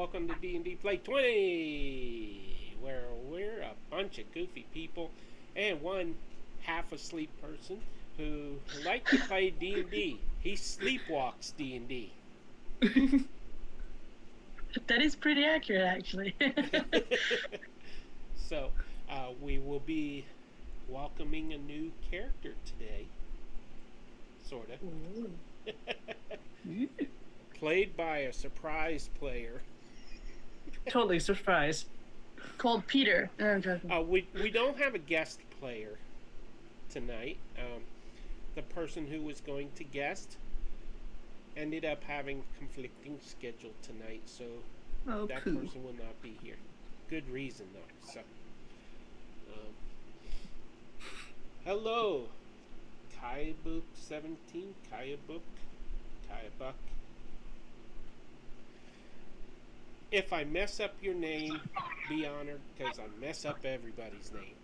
welcome to D&D Play 20, where we're a bunch of goofy people and one half asleep person who like to play D&D. He sleepwalks D&D. That is pretty accurate, actually. So, we will be welcoming a new character today. Sort of. Played by a surprise player. Totally surprised. Called Peter. No, I'm joking. We don't have a guest player tonight. The person who was going to guest ended up having conflicting schedule tonight, so that person will not be here. Good reason, though. So, hello, Kayabuk17, Kayabuk. If I mess up your name, be honored, because I mess up everybody's name.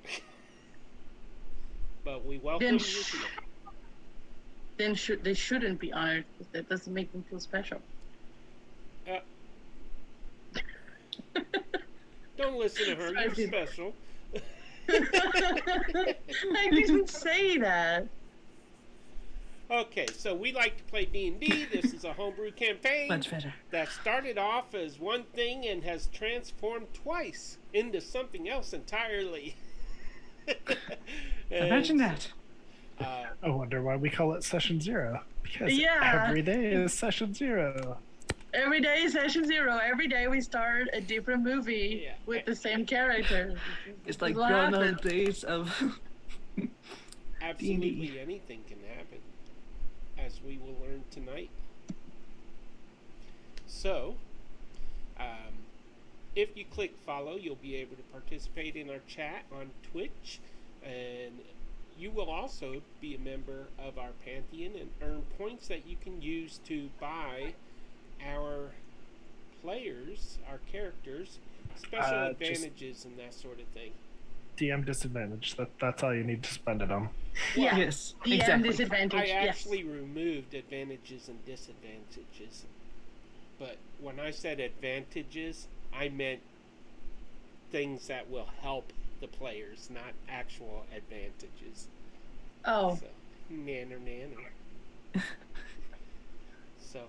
But we welcome you here. Then they shouldn't be honored, because that doesn't make them feel special. Don't listen to her. You're special. I didn't say that. Okay, so we like to play D&D. This is a homebrew campaign Much better. that started off as one thing and has transformed twice into something else entirely. Imagine that. I wonder why we call it Session 0. Because every day is Session 0. Every day is Session 0. Every day we start a different movie with the same character. It's like gone old days of... Absolutely anything can happen, as we will learn tonight. So, if you click follow, you'll be able to participate in our chat on Twitch, and you will also be a member of our Pantheon and earn points that you can use to buy our players, our characters, special advantages and that sort of thing. DM disadvantage. That's all you need to spend it on. Yeah. Yes, DM exactly. disadvantage. I actually removed advantages and disadvantages. But when I said advantages, I meant things that will help the players, not actual advantages. Oh. So, nanner. So,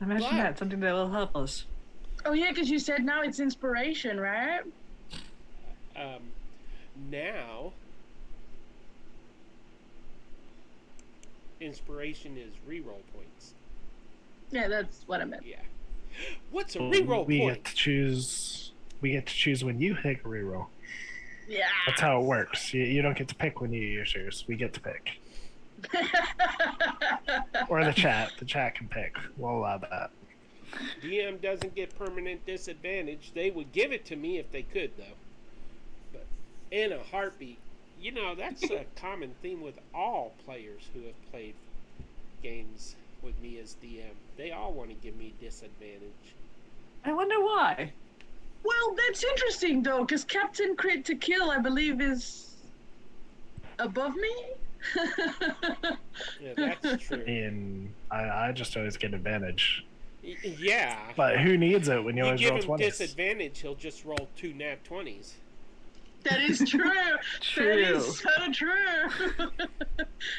Imagine that, something that will help us. Oh, yeah, because you said now it's inspiration, right? Now, inspiration is reroll points. Yeah, that's what I meant. Yeah. What's a reroll we point? Get to choose. We get to choose when you take a reroll. Yeah. That's how it works. You don't get to pick when you use yours. We get to pick. Or the chat. The chat can pick. We'll allow that. DM doesn't get permanent disadvantage. They would give it to me if they could, though. But in a heartbeat. You know, that's a common theme with all players who have played games with me as DM. They all want to give me disadvantage. I wonder why. Well, that's interesting, though, because Captain Crit to Kill, I believe, is above me? Yeah, that's true. And I just always get advantage. Yeah. But who needs it when you always give roll him 20s? disadvantage, he'll just roll 2 nat 20s. That is true. True. That is so true.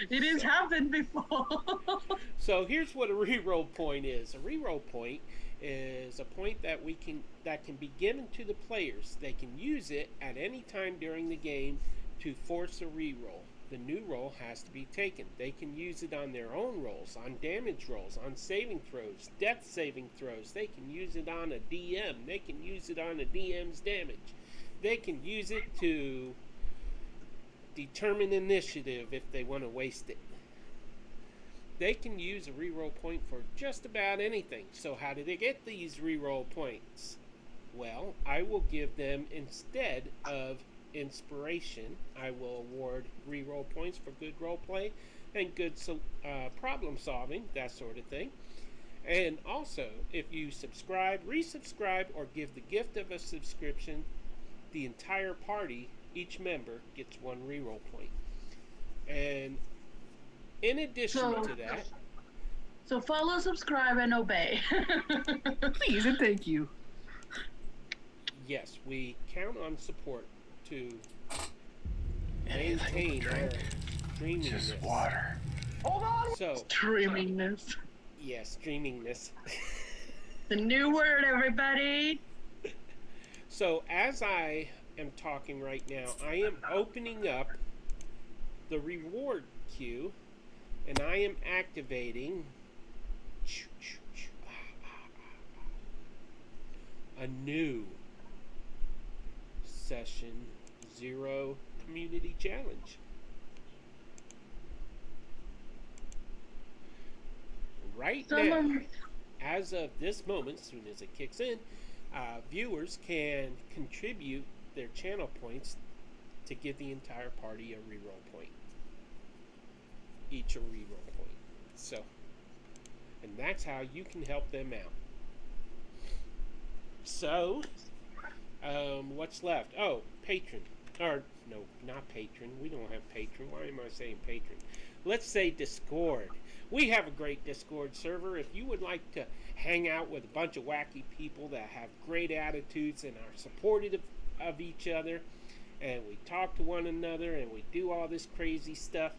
It has happened before. So here's what a reroll point is. A reroll point is a point that can be given to the players. They can use it at any time during the game to force a reroll. The new roll has to be taken. They can use it on their own rolls, on damage rolls, on saving throws, death saving throws. They can use it on a DM. They can use it on a DM's damage. They can use it to determine initiative if they want to waste it. They can use a reroll point for just about anything. So how do they get these reroll points? Well, I will give them, instead of inspiration, I will award reroll points for good roleplay and good problem solving, that sort of thing. And also, if you subscribe, resubscribe, or give the gift of a subscription, the entire party, each member, gets 1 reroll point. And in addition to that... So follow, subscribe, and obey. Please and thank you. yes, we count on support to Anything maintain to our drink? streamingness. Just water. So, Streamingness. yes, streamingness. The new word, everybody. So, as I am talking right now, I am opening up the reward queue, and I am activating a new session 0 community challenge. Right now, as of this moment, as soon as it kicks in, viewers can contribute their channel points to give the entire party a reroll point. Each a reroll point. So, and that's how you can help them out. So, what's left? Oh, patron. Or, no, not patron. We don't have patron. Why am I saying patron? Let's say Discord. We have a great Discord server. If you would like to hang out with a bunch of wacky people that have great attitudes and are supportive of each other, and we talk to one another and we do all this crazy stuff,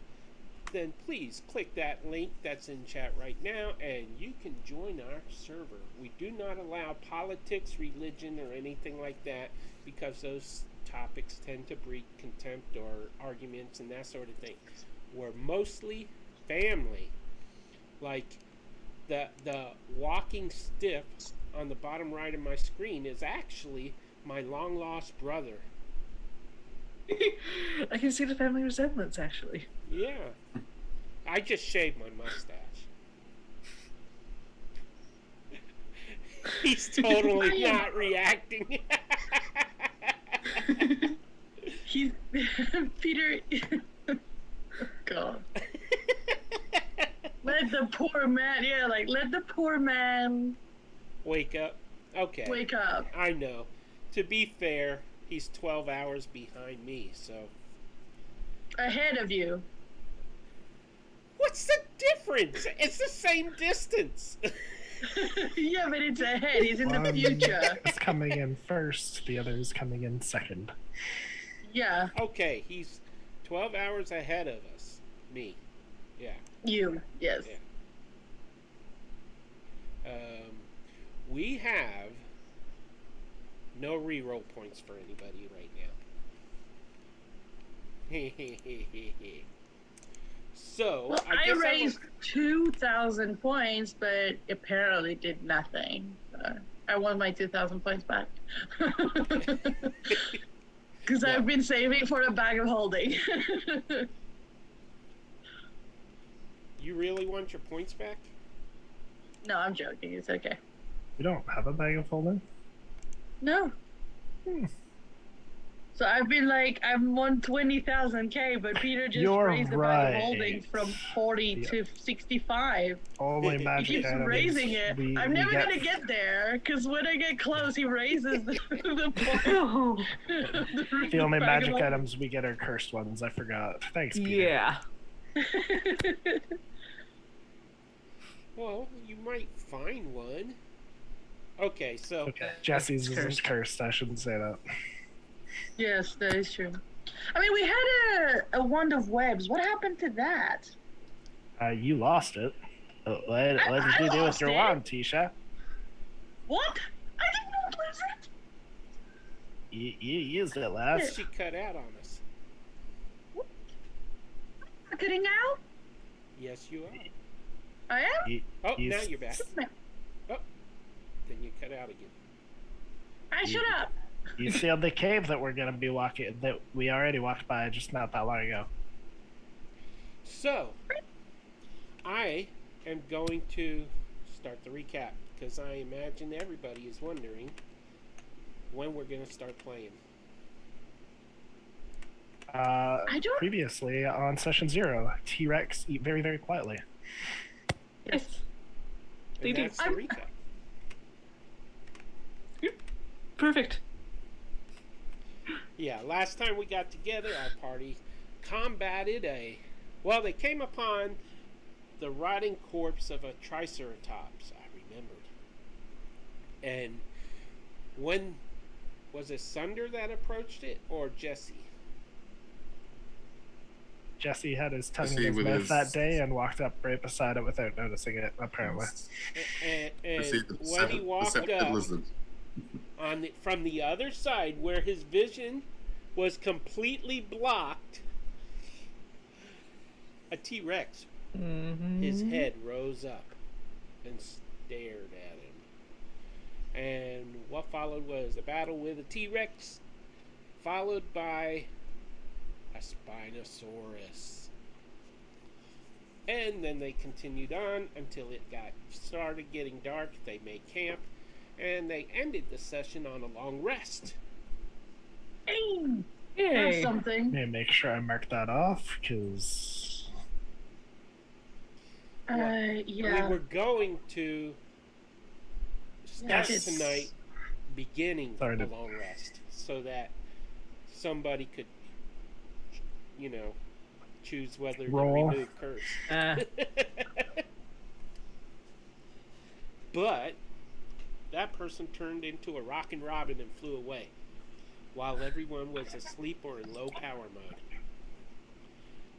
then please click that link that's in chat right now and you can join our server. We do not allow politics, religion, or anything like that because those topics tend to breed contempt or arguments and that sort of thing. We're mostly family. Like the walking stiff on the bottom right of my screen is actually my long lost brother. I can see the family resemblance, actually. Yeah. I just shaved my mustache. He's totally not reacting. He's Peter. God. Let the poor man. Yeah, like let the poor man Wake up. Okay. wake up. I know. To be fair, he's 12 hours behind me, so. Ahead of you. What's the difference? It's the same distance. Yeah, but it's ahead. He's in the One future. is coming in first, the other is coming in second. Yeah, Okay, he's 12 hours ahead of us. Me. Yeah. you. Yes. Yeah. We have no reroll points for anybody right now. So, Well, I I guess raised 2,000 points, but apparently did nothing. I want my 2,000 points back. Because Yeah. I've been saving for a bag of holding. You really want your points back? No, I'm joking. It's okay. We don't have a bag of holding. No. So I've been like, I'm on 20,000K, but Peter just You're raised the bag of right. holding from 40 to 65. Only He magic keeps items. raising it. I'm never get- going to get there, because when I get close, he raises the point. Oh, The only bag of magic holding. items we get are cursed ones. I forgot. Thanks, Peter. yeah. Well, you might find one. Okay, so Okay, Jesse's It's is cursed. cursed. I shouldn't say that. Yes, that is true. I mean, we had a wand of webs. What happened to that? You lost it. What I did you do with lost your it. wand, Tisha? What? I did not lose it. You used it last. she cut out on us. Getting out? Yes, you are. I am? You, Oh, you now s- you're back. Then you cut out again. I shut up. You sealed the cave that we're gonna be walking. That we already walked by just not that long ago. So, I am going to start the recap because I imagine everybody is wondering when we're going to start playing. I don't. Previously on session 0, T-Rex eat very, very quietly. Yes. They And do. that's the I'm- recap. Perfect. Yeah, last time we got together, our party combated well, they came upon the rotting corpse of a triceratops, I remembered. And when Was it Sunder that approached it or Jesse? Jesse had his tongue in Jesse his with mouth his- that day and walked up right beside it without noticing it, apparently. And See, the when he walked deceptive up lizard. from the other side where his vision was completely blocked, a T-Rex, his head rose up and stared at him. And what followed was a battle with a T-Rex, followed by a Spinosaurus. And then they continued on until it started getting dark. They made camp, and they ended the session on a long rest. Hey, Yay. that's something. May make sure I mark that off, because Yeah. We were going to start Yes. tonight beginning Sorry the to- long rest so that somebody could, choose whether Roll. to remove curse. But that person turned into a rockin' robin and flew away while everyone was asleep or in low power mode.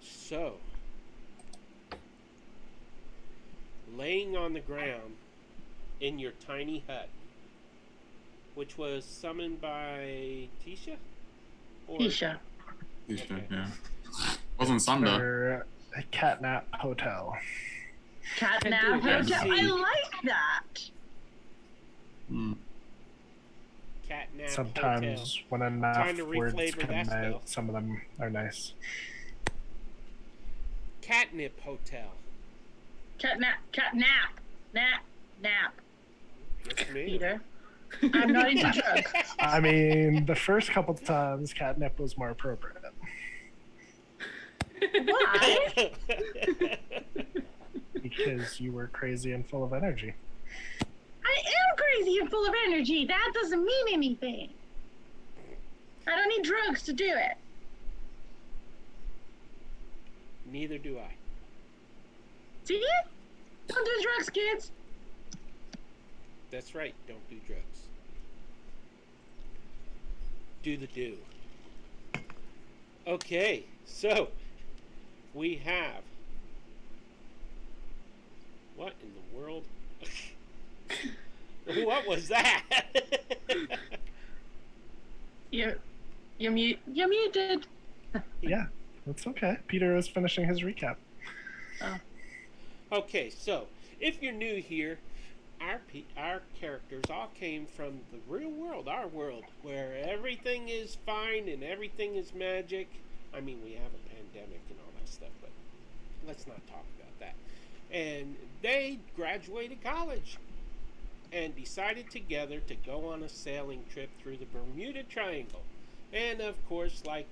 So, laying on the ground in your tiny hut, which was summoned by Tisha? Or Isha. Okay. Yeah. Wasn't Sunder. for a catnap hotel. Catnap Can do hotel. that. I like that. Hmm. Catnap Sometimes Hotel. when enough Time to words reflavor come that spell. out, some of them are nice. Catnip Hotel. Catnap. Nap. Yes, ma'am. Peter. I'm not into drugs. I mean, the first couple of times, catnip was more appropriate. Why? Because you were crazy and full of energy. I am crazy and full of energy. That doesn't mean anything. I don't need drugs to do it. Neither do I. See it? Don't do drugs, kids. That's right. Don't do drugs. Do the do. Okay, so we have. What in the world? What was that? You're muted. Yeah, that's okay. Peter was finishing his recap. Okay, so if you're new here, our characters all came from the real world, our world, where everything is fine and everything is magic. I mean, we have a pandemic and all that stuff, but let's not talk about that. And they graduated college and decided together to go on a sailing trip through the Bermuda Triangle. And of course, like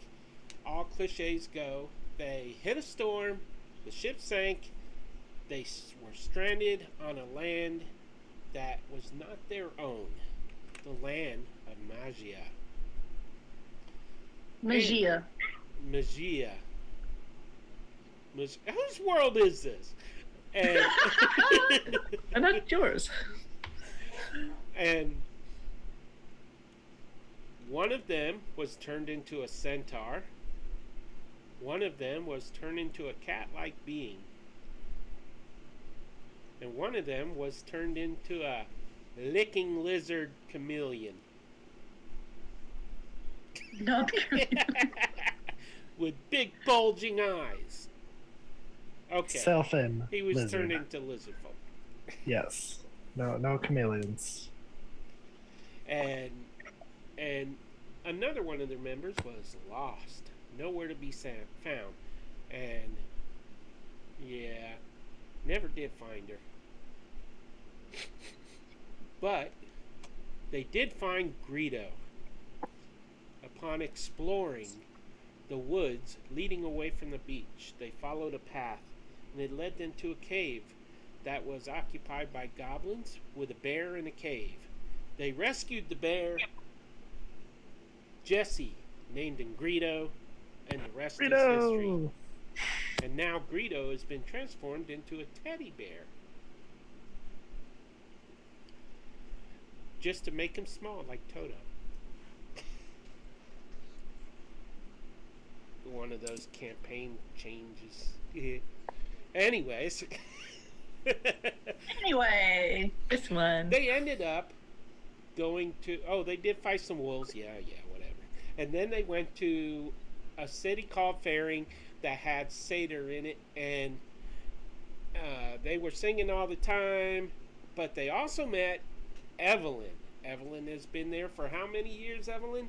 all cliches go, they hit a storm, the ship sank, they were stranded on a land that was not their own, the land of Magia. Magia. Magia. Whose world is this? And, And not yours. and one of them was turned into a centaur. One of them was turned into a cat-like being. And one of them was turned into a licking lizard chameleon. Not good. With big bulging eyes. Okay. Self-in He was lizard. turned into lizard folk. Yes. No chameleons. And another one of their members was lost. Nowhere to be found. And yeah, never did find her. But they did find Greedo. Upon exploring the woods leading away from the beach, they followed a path, and it led them to a cave that was occupied by goblins with a bear in a cave. They rescued the bear. Jesse named him Greedo, and the rest is history. Greedo! And now Greedo has been transformed into a teddy bear. Just to make him small like Toto. one of those campaign changes. Anyways. Anyway, This one. They ended up going to... Oh, they did fight some wolves. Yeah, whatever. And then they went to a city called Faring that had Seder in it. And they were singing all the time. But they also met Evelyn. Evelyn has been there for how many years, Evelyn?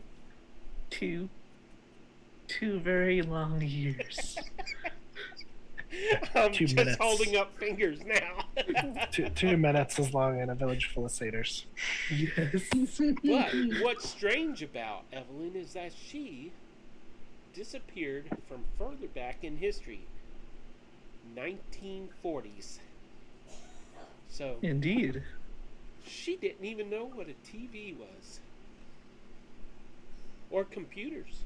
2 very long years. I'm 2 just minutes. holding up fingers now. 2 minutes as long in a village full of satyrs. Yes. But what's strange about Evelyn is that she disappeared from further back in history, 1940s. So Indeed. she didn't even know what a TV was or computers.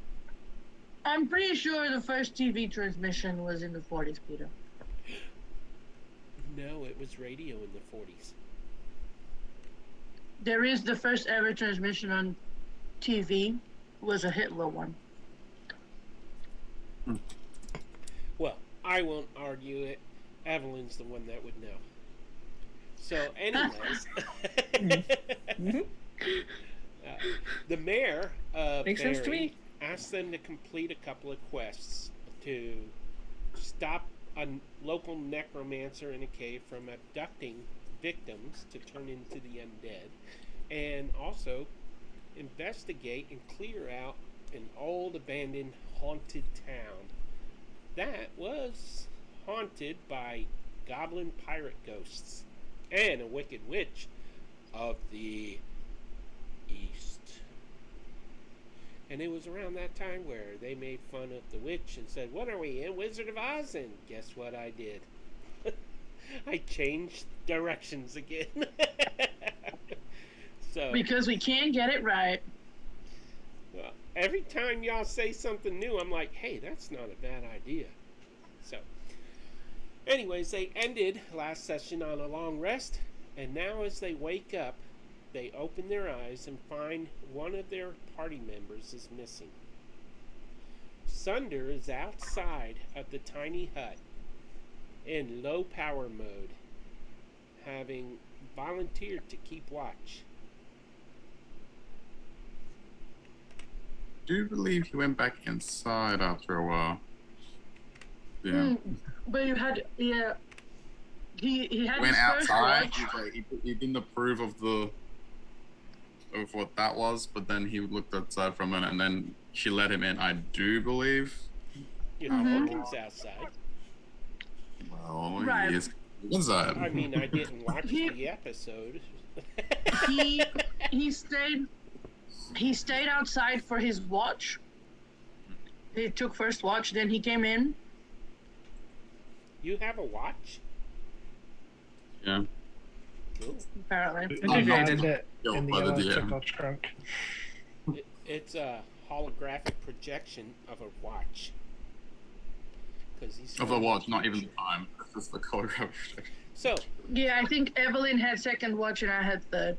I'm pretty sure the first TV transmission was in the 40s, Peter. No, it was radio in the 40s. There is the first ever transmission on TV was a Hitler one. Well, I won't argue it. Evelyn's the one that would know. So, anyways, the mayor of Makes sense to Barry me. asked them to complete a couple of quests to stop a local necromancer in a cave from abducting victims to turn into the undead, and also investigate and clear out an old abandoned haunted town that was haunted by goblin pirate ghosts and a wicked witch of the east. And it was around that time where they made fun of the witch and said, "What are we in, Wizard of Oz?" And guess what I did? I changed directions again. So Because we can't get it right. well, every time y'all say something new, I'm like, hey, that's not a bad idea. So anyways, they ended last session on a long rest, and now as they wake up, they open their eyes and find one of their party members is missing. Sunder is outside of the tiny hut in low power mode, having volunteered to keep watch. Do you believe he went back inside after a while? Yeah. But you had, yeah. He had Went his first outside. watch. He's like, he didn't approve of what that was, but then he looked outside from it, and then she let him in. I do believe. You know, Hogan's outside. Well, Right. he is inside. I mean, I didn't watch the episode. He stayed outside for his watch. He took first watch, then he came in. You have a watch? Yeah. Cool. Apparently. We I'm not found it killed in the by the yellow DM. tickle trunk. It's a holographic projection of a watch. He's Of the watch, not even the time. It's just the choreography. So, Yeah, I think Evelyn had second watch and I had third.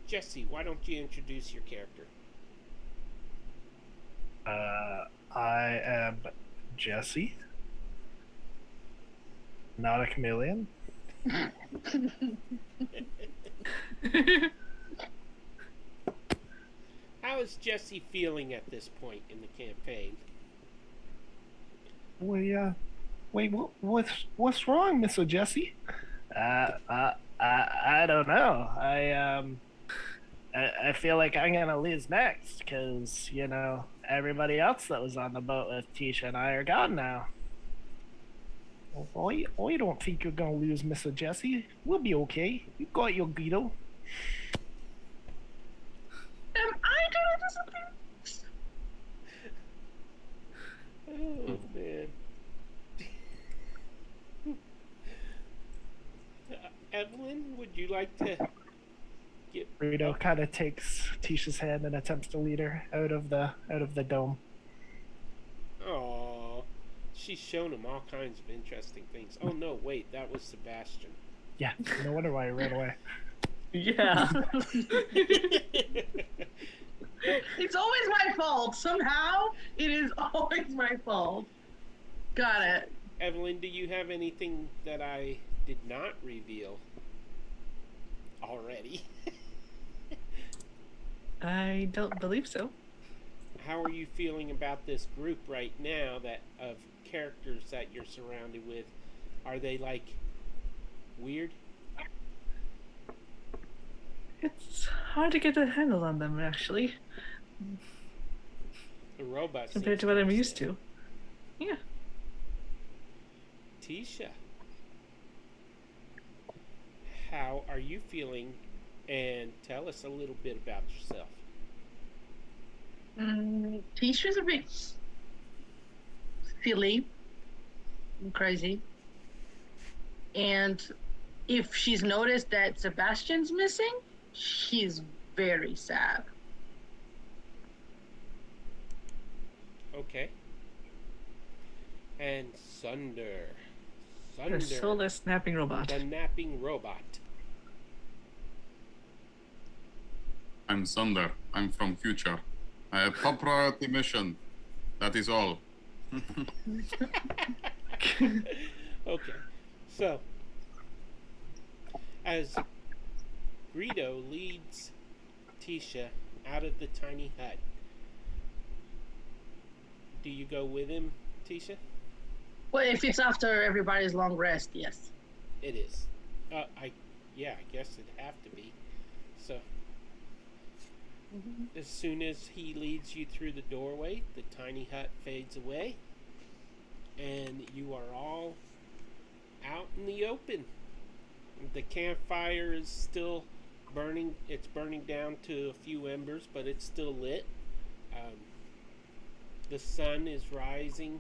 Jesse, why don't you introduce your character? I am Jesse. Not a chameleon. How is Jesse feeling at this point in the campaign? Wait, what's wrong, Mr. Jesse? I don't know. I feel like I'm gonna lose next because everybody else that was on the boat with Tisha and I are gone now. I don't think you're gonna lose, Mr. Jesse. We'll be okay. You got your Guido. Am I gonna disappear? Oh, man. Evelyn, would you like to get... Rito kind of takes Tisha's hand and attempts to lead her out of the dome. Aw, she's shown him all kinds of interesting things. Oh, no, wait, that was Sebastian. Yeah, no wonder why he ran away. Yeah. It's always my fault. Somehow, it is always my fault. Got it. Evelyn, do you have anything that I did not reveal already? I don't believe so. How are you feeling about this group right now that of characters that you're surrounded with? Are they like weird? It's hard to get a handle on them, actually, The robots compared to what I'm used to. Yeah. Tisha, how are you feeling? And tell us a little bit about yourself. Tisha's a bit silly and crazy. And if she's noticed that Sebastian's missing, she's very sad. Okay. And Sunder. The soulless napping robot. The napping robot. I'm Sunder. I'm from future. I have top priority mission. That is all. Okay. So, as Greedo leads Tisha out of the tiny hut, do you go with him, Tisha? Well, if it's after everybody's long rest, yes. It is. I guess it'd have to be. So, as soon as he leads you through the doorway, the tiny hut fades away, and you are all out in the open. The campfire is still burning. It's burning down to a few embers, but it's still lit. The sun is rising.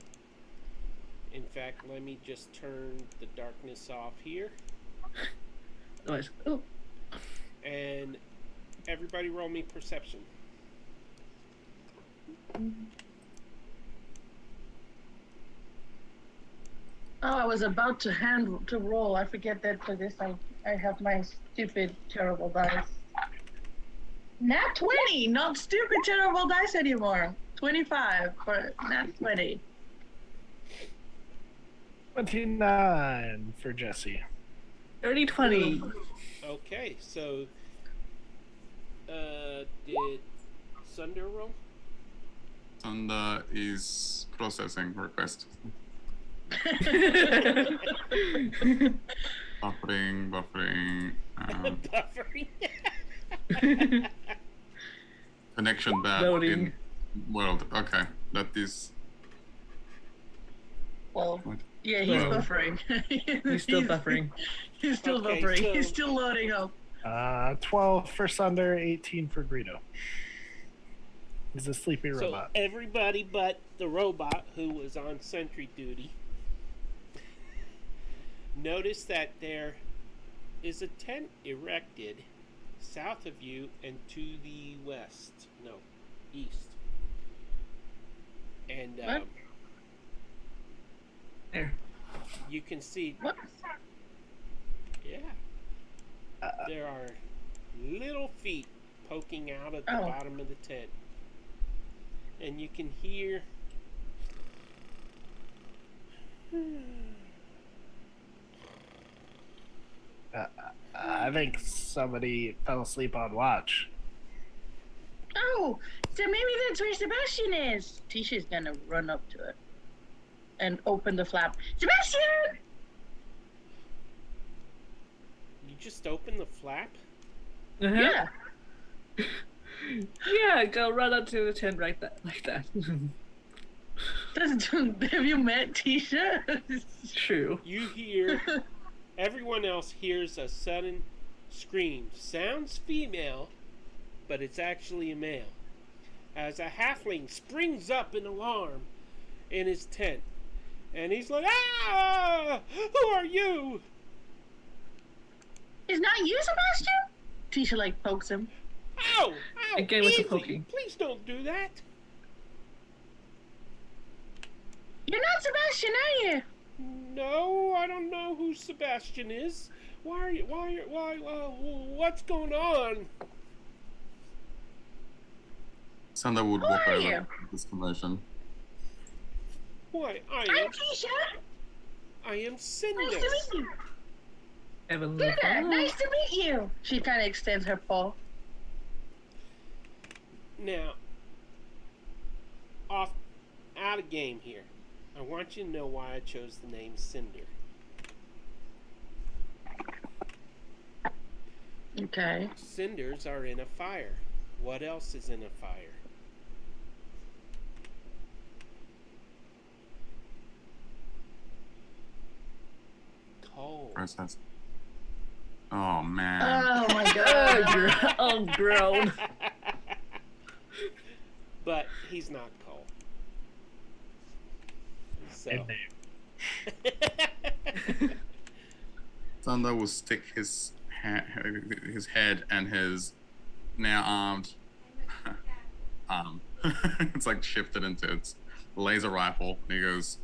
In fact, let me just turn the darkness off here. Noise. Oh. And everybody roll me perception. Oh, I was about to roll. I forget that for this. I have my stupid, terrible dice. Nat 20, not stupid, terrible dice anymore. 25 for Nat 20. 29 for Jesse. 30-20. Okay, so did Sunder roll? Sunder is processing request. Buffering. Buffering. Connection bad Loading. in world. Okay, that is. Well, What? yeah, he's Well, buffering. He's still buffering. He's still Okay, buffering. so- He's still loading up. 12 for Sunder, 18 for Greedo. He's a sleepy So robot. everybody but the robot who was on sentry duty noticed that there is a tent erected south of you and to the east. And What? There. you can see, What? yeah, there are little feet poking out at the Oh. bottom of the tent. And you can hear I think somebody fell asleep on watch. Oh, so maybe that's where Sebastian is. Tisha's gonna run up to it and open the flap. Sebastian! you just open the flap. Uh-huh. Yeah. Yeah, go run up to the tent like that. Have you met Tisha? True. You hear, everyone else hears a sudden scream. Sounds female, but it's actually a male. As a halfling springs up in alarm in his tent. And he's like, "Ah! Who are you?" It's not you, Sebastian? Tisha like pokes him. Ow! Ow! Again with the easy. poking. Please don't do that. You're not Sebastian, are you? No, I don't know who Sebastian is. Why, what's going on? Cinder would Who walk are over you? to this commotion. Why, I'm Tisha. I am Nice Cinder. to meet you. Evan Cinder, Lefano. nice to meet you. She kind of extends her paw. Now, out of game here. I want you to know why I chose the name Cinder. Okay. Cinders are in a fire. What else is in a fire? Coal. Process. Oh man. Oh my god. Oh, grown. But he's not coal. So. And Thunder will stick his head and his now armed arm. It's like shifted into its laser rifle, and he goes,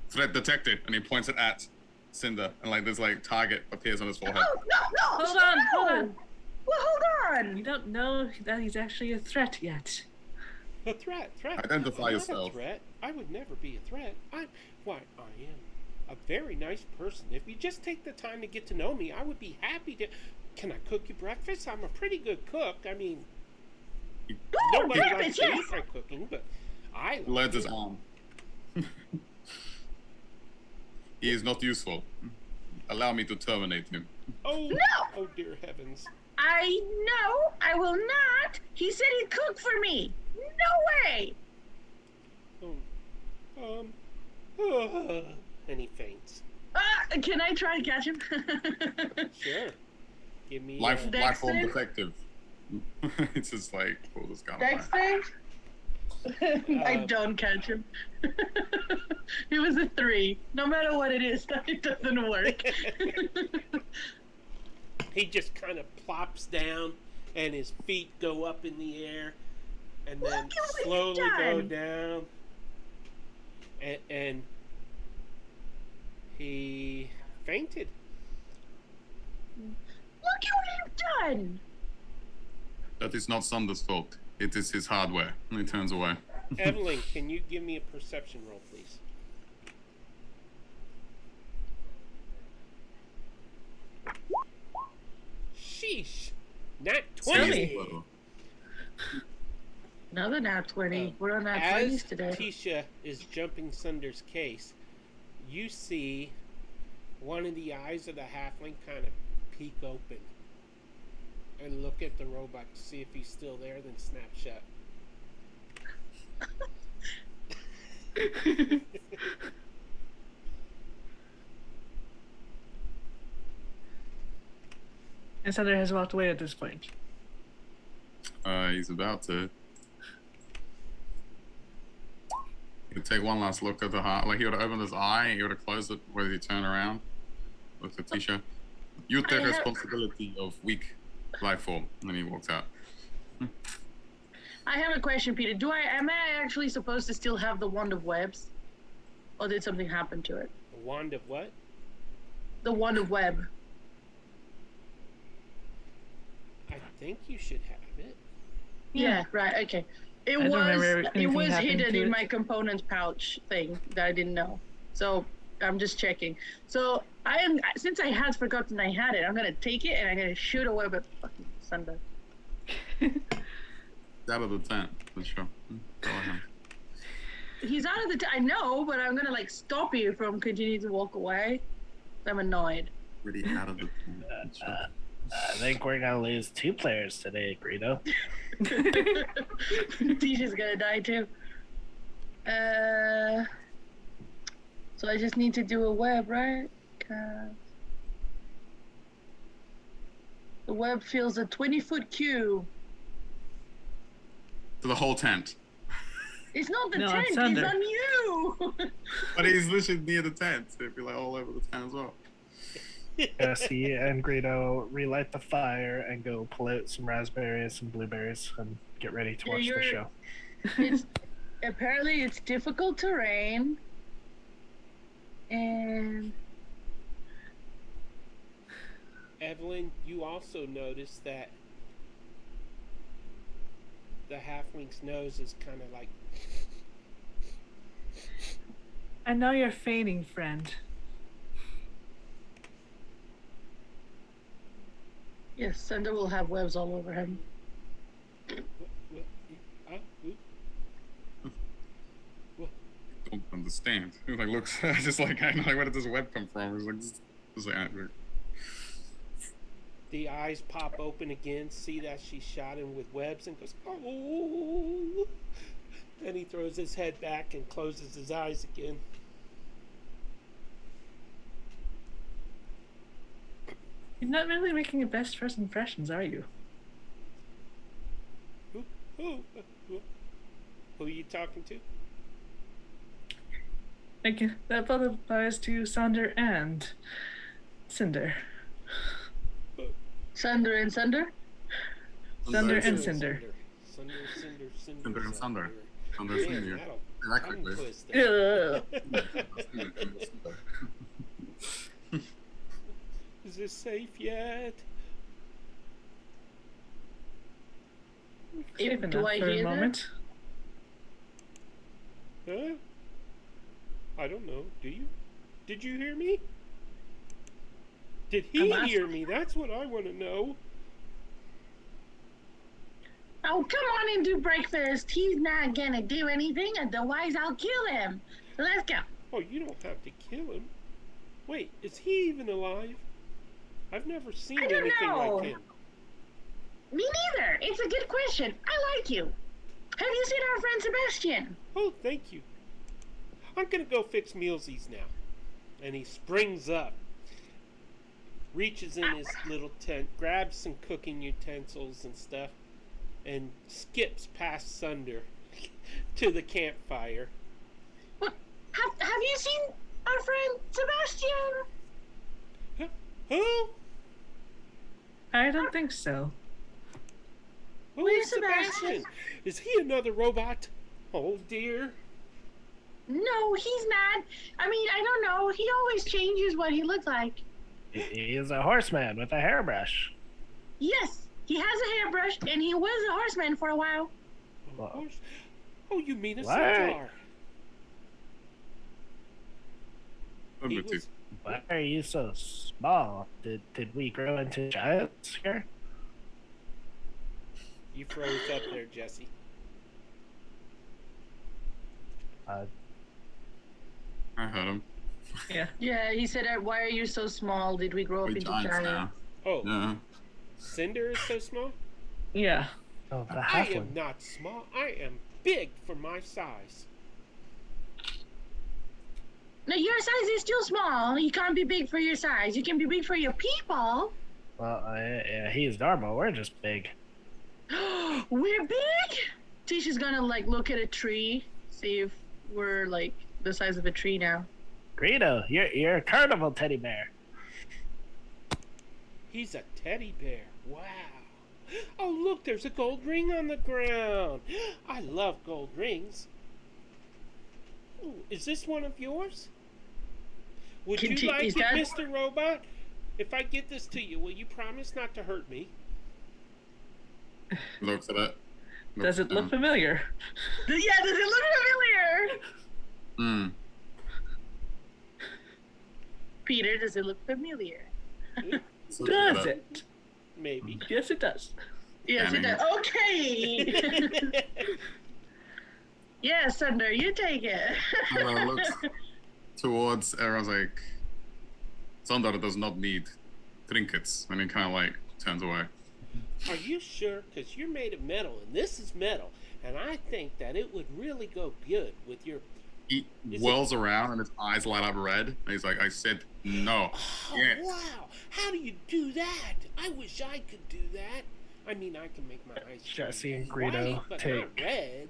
"Threat detected," and he points it at Cinder, and like this like target appears on his forehead. Oh, no. Hold on, hold no. on. Well, hold on. You don't know that he's actually a threat yet. A threat. Identify I'm yourself. not a threat. I would never be a threat. I am a very nice person. If you just take the time to get to know me, I would be happy to. Can I cook you breakfast? I'm a pretty good cook. I mean, nobody likes to eat my cooking, but I like Leds his it. arm. He is not useful. Allow me to terminate him. Oh, No. oh dear heavens. I know I will not. He said he'd cook for me. No way. And he faints. Can I try to catch him? Sure. Give me Life form Dexter? defective. It's just like pull this gun away. Next thing. I don't catch him. It was a 3. No matter what it is, it doesn't work. He just kind of plops down, and his feet go up in the air, and then Look at what he's slowly go done. down. And he fainted. Look at what you've done. That is not Thunder's fault. It is his hardware. And he turns away. Evelyn, can you give me a perception roll, please? Sheesh. Nat 20. Well, Another nat 20. We're on nat As 20s today. Tisha is jumping Sunder's case, you see one of the eyes of the halfling kind of peek open and look at the robot to see if he's still there, then snap shut. And Sander has walked away at this point. he's about to. He would take one last look at the heart. Like he would open his eye, he would have closed it where he turn around. Looked at Tisha. You take I have- responsibility of weak life form. And then he walks out. I have a question, Peter. Am I actually supposed to still have the wand of webs? Or did something happen to it? A wand of what? The wand of web. I think you should have it. Yeah, right, okay. It I don't remember was anything happening hidden to in it. my components pouch thing that I didn't know. So I'm just checking. So since I had forgotten I had it, I'm gonna take it and I'm gonna shoot a web at fucking Sunday. Out of the tent, for sure. Go ahead. He's out of the I know, but I'm gonna like stop you from continuing to walk away. I'm annoyed. Really out of the tent. for sure. I think we're gonna lose 2 players today, Greedo. Tisha's gonna die too. So I just need to do a web, right? The web fills a 20-foot cube. To the whole tent. It's not the No, tent, it's it's under. on you! But he's literally near the tent, so it'd be like all over the tent as well. Jesse and Greedo relight the fire and go pull out some raspberries and blueberries and get ready to Yeah, watch the you're- show. Apparently it's difficult terrain. And Evelyn, you also notice that the halfling's nose is kind of like. I know you're feigning, friend. Yes, Cinder will have webs all over him. Don't understand. He like looks just like I'm like, where did this web come from? He's like, just like The eyes pop open again, see that she's shot him with webs, and goes, oh! Then he throws his head back and closes his eyes again. You're not really making your best first impressions, are you? Who are you talking to? Like, that both applies to Sander and Cinder. Sunder and Sunder? Sunder and Cinder. Cinder. Cinder and Sunder. Sunder Man, Senior. that'll Exactly. tongue twister. Ugh. Is this safe yet? Safe Do enough I for hear a that? moment. Huh? I don't know. Do you? Did you hear me? Did he I'm hear me? That's what I want to know. Oh, come on and do breakfast. He's not gonna do anything, otherwise I'll kill him. So let's go. Oh, you don't have to kill him. Wait, is he even alive? I've never seen I don't anything know. like him. Me neither. It's a good question. I like you. Have you seen our friend Sebastian? Oh, thank you. I'm gonna go fix Mealsies now. And he springs up, reaches in his little tent, grabs some cooking utensils and stuff, and skips past Sunder to the campfire. What? Have you seen our friend Sebastian? Who? I don't think so. Who Where's is Sebastian? Is he another robot? Oh dear. No, he's not. I mean, I don't know. He always changes what he looks like. He is a horseman with a hairbrush. Yes, he has a hairbrush, and he was a horseman for a while. Of course. Oh, you mean a What? centaur? He Admit was, Why are you so small? Did we grow into giants here? you froze up there, Jesse. I heard him. Yeah. Yeah, he said, "Why are you so small? Did we grow up We're into giants giants?" now. Oh, Yeah. Cinder is so small? Yeah. Oh, the I am halfling. not small. I am big for my size. No, your size is still small. You can't be big for your size. You can be big for your people. Well, yeah, he's normal. We're just big. We're big. Tisha's gonna like look at a tree, see if we're like the size of a tree now. Greedo, you're a carnival teddy bear. He's a teddy bear. Wow. Oh, look, there's a gold ring on the ground. I love gold rings. Ooh, is this one of yours? Would Can you she- like is it, that- Mr. Robot? If I get this to you, will you promise not to hurt me? Looks at it. Does it look familiar? Yeah, does it look familiar? Hmm. Peter, does it look familiar? Does it? Maybe. Yes, it does. Yes, it does. Okay. Yes, Sunder, you take it. Looks towards everyone's like, Sandra does not need trinkets, and he kind of like turns away. Are you sure? Because you're made of metal, and this is metal. And I think that it would really go good with your... He Is whirls around and his eyes light up red, and he's like, I said no. Oh, Yes. wow. How do you do that? I wish I could do that. I mean, I can make my eyes Jesse and white, Greedo but not take- red.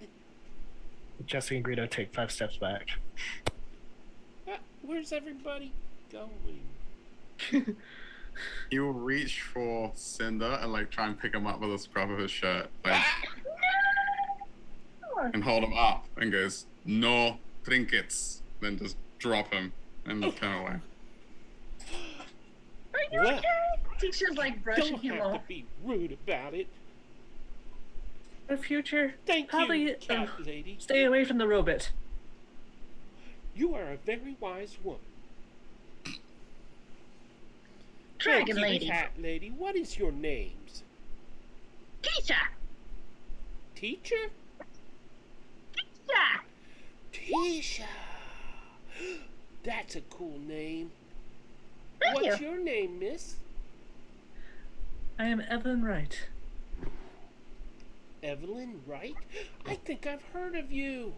Jesse and Greedo take 5 steps back. Where's everybody going? He'll reach for Cinder and like try and pick him up with the scruff of his shirt, like, and hold him up, and goes, no trinkets. Then just drop him and look kind of away. Are you Well, okay? Tisha's like brushing Don't him have off. to be rude about it. The future. Thank Probably you, cat lady. stay away from the robot. You are a very wise woman. Dragon Thank you, lady. cat lady. What is your names? Tisha. Teacher? Yeah. Tisha. That's a cool name. Thank What's you. your name, miss? I am Evelyn Wright. Evelyn Wright? I think I've heard of you.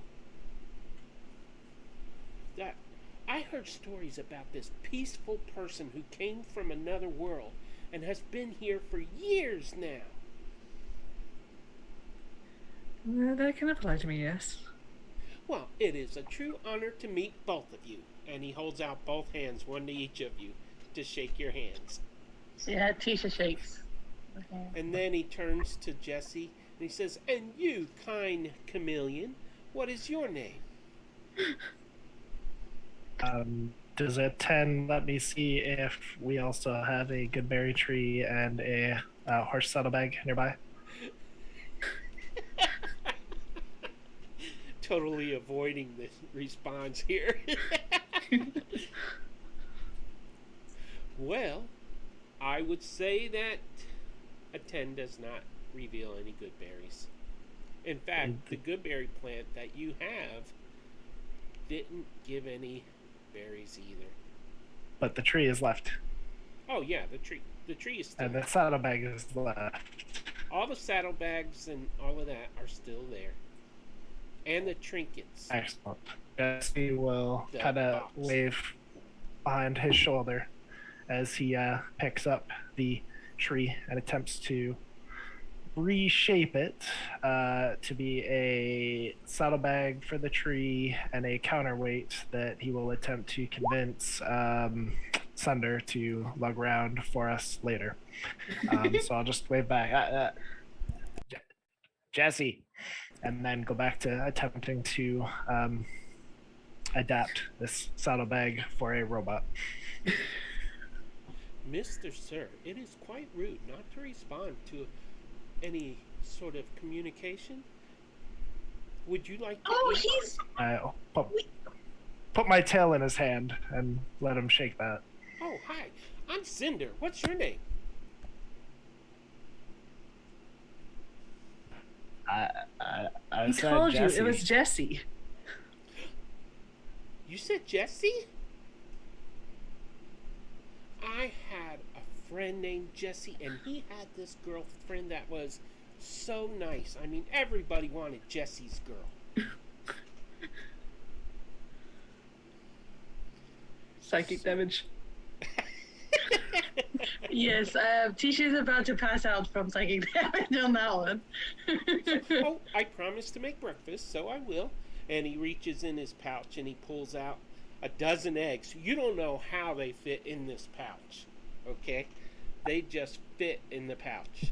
I heard stories about this peaceful person who came from another world and has been here for years now. That can apply to me, yes. Well, it is a true honor to meet both of you. And he holds out both hands, one to each of you, to shake your hands. Yeah, Tisha shakes. Okay. And then he turns to Jesse and he says, "And you, kind chameleon, what is your name?" Does a 10 let me see if we also have a good berry tree and a horse saddlebag nearby? Totally avoiding the response here. Well, I would say that a 10 does not reveal any good berries. In fact, the good berry plant that you have didn't give any berries either. But the tree is left, Oh yeah, the tree is still and the there. saddlebag is left. All the saddlebags and all of that are still there. And the trinkets. Excellent. Jesse will The kind of box. wave behind his shoulder as he picks up the tree and attempts to reshape it to be a saddlebag for the tree and a counterweight that he will attempt to convince Sunder to lug round for us later. So I'll just wave back. Jesse, and then go back to attempting to adapt this saddlebag for a robot. Mr. Sir, it is quite rude not to respond to any sort of communication. Would you like to Oh, eat? he's. I'll put my tail in his hand and let him shake that. Oh, hi. I'm Cinder. What's your name? I He said told Jesse. you it was Jesse. You said Jesse? I had a friend named Jesse, and he had this girlfriend that was so nice. I mean, everybody wanted Jesse's girl. Psychic damage. Yes, Tisha's about to pass out from psychic damage on that one. Oh, I promised to make breakfast, so I will. And he reaches in his pouch and he pulls out a dozen eggs. You don't know how they fit in this pouch, okay? They just fit in the pouch.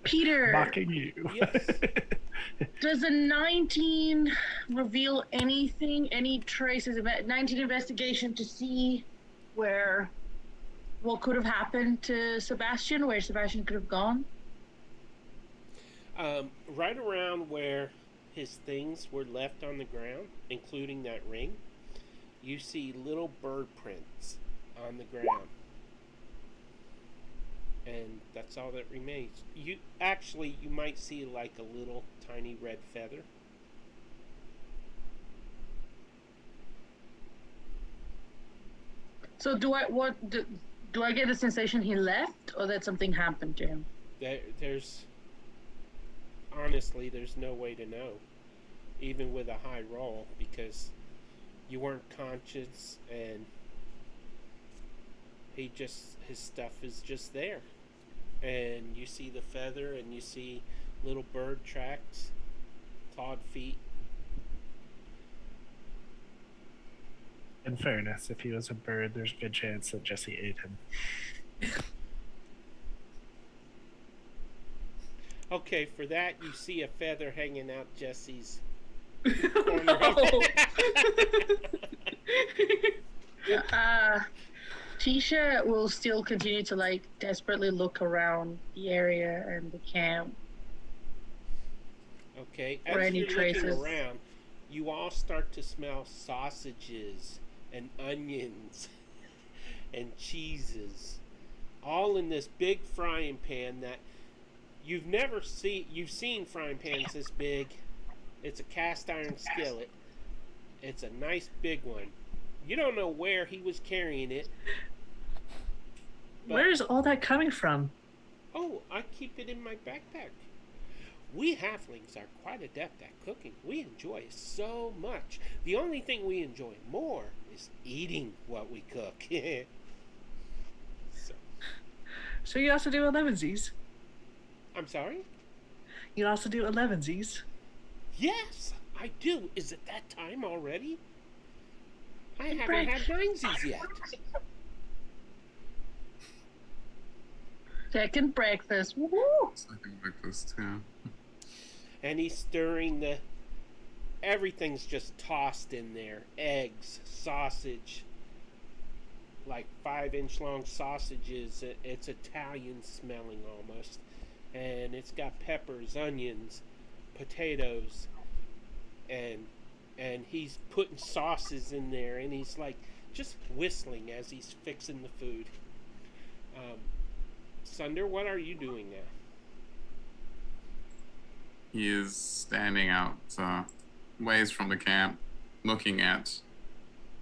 Peter, Mocking you. Yes. does a 19 reveal anything, any traces of it? 19 investigation to see what could have happened to Sebastian, where Sebastian could have gone? Right around where his things were left on the ground, including that ring, you see little bird prints on the ground. And that's all that remains. You might see like a little tiny red feather. So do I get the sensation he left, or that something happened to him? There's honestly, there's no way to know, even with a high roll, because you weren't conscious, and his stuff is just there. And you see the feather, and you see little bird tracks, clawed feet. In fairness, if he was a bird, there's a good chance that Jesse ate him. Okay, for that you see a feather hanging out Jesse's corner of No. it. Tisha will still continue to like desperately look around the area and the camp. Okay, Or as any you're traces. looking around, you all start to smell sausages and onions and cheeses, all in this big frying pan that you've seen frying pans this big. It's a cast iron skillet. It's a nice big one. You don't know where he was carrying it. But, Where's all that coming from? oh, I keep it in my backpack. We halflings are quite adept at cooking. We enjoy it so much. The only thing we enjoy more is eating what we cook. So, So you also do 11sies? I'm sorry? You also do 11sies? Yes, I do. Is it that time already? I haven't Right. had ninesies yet. Second breakfast. Woo! Second breakfast, yeah. And he's stirring the... Everything's just tossed in there. Eggs, sausage, like 5-inch long sausages. It's Italian smelling almost. And it's got peppers, onions, potatoes, and he's putting sauces in there, and he's like just whistling as he's fixing the food. Sunder, what are you doing now? He is standing out ways from the camp, looking at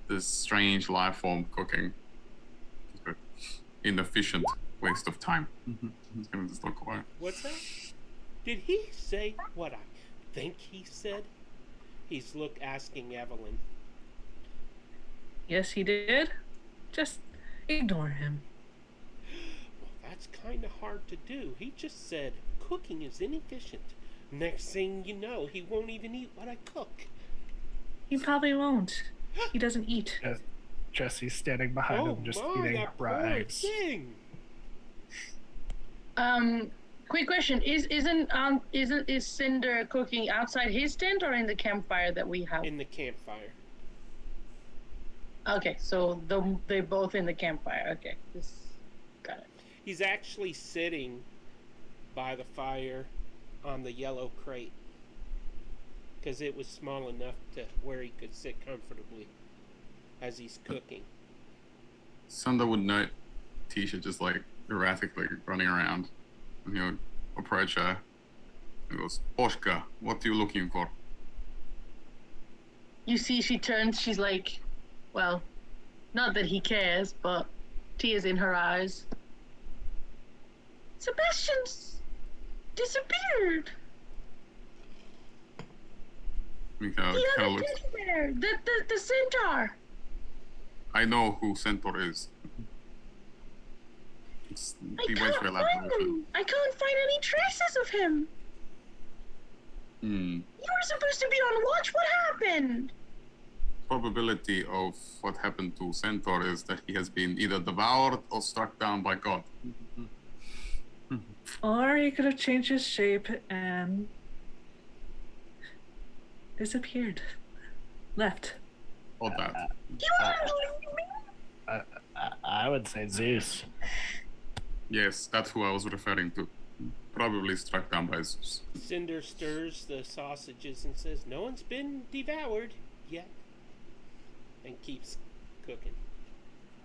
this strange life form cooking. Inefficient waste of time. He's gonna just look away. What's that? Did he say what I think he said? He's asking Evelyn. Yes, he did. Just ignore him. Well, that's kind of hard to do. He just said cooking is inefficient. Next thing you know, he won't even eat what I cook. He probably won't. He doesn't eat. Jesse's standing behind him, just eating that raw poor eggs. thing. Quick question: Is Cinder cooking outside his tent or in the campfire that we have? In the campfire. Okay, so they're both in the campfire. Okay, got it. He's actually sitting by the fire on the yellow crate because it was small enough to where he could sit comfortably as he's cooking. Sunder would note Tisha just like erratically running around, and he would approach her. He goes, "Oshka, what are you looking for?" You see, she turns. She's like, well, not that he cares, but tears in her eyes. Sebastian's disappeared. He The kind of other looks. teddy bear, the centaur. I know who Centaur is. I He waits can't for find elaboration. him. I can't find any traces of him. Hmm. You were supposed to be on watch. What happened? Probability of what happened to Centaur is that he has been either devoured or struck down by God. Or he could have changed his shape and disappeared. Left. Or that. You want to leave me? I would say Zeus. Yes, that's who I was referring to. Probably struck down by Zeus. Cinder stirs the sausages and says, "No one's been devoured yet," and keeps cooking.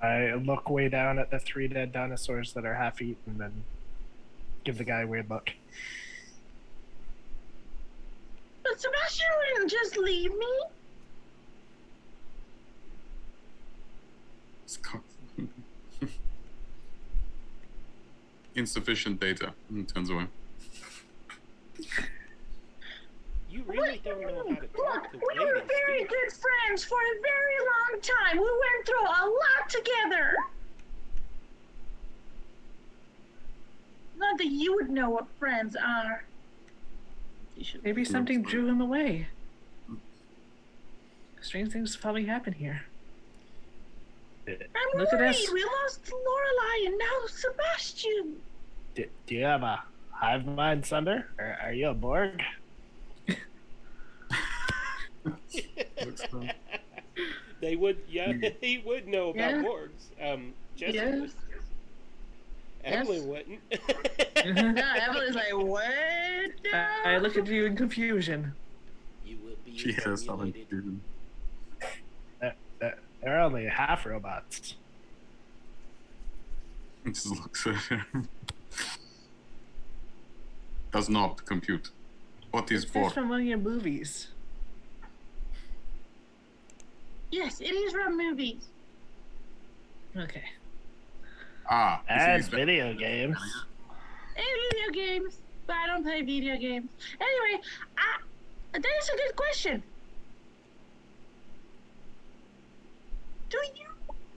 I look way down at the 3 dead dinosaurs that are half eaten and then give the guy a weird look. But Sebastian wouldn't just leave me. Insufficient data. And turns away. You really don't know how to talk to We were ladies, do very you? good friends for a very long time. We went through a lot together. Not that you would know what friends are. Maybe something drew him away. Strange things probably happen here. I'm Look at worried. us. We lost Lorelai and now Sebastian. Do you have a hive mind, Sunder? Or are you a Borg? They would, yeah, he would know about Yeah. wargs. Jesse Yes. would. Evelyn wouldn't. No, Evelyn's like, what? I look at you in confusion. You will be She has something simulated. to do. They're only half robots. It just looks at him. Does not compute. What is for? It's from one of your movies. Yes, it is from movies. Okay. Ah, And this is video games. And video games, but I don't play video games. Anyway, that is a good question.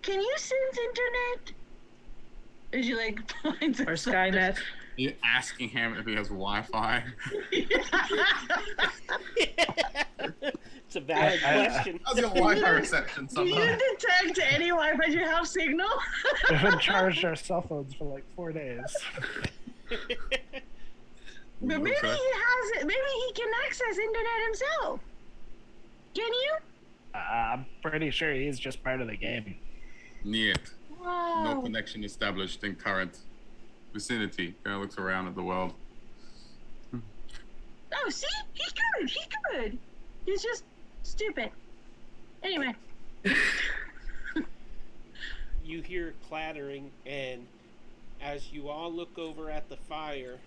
Can you sense internet? Is you like finds Or Skynet. You're asking him if he has Wi-Fi. It's a valid question. How's your Wi-Fi reception? Do you detect any Wi-Fi you have signal? We haven't charged our cell phones for like 4 days. But maybe he has it. Maybe he can access internet himself. Can you? I'm pretty sure he's just part of the game. Niet. Wow. No connection established in current vicinity. Kind of looks around at the world. Oh, see? He could. He could. He's just stupid. Anyway. You hear clattering, and as you all look over at the fire,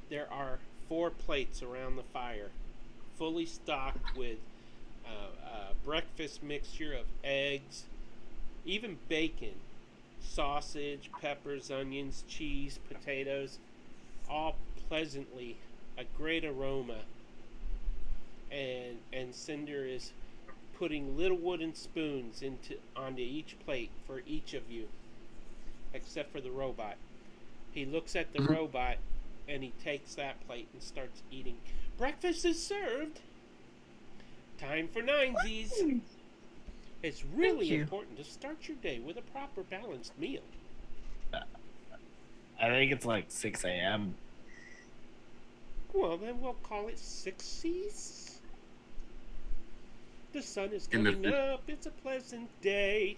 there are 4 plates around the fire, fully stocked with a breakfast mixture of eggs, even bacon, sausage, peppers, onions, cheese, potatoes, all pleasantly a great aroma. And Cinder is putting little wooden spoons onto each plate for each of you, except for the robot. He looks at the robot and he takes that plate and starts eating. Breakfast is served. Time for ninesies. It's really you. important to start your day with a proper balanced meal. I think it's like 6 a.m. Well, then we'll call it 6 C's. The sun is In the coming fu- up. It's a pleasant day.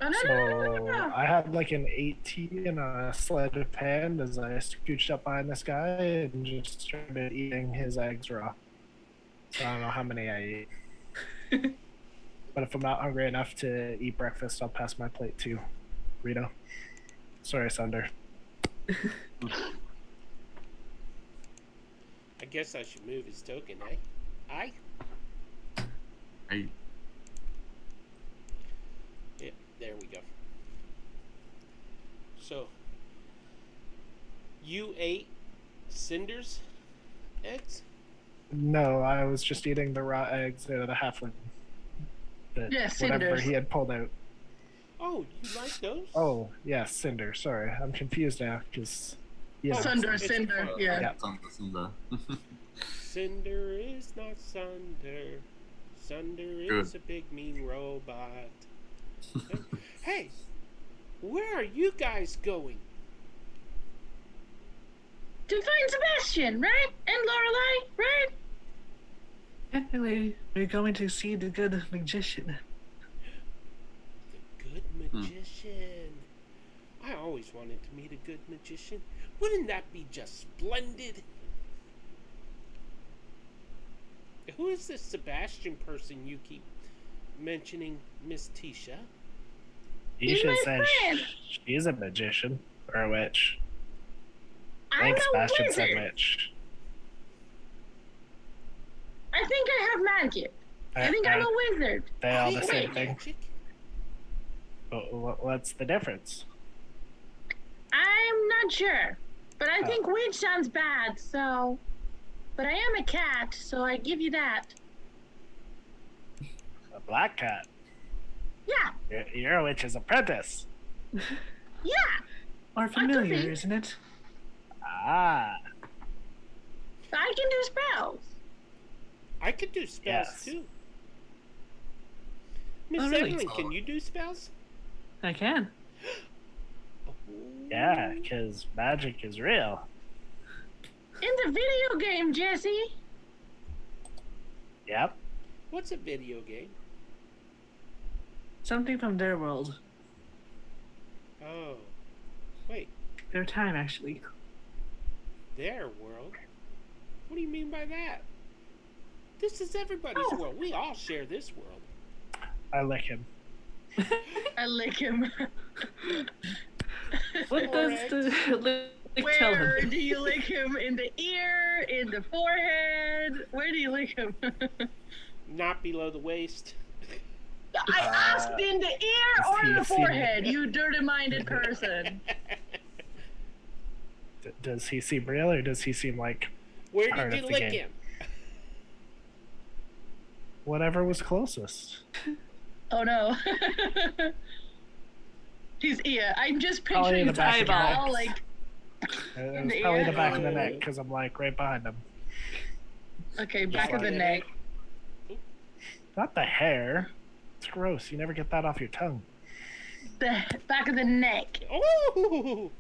Oh, no, So no, no, no, no. I had like an 18 and a sleight of hand as I scooched up behind this guy and just started eating his eggs raw. So I don't know how many I eat. But if I'm not hungry enough to eat breakfast, I'll pass my plate to Rito. Sorry, Sunder. I guess I should move his token, eh? Aye? Hey, Yeah, there we go. So, you ate Cinder's eggs? No, I was just eating the raw eggs out of the halfling. That Yeah, whatever Cinders. he had pulled out. Oh, you like those? Oh, yeah, Cinder. Sorry, I'm confused now because Sunder, it's- Cinder, yeah. Yeah. Cinder. Cinder is not Sunder. Sunder is a big mean robot. Hey, where are you guys going? To find Sebastian, right? And Lorelei, right? Anyway, we're going to see the good magician. The good magician. I always wanted to meet a good magician. Wouldn't that be just splendid? Who is this Sebastian person you keep mentioning, Miss Tisha? He's Isha my says friend. she's a magician or a witch. I I'm think a Sebastian said wizard. witch. I think I have magic. I think I'm a wizard. They all the I same hate thing. magic. What's the difference? I'm not sure. But I think witch sounds bad, so... But I am a cat, so I give you that. A black cat. Yeah, You're a witch's apprentice. yeah. Or could familiar, be. isn't it? Ah, I can do spells. I could do spells Yes. too. Miss Oh, really? Evelyn, can you do spells? I can. yeah, because magic is real. In the video game, Jesse. Yep. What's a video game? Something from their world. their time, actually. Their world? What do you mean by that? This is everybody's world. We all share this world. I lick him. I lick him. What does the lick tell Where him? do you lick him? In the ear? In the forehead? Where do you lick him? Not below the waist. I asked in the ear or he the seen forehead, you dirty-minded person. Does he seem real, or does he seem like Where part did you of the lick game? him? Whatever was closest? Oh no. His ear. I'm just Probably in picturing the his back of the eyeball, neck. like, It was the probably ear? the back of the Oh. neck, because I'm like right behind him. okay, back of the like- neck. Not the hair. It's gross. You never get that off your tongue. The back of the neck. Oh!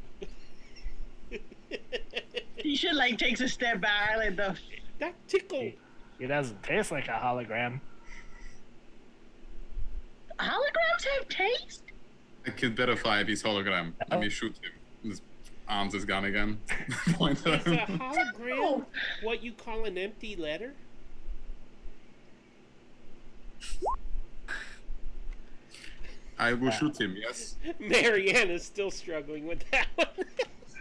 He should like takes a step back, like the. That tickled. It doesn't taste like a hologram. Holograms have taste? I could verify if he's hologram. Let me shoot him. His arms his gun again. Point at Is a him. hologram what you call an empty letter? I will shoot him, yes. Mariana's still struggling with that one.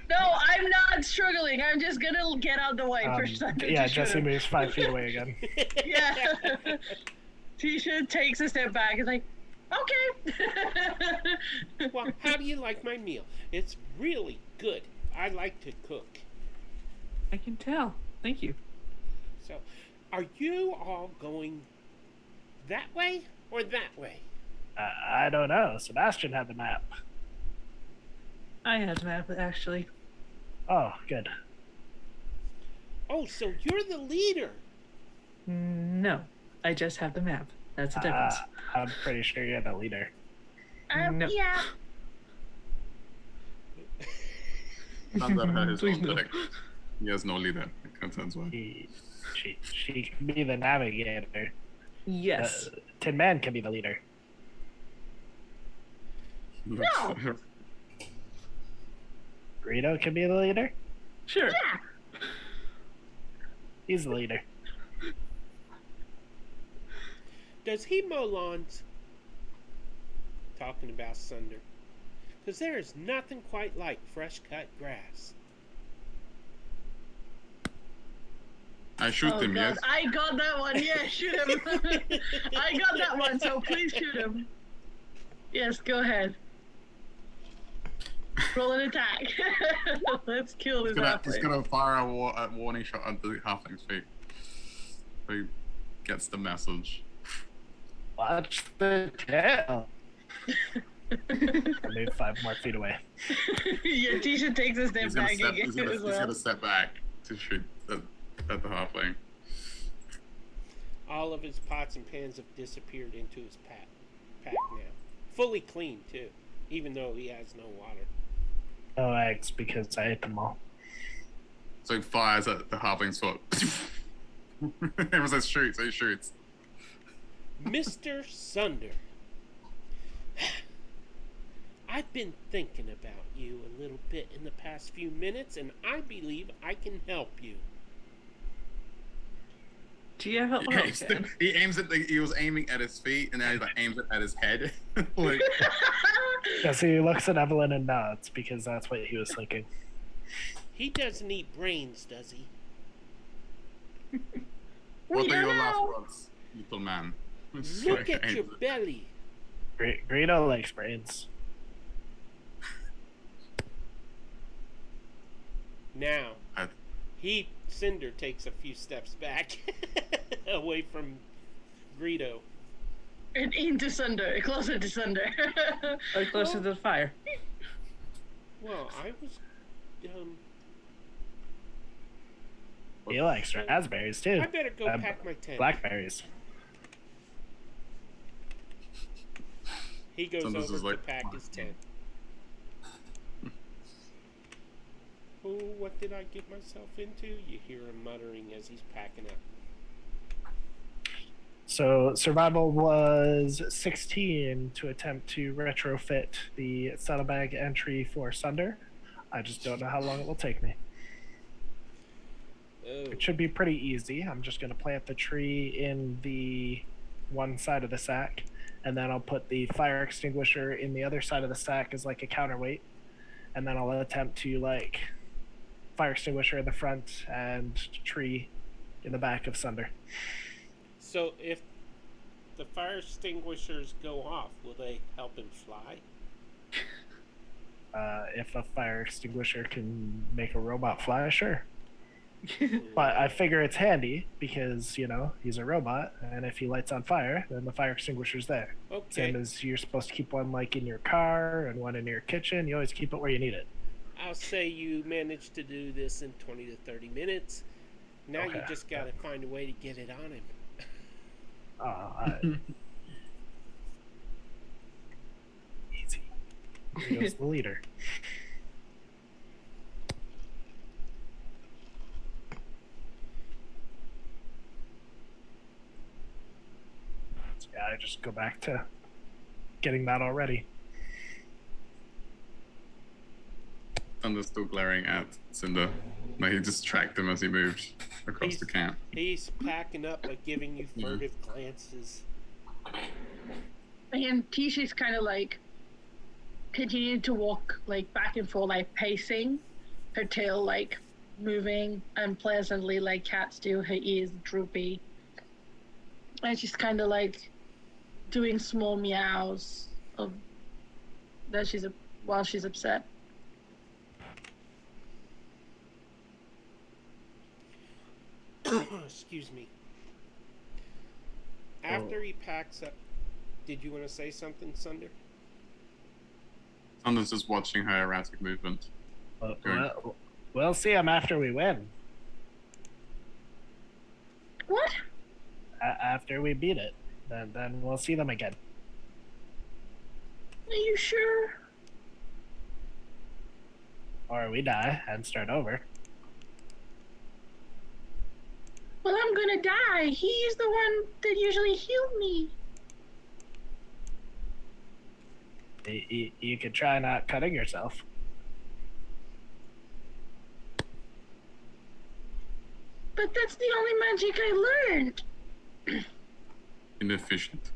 No, I'm not struggling. I'm just gonna get out the way for something. Yeah, to shoot Jesse him. moves 5 feet away again. Yeah. Tisha takes a step back. It's like, okay. Well, how do you like my meal? It's really good. I like to cook. I can tell. Thank you. So, are you all going that way or that way? I don't know. Sebastian had the map. I had a map, actually. Oh, good. Oh, so you're the leader. No, I just have the map. That's the difference. I'm pretty sure you're the leader. No. Yeah. Thunder had his Please own no. direct. He has no leader. That's why. She can be the navigator. Yes. Tin Man can be the leader. No. Greedo can be the leader. Sure. Yeah. He's the leader. Does he mow lawns? Talking about Sunder. Because there is nothing quite like fresh cut grass. I shoot Oh him, God, yes. I got that one. Yeah, shoot him. I got that one, so please shoot him. Yes, go ahead. Roll an attack. Let's kill this He's halfway. gonna fire a warning shot at the halfling's feet. So he gets the message. Watch the tail. I moved 5 more feet away. Yeah, Tisha takes a step He's gonna back step, again he's gonna, as he's well. gonna step back to shoot at the halfling. All of his pots and pans have disappeared into his pack now. Fully clean, too. Even though he has no water. No eggs because I ate them all. So he fires at the halfling's foot. Everyone says shoot, so he shoots. Mr. Sunder. I've been thinking about you a little bit in the past few minutes, and I believe I can help you. Do you have a Yeah, he aims at he was aiming at his feet, and now he like, aims it at his head. Like, Yeah, so he looks at Evelyn and nods because that's what he was thinking. He doesn't eat brains, does he? what We are your don't last know. words, little man? Look at your belly. Greedo likes brains. Now, I- Cinder takes a few steps back away from Greedo. And into Sunder, closer to Sunder. Or closer to the fire. Well, I was, He likes raspberries too. I better go pack my tent. Blackberries. He goes So this over is to like- pack his tent. Oh, what did I get myself into? You hear him muttering as he's packing up. So survival was 16 to attempt to retrofit the saddlebag entry for Sunder. I just don't know how long it will take me. Oh, It should be pretty easy. I'm just going to plant the tree in the one side of the sack, and then I'll put the fire extinguisher in the other side of the sack as like a counterweight, and then I'll attempt to like fire extinguisher in the front and tree in the back of Sunder. so if the fire extinguishers go off, will they help him fly? If a fire extinguisher can make a robot fly, sure. But I figure it's handy because, you know, he's a robot, and if he lights on fire, then the fire extinguisher's there. Okay. Same as you're supposed to keep one like in your car and one in your kitchen. You always keep it where you need it. I'll say you managed to do this in 20 to 30 minutes. Now you Okay. just got to find a way to get it on him. Easy. Here goes the leader. So yeah, I just go back to getting that already. Thunder's still glaring at Cinder. Like he just tracked him as he moved across the camp. He's packing up, but giving you furtive glances. And Tisha's kind of like continuing to walk like back and forth, like pacing, her tail like moving unpleasantly like cats do, her ears droopy. And she's kind of like doing small meows of that while she's upset. Excuse me. After he packs up, did you want to say something, Sunder? Thunder's just watching her erratic movement. We'll see him after we win. What? After we beat it, then we'll see them again. Are you sure? Or we die and start over. Well, I'm gonna die. He's the one that usually healed me. You could try not cutting yourself. But that's the only magic I learned. Inefficient.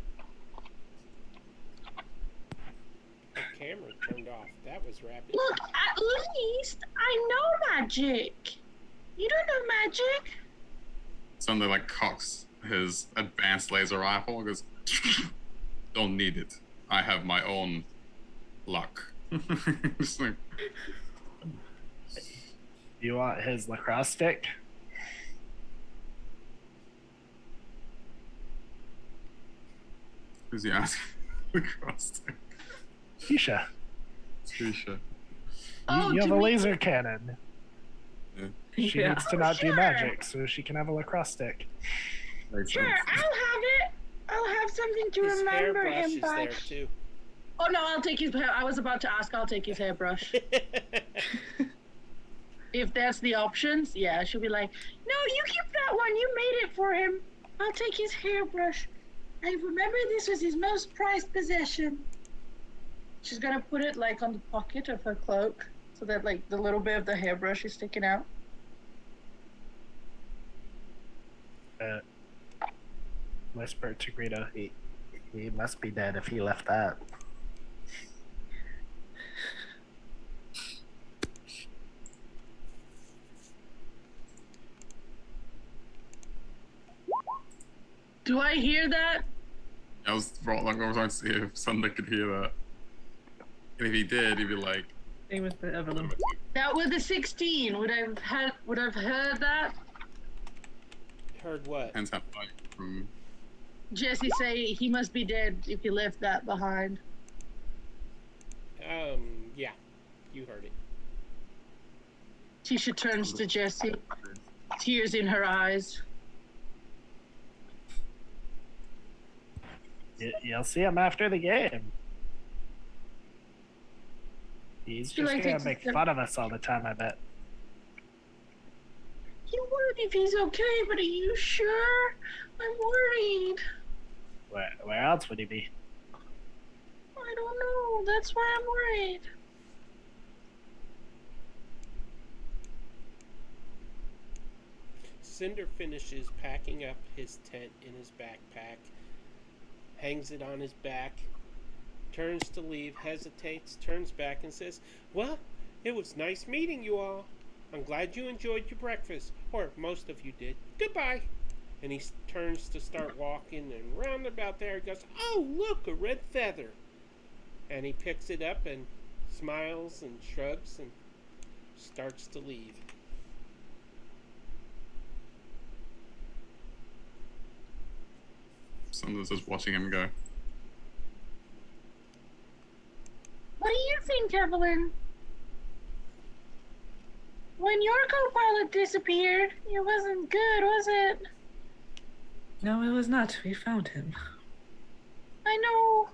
The camera turned off. That was rapid. Look, at least I know magic. You don't know magic. Thunder like cocks his advanced laser rifle and goes, don't need it. I have my own luck. Just like, You want his lacrosse stick? who's he asking? Across the Tisha, Trisha. Oh, you have a Dimitri- laser cannon. She Yeah. needs to not do Sure. magic, so she can have a lacrosse stick. Makes Sure, sense. I'll have it. I'll have something to His remember hairbrush him is by. there too. Oh no, I'll take his. I was about to ask. I'll take his hairbrush. If that's the options, yeah, she'll be like, "No, you keep that one. You made it for him. I'll take his hairbrush. I remember this was his most prized possession." She's gonna put it like on the pocket of her cloak, so that like the little bit of the hairbrush is sticking out. Whisper to Greedo, he must be dead if he left that. Do I hear that? I was trying to see if Sunder could hear that. And if he did, he'd be like, Same with the Evelyn. That was the 16. Would I've heard that? Heard what? hands have like from Jesse say he must be dead if you left that behind. Yeah, you heard it. Tisha turns to Jesse, tears in her eyes. You'll see him after the game. He's Feel just like gonna it's make just- fun of us all the time, I bet. You worried if he's okay, but are you sure? I'm worried. Where else would he be? I don't know. That's why I'm worried. Cinder finishes packing up his tent in his backpack, hangs it on his back, turns to leave, hesitates, turns back, and says, "Well, it was nice meeting you all. I'm glad you enjoyed your breakfast, or most of you did. Goodbye." And he turns to start walking, and round about there he goes, "Oh, look, a red feather." And he picks it up and smiles and shrugs and starts to leave. Sunder's just watching him go. What do you think, Evelyn? When your co-pilot disappeared, it wasn't good, was it? No, it was not. We found him. I know.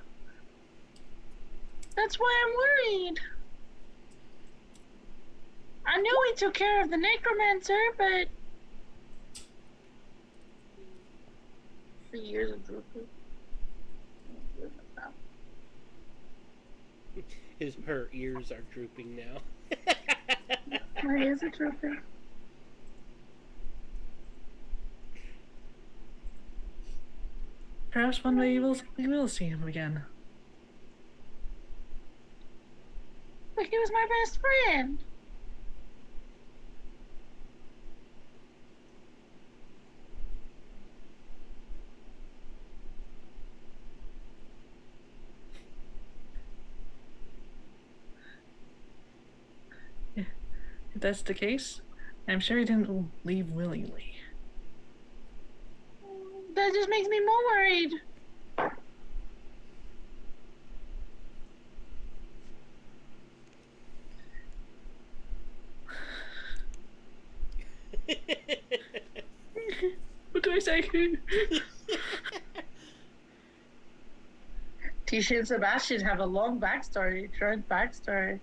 That's why I'm worried. I knew we took care of the necromancer, but 3 years of drooping. Her ears are drooping now. My ears are drooping. Perhaps one day we will see him again. But he was my best friend. If that's the case, I'm sure he didn't leave willingly. That just makes me more worried. What do I say? Tisha and Sebastian have a long backstory, joint backstory.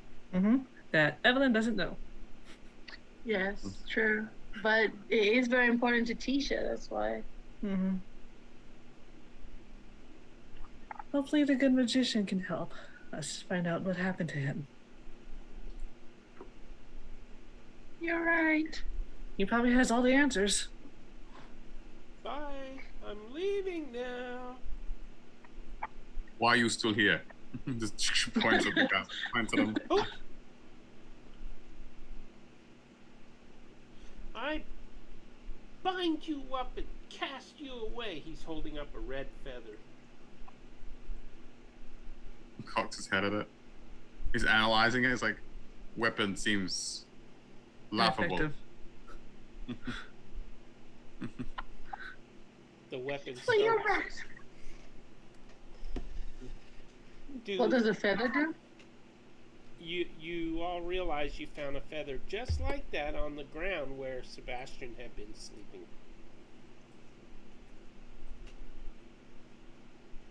That Evelyn doesn't know. Yes, true. But it is very important to Tisha, that's why. Hopefully the good magician can help us find out what happened to him. You're right. He probably has all the answers. Bye. I'm leaving now. Why are you still here? Just points at the guy. Points at him. Oh. I bind you up and cast you away. He's holding up a red feather. Cocks his head at it. He's analyzing it. It's like, weapon seems laughable. Effective. The weapon Well, you're starts. right. Dude, What does a feather do? you all realize you found a feather just like that on the ground where Sebastian had been sleeping.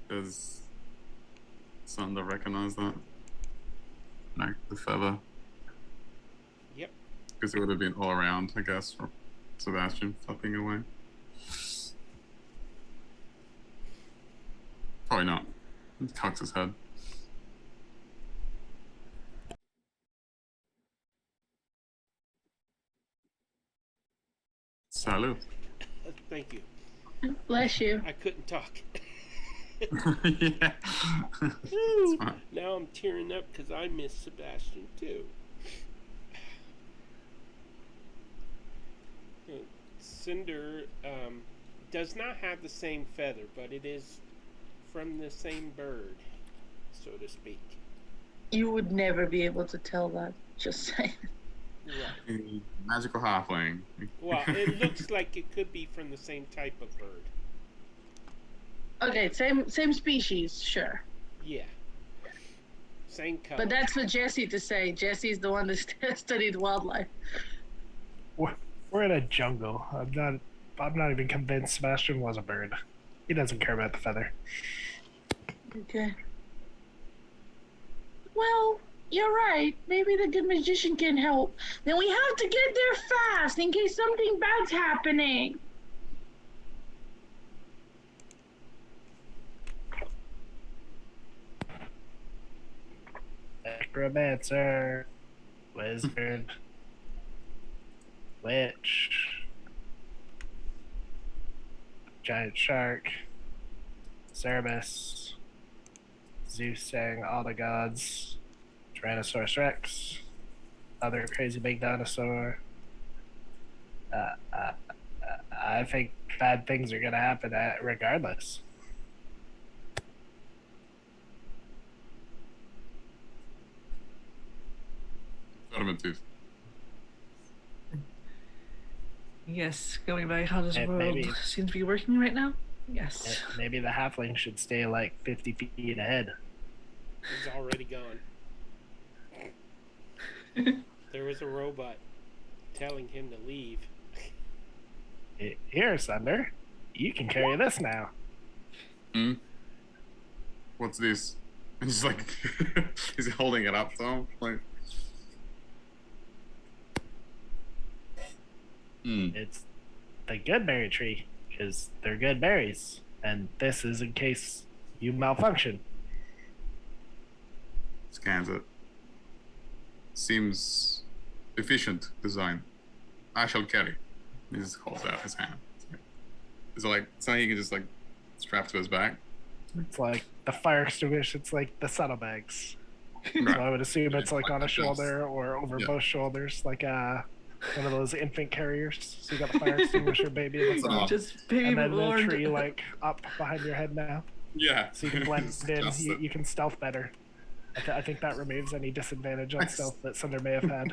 Does Sunder recognize that? No, the feather. Yep. Because it would have been all around, I guess, from Sebastian flapping away. Probably not. He cocks his head. Salute. Thank you. Bless you. I couldn't talk. Yeah. Woo. fine. Now I'm tearing up because I miss Sebastian too. Cinder does not have the same feather, but it is from the same bird, so to speak. You would never be able to tell that. Just saying. Right. Magical halfling. Well, it looks like it could be from the same type of bird. Okay, same species, sure. Yeah. Same color. But that's for Jesse to say. Jesse's the one that studied wildlife. We're in a jungle. I'm not even convinced Sebastian was a bird. He doesn't care about the feather. Okay. Well, you're right. Maybe the good magician can help. Then we have to get there fast in case something bad's happening. giant shark, Cerberus, Zeus saying all the gods, Tyrannosaurus Rex, other crazy big dinosaur. I think bad things are gonna happen regardless. Affirmative. Yes, going by how this And world maybe- seems to be working right now. Yes. Maybe the halfling should stay like 50 feet ahead. He's already gone. There was a robot telling him to leave. Here, Sunder, you can carry this now. Hmm? What's this? And he's like, he's holding it up to him. Like, It's the good berry tree, because they're good berries. And this is in case you malfunction. scans it. Seems efficient design. I shall carry. He just holds out his hand. Is it like something he can just like strap to his back? It's like the fire extinguisher, it's like the saddlebags. So Right. I would assume it's like on a Like shoulder or over Yeah. both shoulders, like one of those infant carriers. So you got the fire extinguisher baby in the So- front, Just baby and then Lord. the tree like up behind your head now, Yeah. so you can blend Just in. adjust it. You can stealth better. I think that removes any disadvantage on Nice. stealth that Sunder may have had.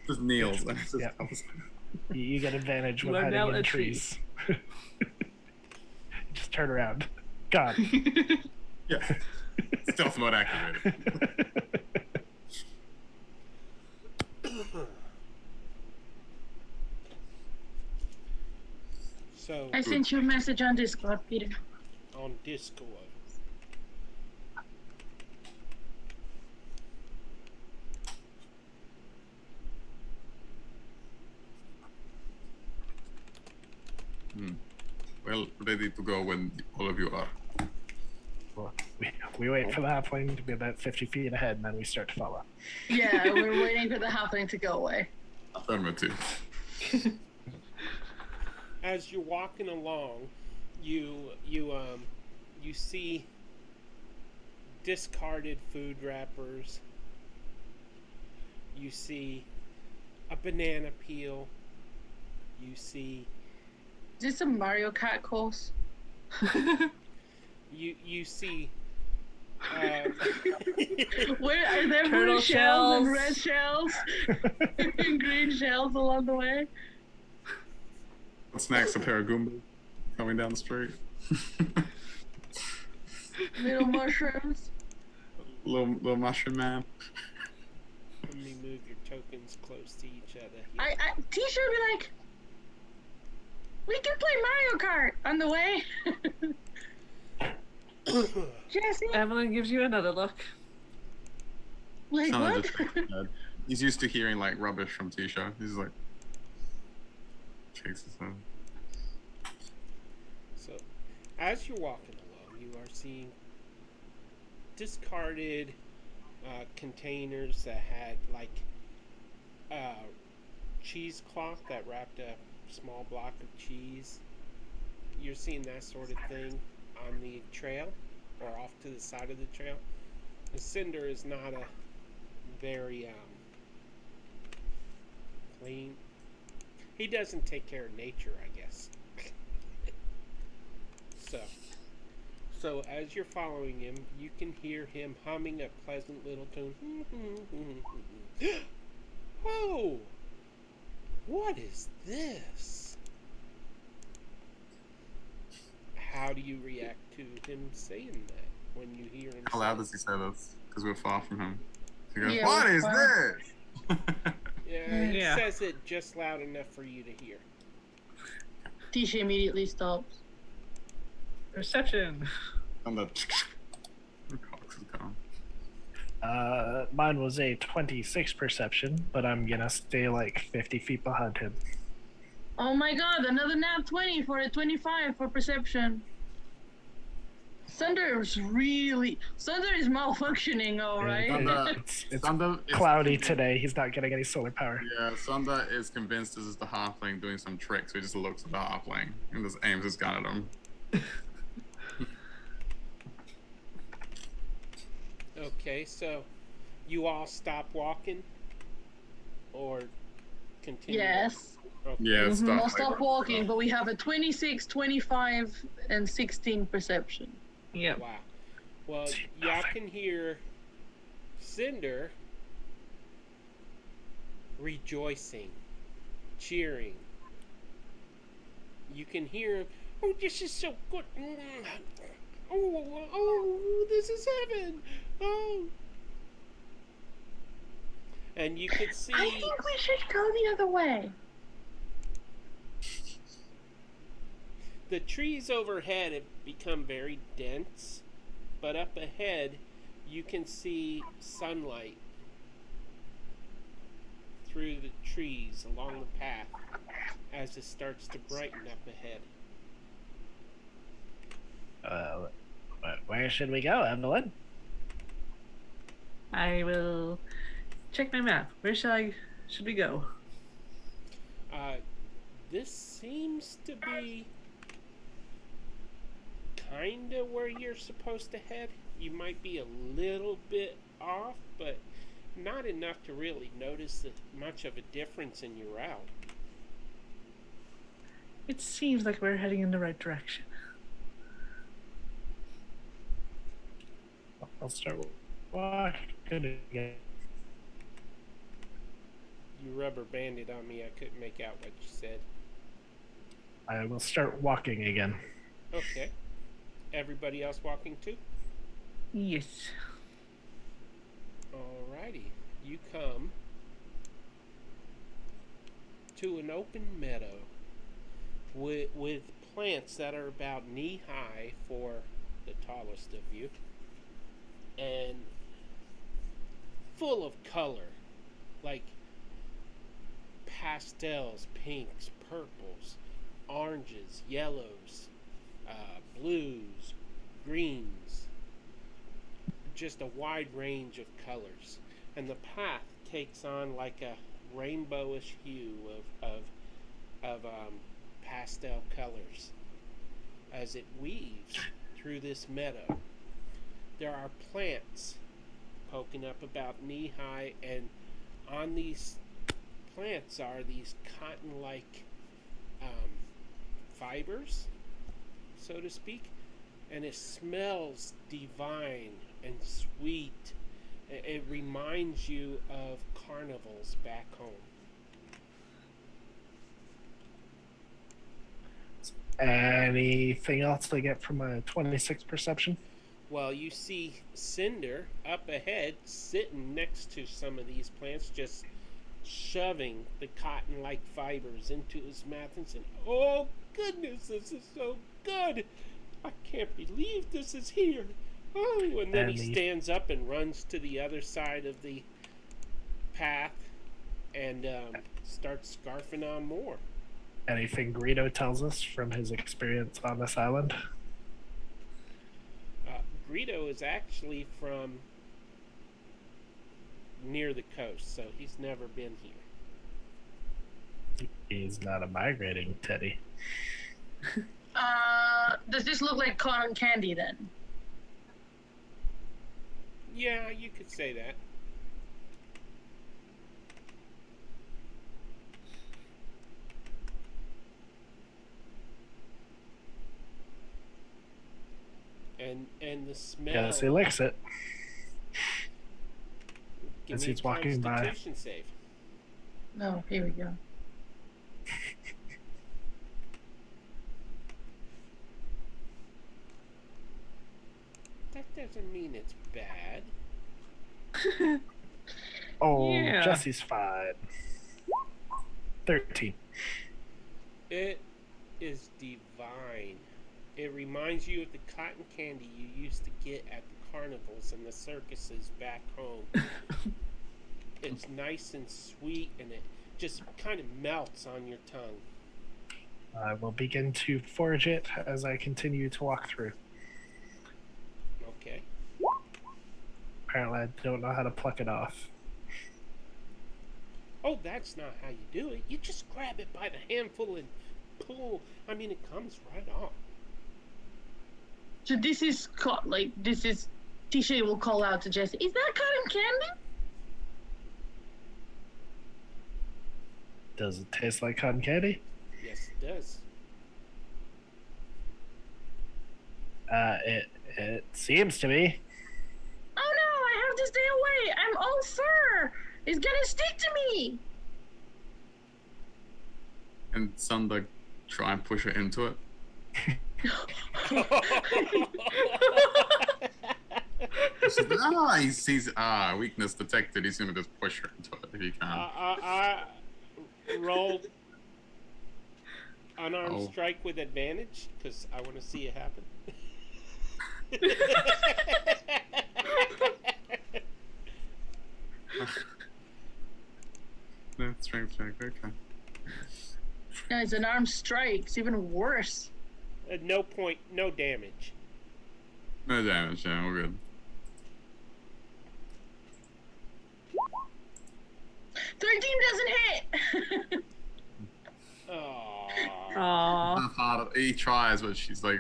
Just kneels. Yeah. You get advantage when You are hiding now in a tree. trees. Just turn around. God. Yeah. Stealth mode activated. So, I sent you a message on Discord, Peter. on Discord. Well, ready to go when all of you are. Well, we wait for the halfling to be about 50 feet ahead, and then we start to follow. Yeah, we're waiting for the halfling to go away. Affirmative. As you're walking along, you see discarded food wrappers. You see a banana peel. You see Is this a Mario Kart course? you see Where are there Turtle blue shells and red shells. shells and green shells along the way? What's next? A pair of Goombas coming down the street. Little mushrooms. little mushroom man. let me move your tokens close to each other I T-shirt be like, we can play Mario Kart on the way. Jesse, Evelyn gives you another look. like Sounded what? just shaking his head. He's used to hearing like rubbish from Tisha. He's like shakes his head. So, as you're walking along, you are seeing discarded containers that had like cheesecloth that wrapped a small block of cheese. You're seeing that sort of thing on the trail or off to the side of the trail. And Cinder is not a very clean. He doesn't take care of nature, I guess. So as you're following him, you can hear him humming a pleasant little tune. Whoa! What is this? How do you react to him saying that when you hear him? How loud say does he say this? Because we're far from him. He goes, Yeah, "What we're is far. this?" it? Yeah, he Yeah. says it just loud enough for you to hear. Tisha immediately stops. Perception. And the cocks is gone. Mine was a 26 perception, but I'm gonna stay like 50 feet behind him. Oh my god, another nat 20 for a 25 for perception. Sunder is malfunctioning, alright. Thunder, It's Thunder is cloudy today. He's not getting any solar power. Yeah, Thunder is convinced this is the halfling doing some trick, so he just looks at the halfling and just aims his gun at him. Okay, so you all stop walking or continue Yes. walking? Okay. Yeah, Mhm. stop. We'll stop walking, but we have a 26, 25, and 16 perception. Yep. Wow. Well, y'all can hear Cinder rejoicing, cheering. You can hear him. Oh, this is so good. Oh, this is heaven. Oh. And you could see. I think we should go the other way. The trees overhead have become very dense, but up ahead you can see sunlight through the trees along the path as it starts to brighten up ahead. Where should we go, Evelyn? I will check my map. Where should we go? This seems to be kind of where you're supposed to head. You might be a little bit off, but not enough to really notice much of a difference in your route. It seems like we're heading in the right direction. I'll start walking again. You rubber banded on me. I couldn't make out what you said. I will start walking again. Okay. Everybody else walking too? Yes. Alrighty. You come to an open meadow with plants that are about knee high for the tallest of you and full of color, like pastels, pinks, purples, oranges, yellows, blues, greens, just a wide range of colors. And the path takes on like a rainbowish hue of pastel colors as it weaves through this meadow. There are plants poking up about knee high, and on these plants are these cotton like fibers, so to speak, and it smells divine and sweet. It reminds you of carnivals back home. Anything else I get from a 26 perception? Well, you see Cinder up ahead sitting next to some of these plants, just shoving the cotton like fibers into his mouth and saying, "Oh, goodness, this is so good! I can't believe this is here!" Oh, and then he stands up and runs to the other side of the path and starts scarfing on more. Anything Greedo tells us from his experience on this island? Greedo is actually from near the coast, so he's never been here. He's not a migrating teddy. Does this look like cotton candy then? Yeah, you could say that. And the smell. Guess he licks it. Give as me a he's walking by. Constitution save. No, here we go. That doesn't mean it's bad. Oh, Yeah. Jesse's fine. 13. It is divine. It reminds you of the cotton candy you used to get at the carnivals and the circuses back home. It's nice and sweet, and it just kind of melts on your tongue. I will begin to forage it as I continue to walk through. Okay. Apparently, I don't know how to pluck it off. Oh, that's not how you do it. You just grab it by the handful and pull. I mean, it comes right off. So this is Tisha will call out to Jesse. Is that cotton candy? Does it taste like cotton candy? Yes, it does. It seems to be. Oh no, I have to stay away. I'm all fur. It's gonna stick to me. And Sunder try and push her into it. She's like, he sees weakness detected. He's gonna just push her into it if he can. Roll unarmed Oh. strike with advantage because I want to see it happen. No, strength check. Okay. No, it's an armed strike. It's even worse. No damage. No damage. Yeah, we're good. 13 doesn't hit. Oh. Aww. He tries, but she's like,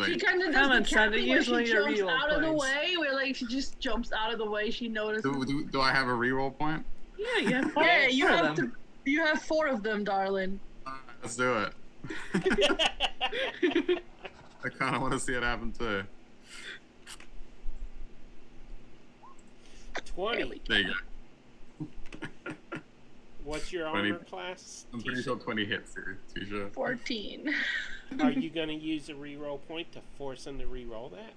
She kind of Come on, does the Sunday, Cappy where usually she your jumps reroll out of the points. way, where like she just jumps out of the way. She notices. do I have a reroll point? Yeah, you have four, Yeah, you four of have them. to. You have 4 of them, darling. Alright, let's do it. I kind of want to see it happen too. 20. There you go. What's your 20. armor class? I'm pretty sure 20 hits here, Tisha. 14. Are you going to use a reroll point to force him to reroll that?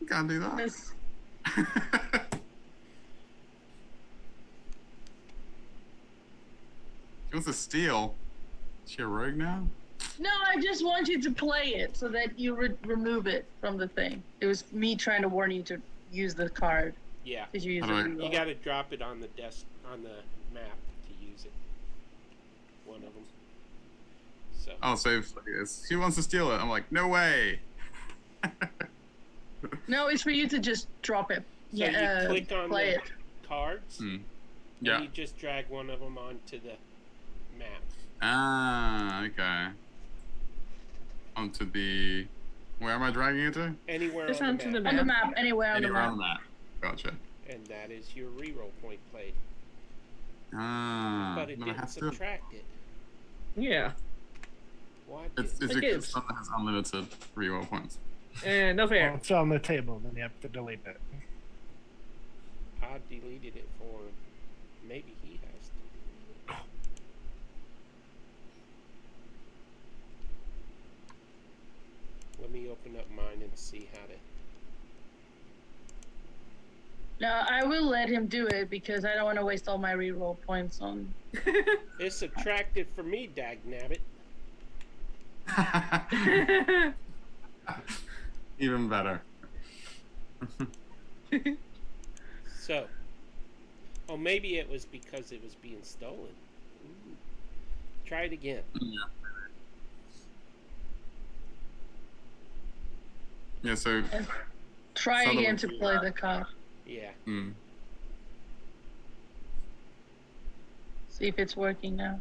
You can't do that. This- She wants to steal. Is she a rogue now? No, I just want you to play it so that you remove it from the thing. It was me trying to warn you to use the card. Yeah. Did you use How do I- the You reroll? got to drop it on the desk, on the map to use it. One of them. So. Oh, so if she wants to steal it, I'm like, no way. No, it's for you to just drop it. So Yeah, you click on play the it. cards, Hmm. and Yeah. you just drag one of them onto the map. Ah, okay. Onto the. Where am I dragging it to? Anywhere Just on onto the the map. On the map, anywhere on the Anywhere map. on the map. Gotcha. And that is your reroll point played. Ah. But it then I didn't have to. subtract it. Yeah. Why It's did It because is. someone has unlimited reroll points. And no Well, fair. it's on the table, then you have to delete it. I deleted it for him? Maybe he has to. Let me open up mine and see how to. No, I will let him do it because I don't want to waste all my reroll points on. It's subtracted for me, dagnabbit. Even better. So. Oh, maybe it was because it was being stolen. Ooh. Try it again. Yeah. Yeah, so. Try Some of again them to do play that. the card. Yeah. Hmm. See if it's working now.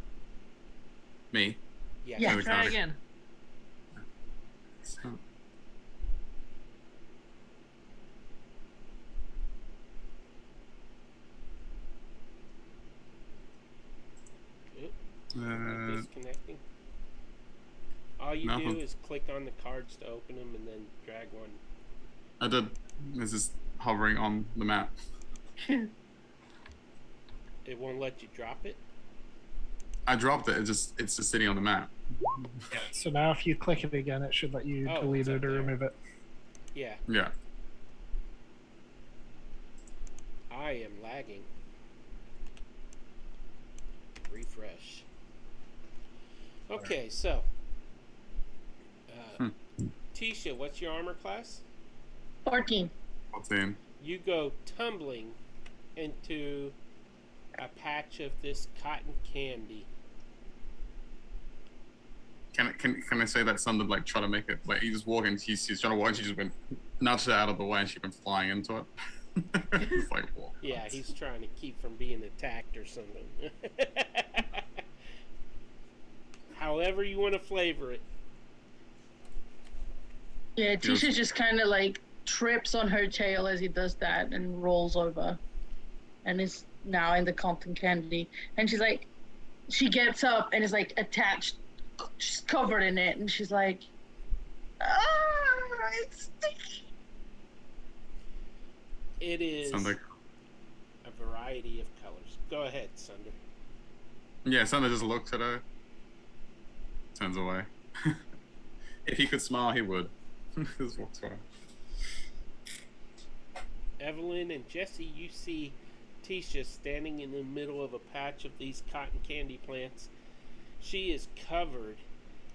Me. Yeah. Yeah. So we Try can't- again. So, Disconnecting. All you do Nothing. is click on the cards to open them and then drag one. I did. This is hovering on the map. It won't let you drop it. I dropped it. It's just sitting on the map. Yeah. So now if you click it again, it should let you Oh, delete it's up it or there. remove it. Yeah. Yeah. I am lagging. Refresh. Okay, so. Tisha, what's your armor class? 14. What's in? You go tumbling into a patch of this cotton candy. Can I say that Sunder like try to make it like he's just walking, she's trying to walk, and she just went nudged it out of the way and she went flying into it. It's like whoa. Yeah, he's trying to keep from being attacked or something. However you want to flavor it. Yeah, He goes, Tisha just kind of like trips on her tail as he does that and rolls over, and is now in the cotton candy. And she's like, she gets up and is like attached, she's covered in it, and she's like, ah, it's sticky. It is Sunder. a variety of colors. Go ahead, Sunder. Yeah, Sunder just looks at her, turns away. If he could smile, he would. Just walks away. Evelyn and Jesse, you see Tisha standing in the middle of a patch of these cotton candy plants. She is covered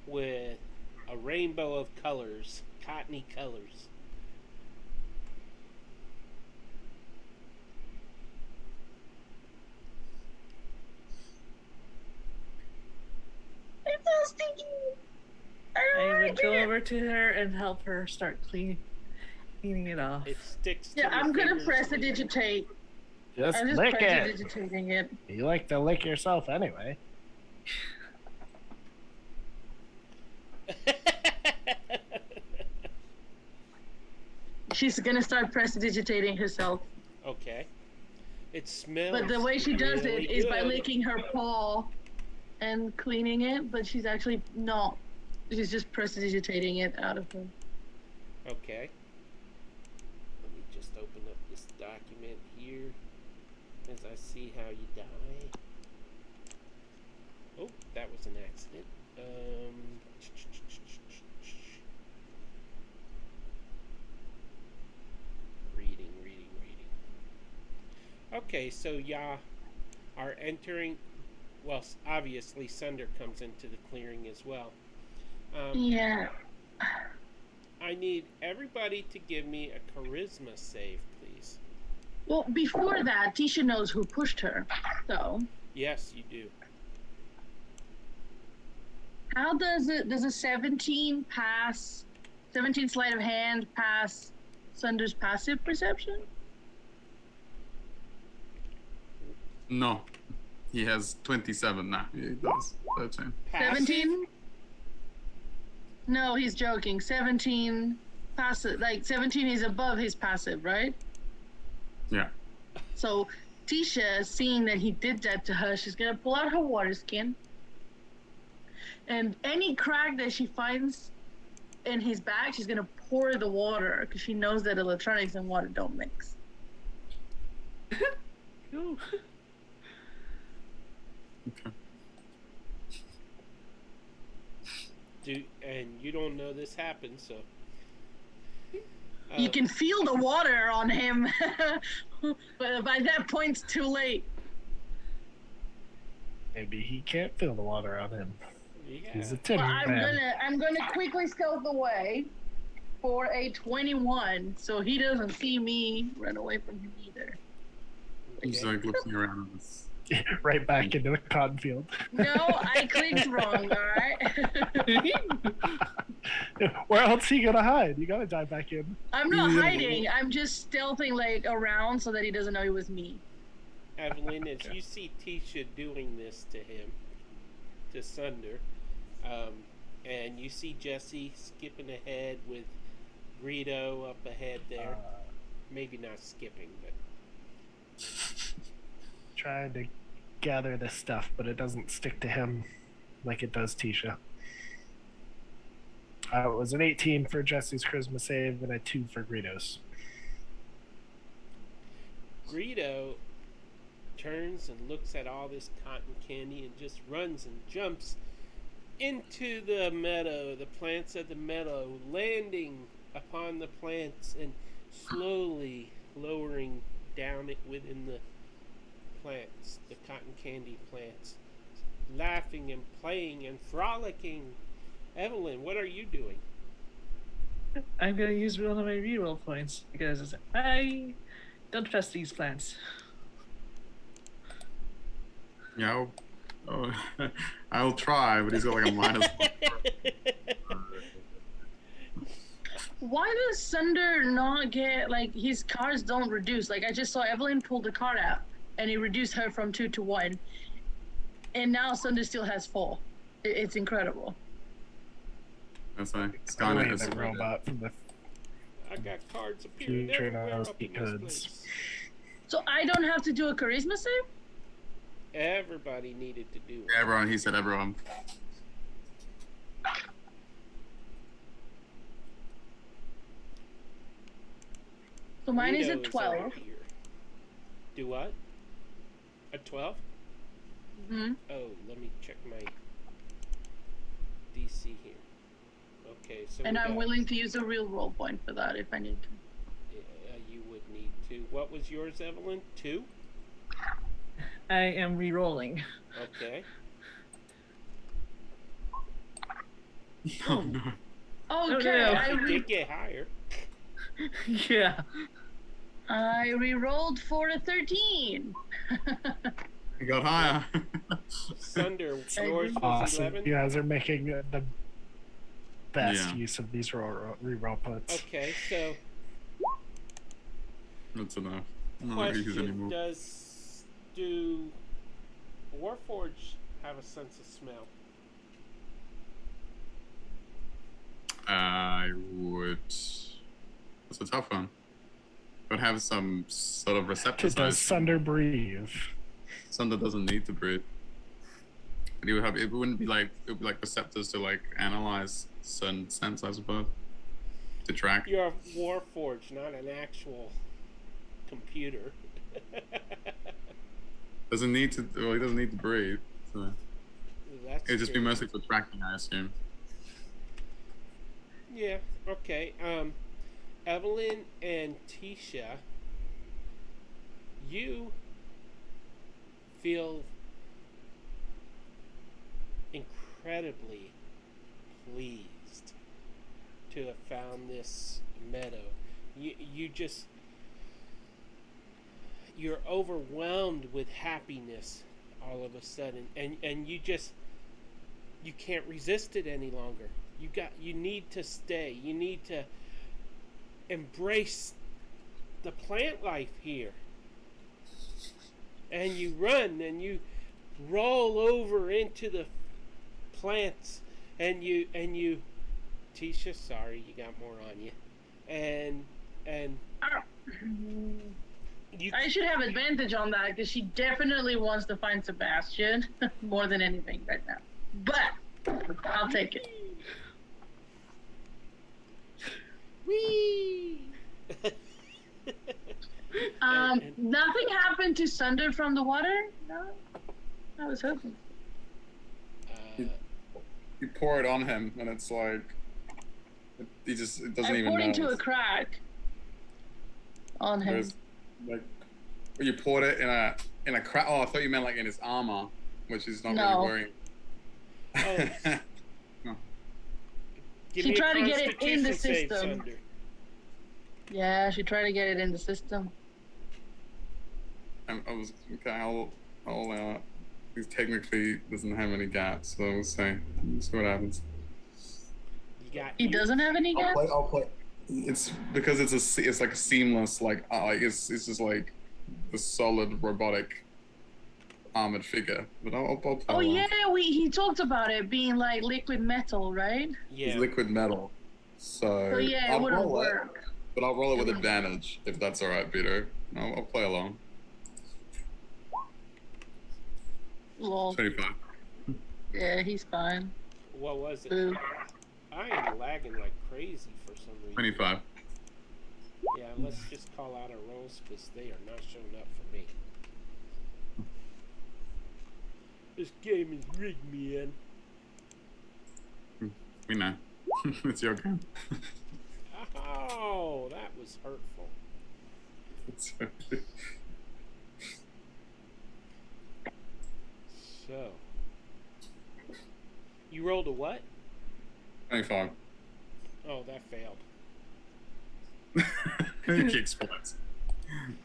with a rainbow of colors, cottony colors. It's so sticky. I I don't would like go it. over to her and help her start cleaning it off. It sticks to Yeah, your I'm gonna fingers. prestidigitate. Just I'm just lick it. prestidigitating it. You like to lick yourself anyway. She's gonna start prestidigitating herself. Okay. It smells. But the way she does really it is by good. licking her paw and cleaning it, but she's actually not. She's just prestidigitating it out of her. Okay. Let me just open up this document here as I see how you die. Oh, that was an accident. Reading. Okay, so y'all are entering. Well, obviously, Sunder comes into the clearing as well. Yeah. I need everybody to give me a charisma save, please. Well, before that, Tisha knows who pushed her. So, Yes, you do. how does a 17 pass? 17 sleight of hand pass Sunder's passive perception? No. He has 27 now. He does 13. Passive? 17? No, he's joking. 17 passive. Like 17 is above his passive, right? Yeah. So Tisha, seeing that he did that to her, she's gonna pull out her water skin, and any crack that she finds in his bag, she's gonna pour the water because she knows that electronics and water don't mix. Ooh. Okay. And you don't know this happened, so. You can feel the water on him, but by that point, it's too late. Maybe he can't feel the water on him. Yeah. He's a Well, tinny man. I'm gonna quickly stealth away for a 21, so he doesn't see me run away from him either. He's like looking around at this. Right back into the cotton field. No, I clicked wrong. All right. Where else is he gonna hide? You gotta dive back in. I'm not hiding. I'm just stealthing like around so that he doesn't know it was me. Evelyn, as you see Tisha doing this to him, to Sunder, and you see Jesse skipping ahead with Greedo up ahead there. Maybe not skipping, but Trying to gather this stuff, but it doesn't stick to him like it does Tisha. It was an 18 for Jesse's charisma save and a 2 for Greedo's. Greedo turns and looks at all this cotton candy and just runs and jumps into the meadow, the plants of the meadow, landing upon the plants and slowly lowering down it within the plants, the cotton candy plants, laughing and playing and frolicking. Evelyn, what are you doing? I'm gonna use one of my reroll points because I don't trust these plants. Yeah, I'll try, but he's got like a minus one. Why does Sunder not get, like, his cards don't reduce? Like, I just saw Evelyn pull the card out and it reduced her from 2 to 1. And now Sunder still has 4. It's incredible. That's right. Only Skynet is the robot from the I got cards appearing future everywhere knows up in this codes. place. So I don't have to do a charisma save? Everybody needed to do it. Everyone, he said everyone. So mine is a Guido 12. over here. Do what? A 12? Hmm. Oh, let me check my DC here. Okay, so And we I'm got- willing to use a real roll point for that if I need to. you would need to. What was yours, Evelyn? 2? I am re-rolling. Okay. Oh no. Okay, no. I, It did get higher. Yeah. I re-rolled for a 13. He got higher. Sunder, I yours agree. was Awesome. 11? You guys are making the best Yeah. use of these reroll points. Okay, so That's enough. I'm not gonna use question, anymore. do Warforged have a sense of smell? I would. That's a tough one. Would have some sort of receptor. Does Sunder breathe? Sunder doesn't need to breathe. But he would have. It wouldn't be like. It would be like receptors to like analyze certain scents, I suppose. To track. You're a Warforged, not an actual computer. Doesn't need to. Well, he doesn't need to breathe. So That's it'd just be true. mostly for tracking, I assume. Yeah, okay. Evelyn and Tisha, you feel incredibly pleased to have found this meadow. You're overwhelmed with happiness all of a sudden, and you can't resist it any longer. You need to stay. You need to embrace the plant life here. And you run and you roll over into the plants and you Tisha, sorry, you got more on you. And you I should have advantage on that because she definitely wants to find Sebastian more than anything right now. But I'll take it. whee. And- Nothing happened to Sunder from the water? No? I was hoping. You pour it on him, and it's like. It doesn't I even poured know. into a crack on him. There's, like, you poured it in a crack. Oh, I thought you meant like in his armor, which he's not No. really wearing. Give She me a tried to get it in the Constitution save, system. Sunder. Yeah, she tried to get it in the system. I was okay. I'll he technically doesn't have any gaps, so we'll see. We'll see what happens. You got He doesn't have any gas? I'll play. It's because it's like a seamless it's just like the solid robotic armored figure. But I'll play Oh along. yeah, he talked about it being like liquid metal, right? Yeah. It's liquid metal. So So yeah, it I'll wouldn't roll it, work. but I'll roll it with advantage if that's all right, Peter. I'll play along. Lol. 25. Yeah, he's fine. What was it? Boo. I am lagging like crazy for some reason. 25. Yeah, let's just call out our rolls because they are not showing up for me. This game is rigged, man. We know. It's your game. Oh, that was hurtful. So, you rolled a what? 25. Oh, that failed. He explodes.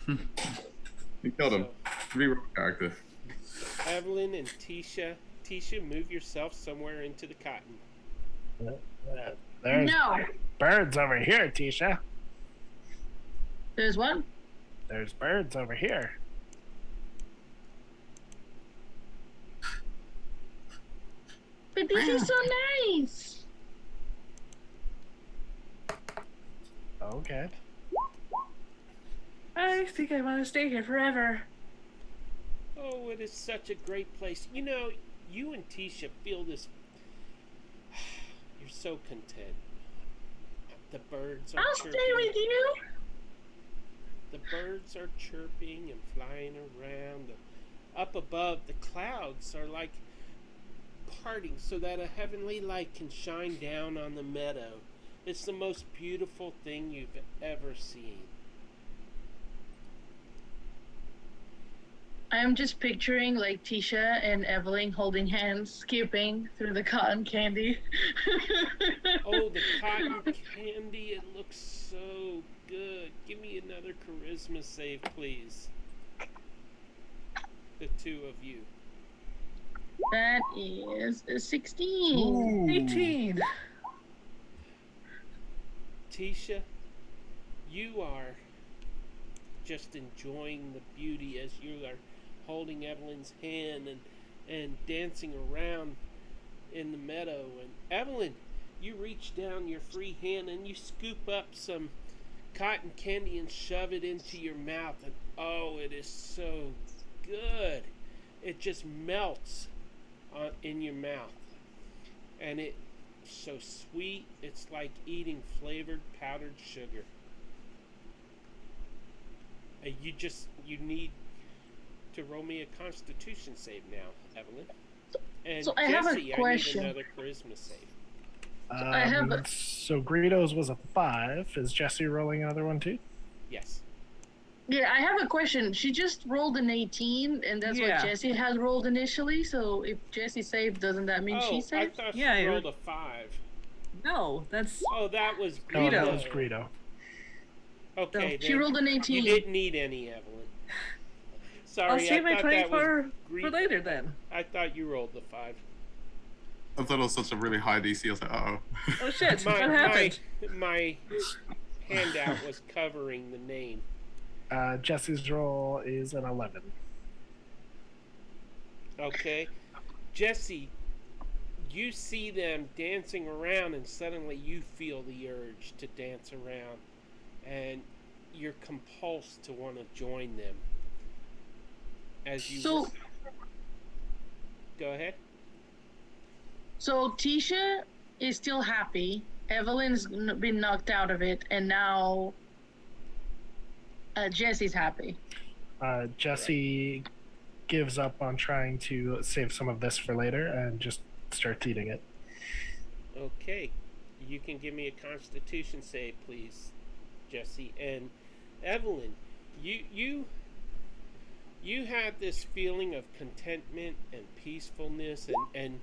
You killed him. Reroll character. Evelyn and Tisha, move yourself somewhere into the cotton. There's No. birds over here, Tisha. There's one. There's birds over here. But this is so nice. ahead. I think I want to stay here forever. Oh, it is such a great place. You know, you and Tisha feel this. You're so content. The birds are I'll chirping. stay with you. The birds are chirping and flying around. Up above, the clouds are like parting so that a heavenly light can shine down on the meadow. It's the most beautiful thing you've ever seen. I'm just picturing like Tisha and Evelyn holding hands, skipping through the cotton candy. Oh, the cotton candy, it looks so good. Give me another charisma save, please. The two of you. That is a 16. 18. Tisha, you are just enjoying the beauty as you are holding Evelyn's hand and dancing around in the meadow. And Evelyn, you reach down your free hand and you scoop up some cotton candy and shove it into your mouth. And oh, it is so good. It just melts in your mouth. And it's so sweet. It's like eating flavored powdered sugar. You need to roll me a Constitution save now, Evelyn. And So I have a Jesse, question. I need another Charisma save. I have a- So Greedo's was a 5. Is Jesse rolling another one too? Yes. Yeah, I have a question. She just rolled an 18, and that's Yeah. what Jessie had rolled initially. So if Jessie saved, doesn't that mean she I saved? thought Yeah, she it rolled was- a 5. No, that's Oh, that was No, Greedo. that was Greedo. Okay, She then rolled an you 18. didn't need any, Evelyn. Sorry, I'll save I my thought 20 that was for Greedo. later then. I thought you rolled the 5. I thought it was such a really high DC. I was like, uh-oh. Oh shit, My, what happened? my handout was covering the name. Jesse's roll is an 11. Okay. Jesse, you see them dancing around and suddenly you feel the urge to dance around and you're compulsed to want to join them. As you So, go ahead. so Tisha is still happy. Evelyn's been knocked out of it, and now Jessie's happy. Jesse gives up on trying to save some of this for later and just starts eating it. Okay. You can give me a Constitution save, please, Jesse. And Evelyn, you had this feeling of contentment and peacefulness, and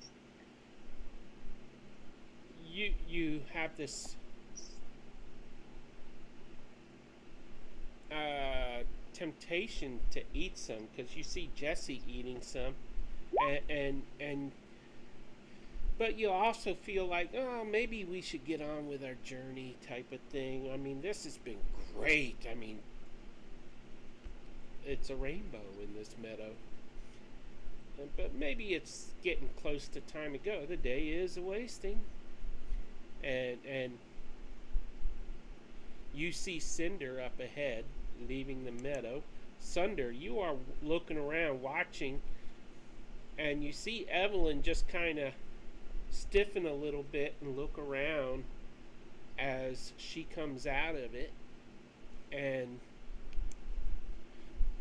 you have this temptation to eat some because you see Jesse eating some, and but you also feel like, oh, maybe we should get on with our journey type of thing. I mean, this has been great. I mean, it's a rainbow in this meadow. But maybe it's getting close to time to go. The day is a-wasting. And you see Cinder up ahead, leaving the meadow. Sunder, you are looking around, watching, and you see Evelyn just kind of stiffen a little bit and look around as she comes out of it. And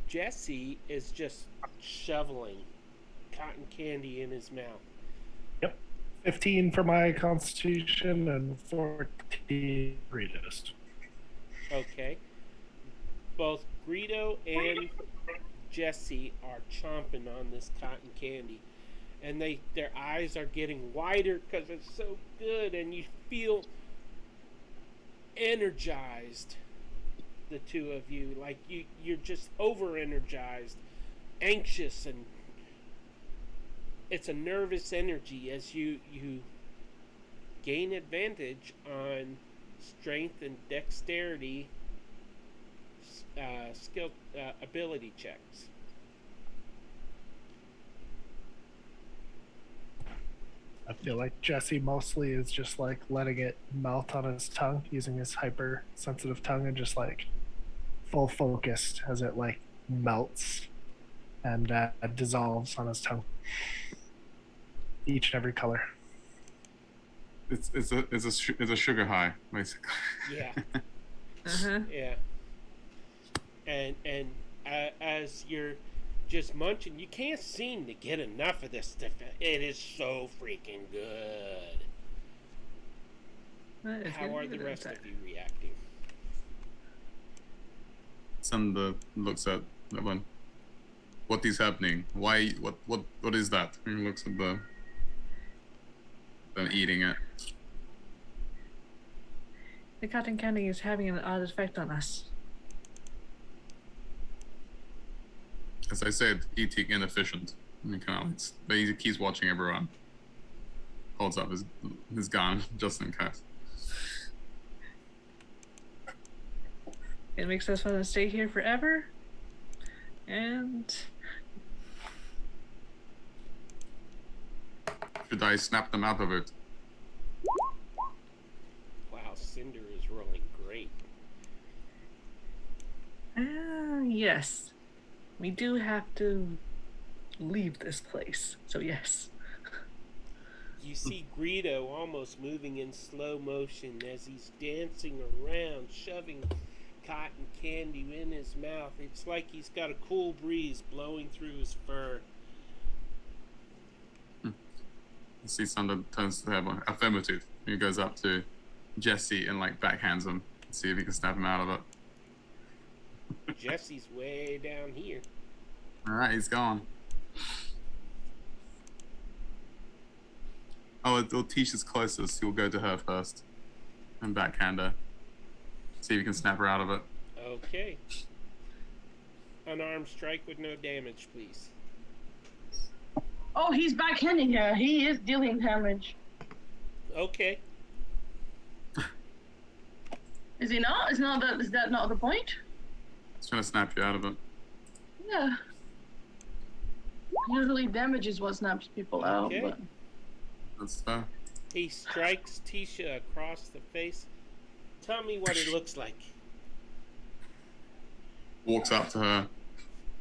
Jesse is just shoveling cotton candy in his mouth. Yep. 15 for my constitution and 14 Greedos. Okay. Both Greedo and Jesse are chomping on this cotton candy. And their eyes are getting wider because it's so good, and you feel energized, the two of you. Like you're just over energized, anxious, and it's a nervous energy as you gain advantage on strength and dexterity skill ability checks. A feel like Jesse mostly is just like letting it melt on his tongue, using his hypersensitive tongue, and just like full focused as it like melts and dissolves on his tongue. Each and every color. It's a sugar high, basically. Yeah. Uh-huh. Yeah. And as you're just munching, you can't seem to get enough of this stuff. It is so freaking good. How are the rest of you reacting? Sander looks at that one. What is happening? Why? What is that? He looks at them eating it. The cotton candy is having an odd effect on us. As I said, eating inefficient. But he keeps watching everyone. Holds up his gun just in case. It makes us want to stay here forever. And Should I snap them out of it? Wow, Cinder is rolling great. yes, we do have to leave this place. So yes. You see Greedo almost moving in slow motion as he's dancing around, shoving cotton candy in his mouth. It's like he's got a cool breeze blowing through his fur. You see Sander turns to have affirmative. He goes up to Jesse and like backhands him. See if he can snap him out of it. Jesse's way down here. Alright, he's gone. Oh, Tisha's closest. He'll go to her first. And backhand her. See if he can snap her out of it. Okay. Unarmed strike with no damage, please. Oh, he's backhanding her. He is dealing damage. Okay. Is he not? Is that not the point? He's trying to snap you out of it. Yeah. Usually damage is what snaps people out, Okay. but That's fair. He strikes Tisha across the face. Tell me what it looks like. Walks up to her,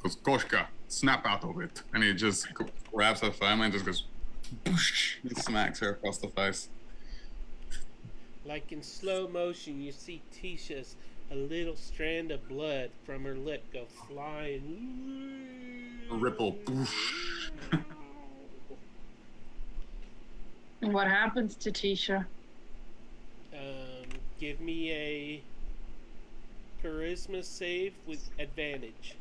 goes, Koshka, snap out of it. And he just grabs her firmly and just goes, boosh, and smacks her across the face. Like in slow motion, you see Tisha's a little strand of blood from her lip go flying. A ripple. Boosh. and what happens to Tisha? Give me a charisma save with advantage.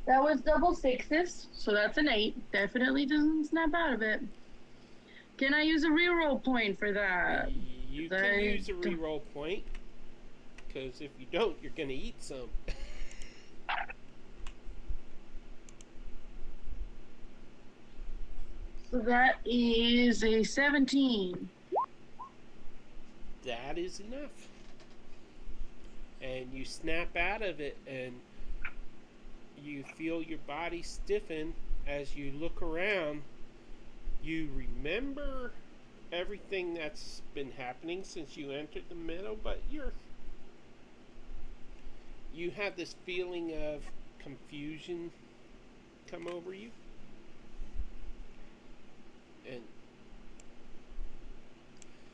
That was double sixes, so that's an 8. Definitely doesn't snap out of it. Can I use a reroll point for that? You can use a reroll point, because if you don't, you're going to eat some. So that is a 17. That is enough. And you snap out of it, and you feel your body stiffen as you look around. You remember everything that's been happening since you entered the meadow, but you have this feeling of confusion come over you. And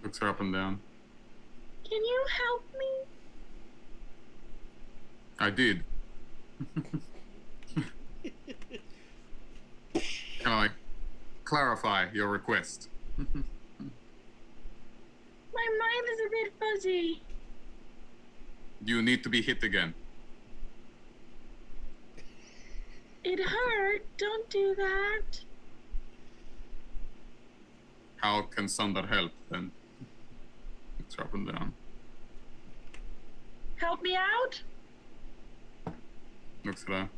Looks her up and down. Can you help me? I did. Kind of like, clarify your request. My mind is a bit fuzzy. You need to be hit again. It hurt. Don't do that. How can Sander help then? Looks her up and down. Help me out? Looks at her.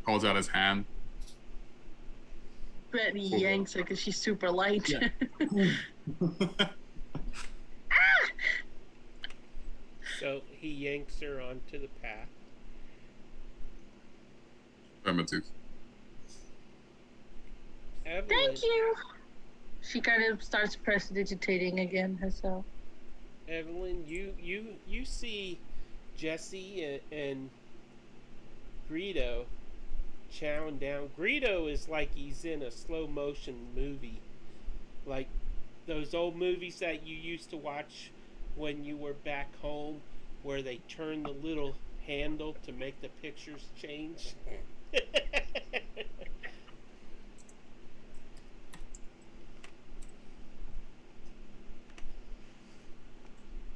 Holds out his hand. But he yanks her because she's super light. Yeah. so he yanks her onto the path. affirmative. Evelyn, Thank you. She kind of starts prestidigitating again herself. Evelyn, you see Jesse and Greedo chowing down. Greedo is like he's in a slow motion movie, like those old movies that you used to watch when you were back home, where they turn the little handle to make the pictures change.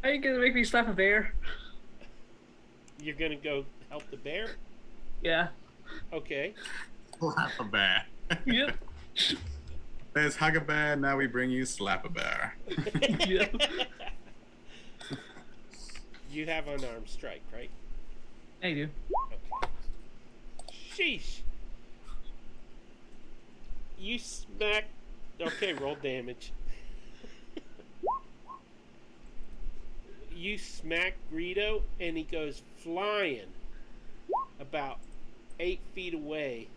Are you gonna make me slap a bear? You're gonna go help the bear? Yeah. Okay. Slap a bear. Yep. There's Hug a Bear, now we bring you Slap a Bear. Yep. You have unarmed strike, right? I do. Okay. Sheesh. You smack. Okay, roll damage. You smack Greedo, and he goes flying about 8 feet away.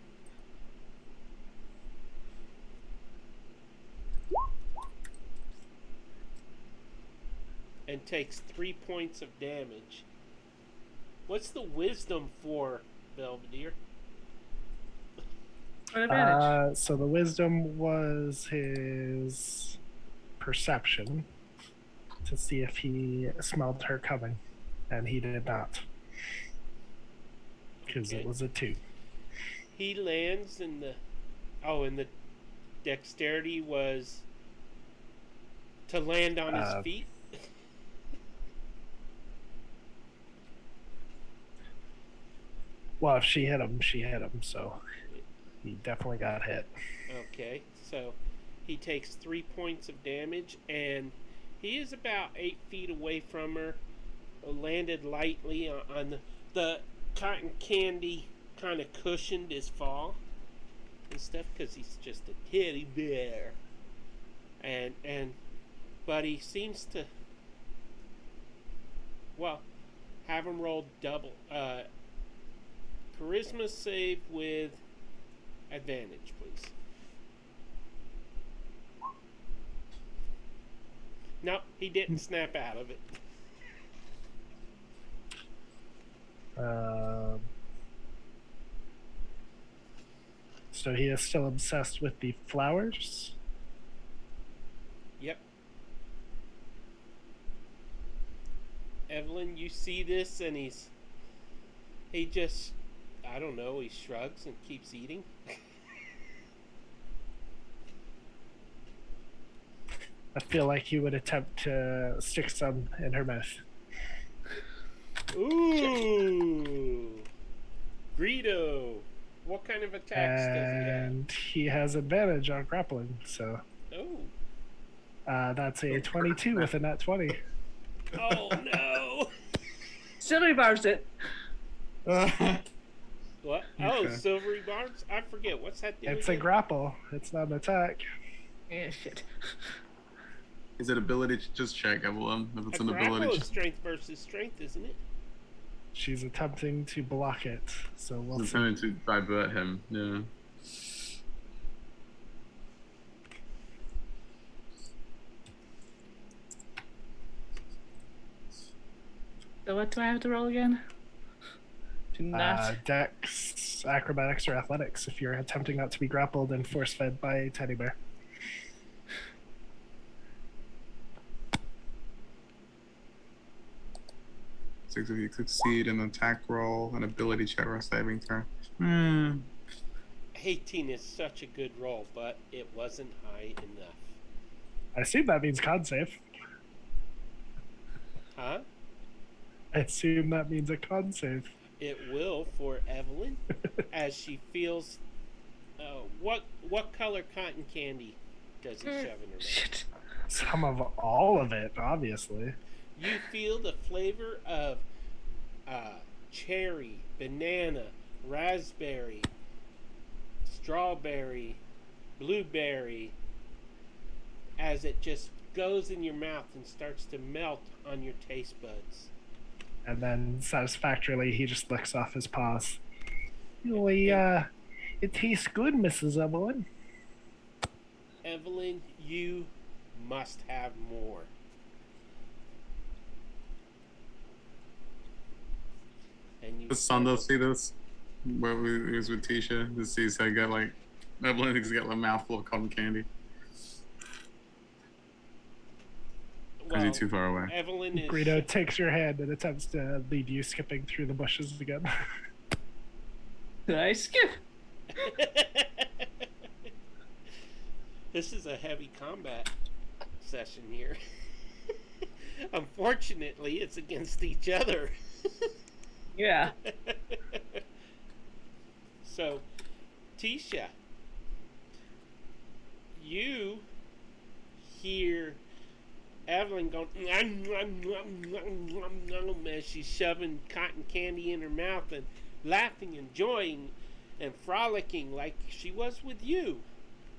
And takes 3 points of damage. What's the wisdom for, Belvedere? What advantage? So the wisdom was his perception to see if he smelled her coming, and he did not, because Okay. it was a 2. He lands in the... Oh, and the dexterity was to land on his feet? Well, if she hit him, she hit him, so he definitely got hit. Okay, so he takes 3 points of damage, and he is about 8 feet away from her. Landed lightly on the cotton candy, kind of cushioned his fall and stuff, because he's just a teddy bear. But he seems to, well, have him roll double. Charisma save with advantage, please. Nope, he didn't snap out of it. So he is still obsessed with the flowers. Yep. Evelyn, you see this, and he just, I don't know, he shrugs and keeps eating. I feel like he would attempt to stick some in her mouth. Ooh. Greedo. What kind of attacks does he have? And he has advantage on grappling, so Oh. that's a 22 with a nat 20. Oh, no. Silvery barbs it. What? Oh, Okay. silvery barbs? I forget. What's that do It's a again? grapple. It's not an attack. Yeah, shit. Is it ability to just check, Evelyn? If it's A an grapple ability is strength versus strength, isn't it? She's attempting to block it, so we'll it's see. going to divert him, yeah. So what do I have to roll again? To not. Dex, acrobatics, or athletics if you're attempting not to be grappled and force fed by a teddy bear. Six of you succeed an attack roll, an ability check, or a saving throw. 18 is such a good roll, but it wasn't high enough. I assume that means con save. Huh? I assume that means a con save. It will for Evelyn, as she feels. What color cotton candy does he shove in her mouth? Shit. Some of all of it, obviously. You feel the flavor of cherry, banana, raspberry, strawberry, blueberry, as it just goes in your mouth and starts to melt on your taste buds. And then satisfactorily, he just licks off his paws. It tastes good, Mrs. Evelyn. Evelyn, you must have more. And you Does Sando see this? Where he was with Tisha? Does he say get like Evelyn thinks he got a mouthful of cotton candy? Or is he too far away? Evelyn is. Greedo takes your hand and attempts to lead you skipping through the bushes again. Did I skip? This is a heavy combat session here. Unfortunately, it's against each other. Yeah. So, Tisha, you hear Evelyn going as she's shoving cotton candy in her mouth and laughing, enjoying, and frolicking like she was with you.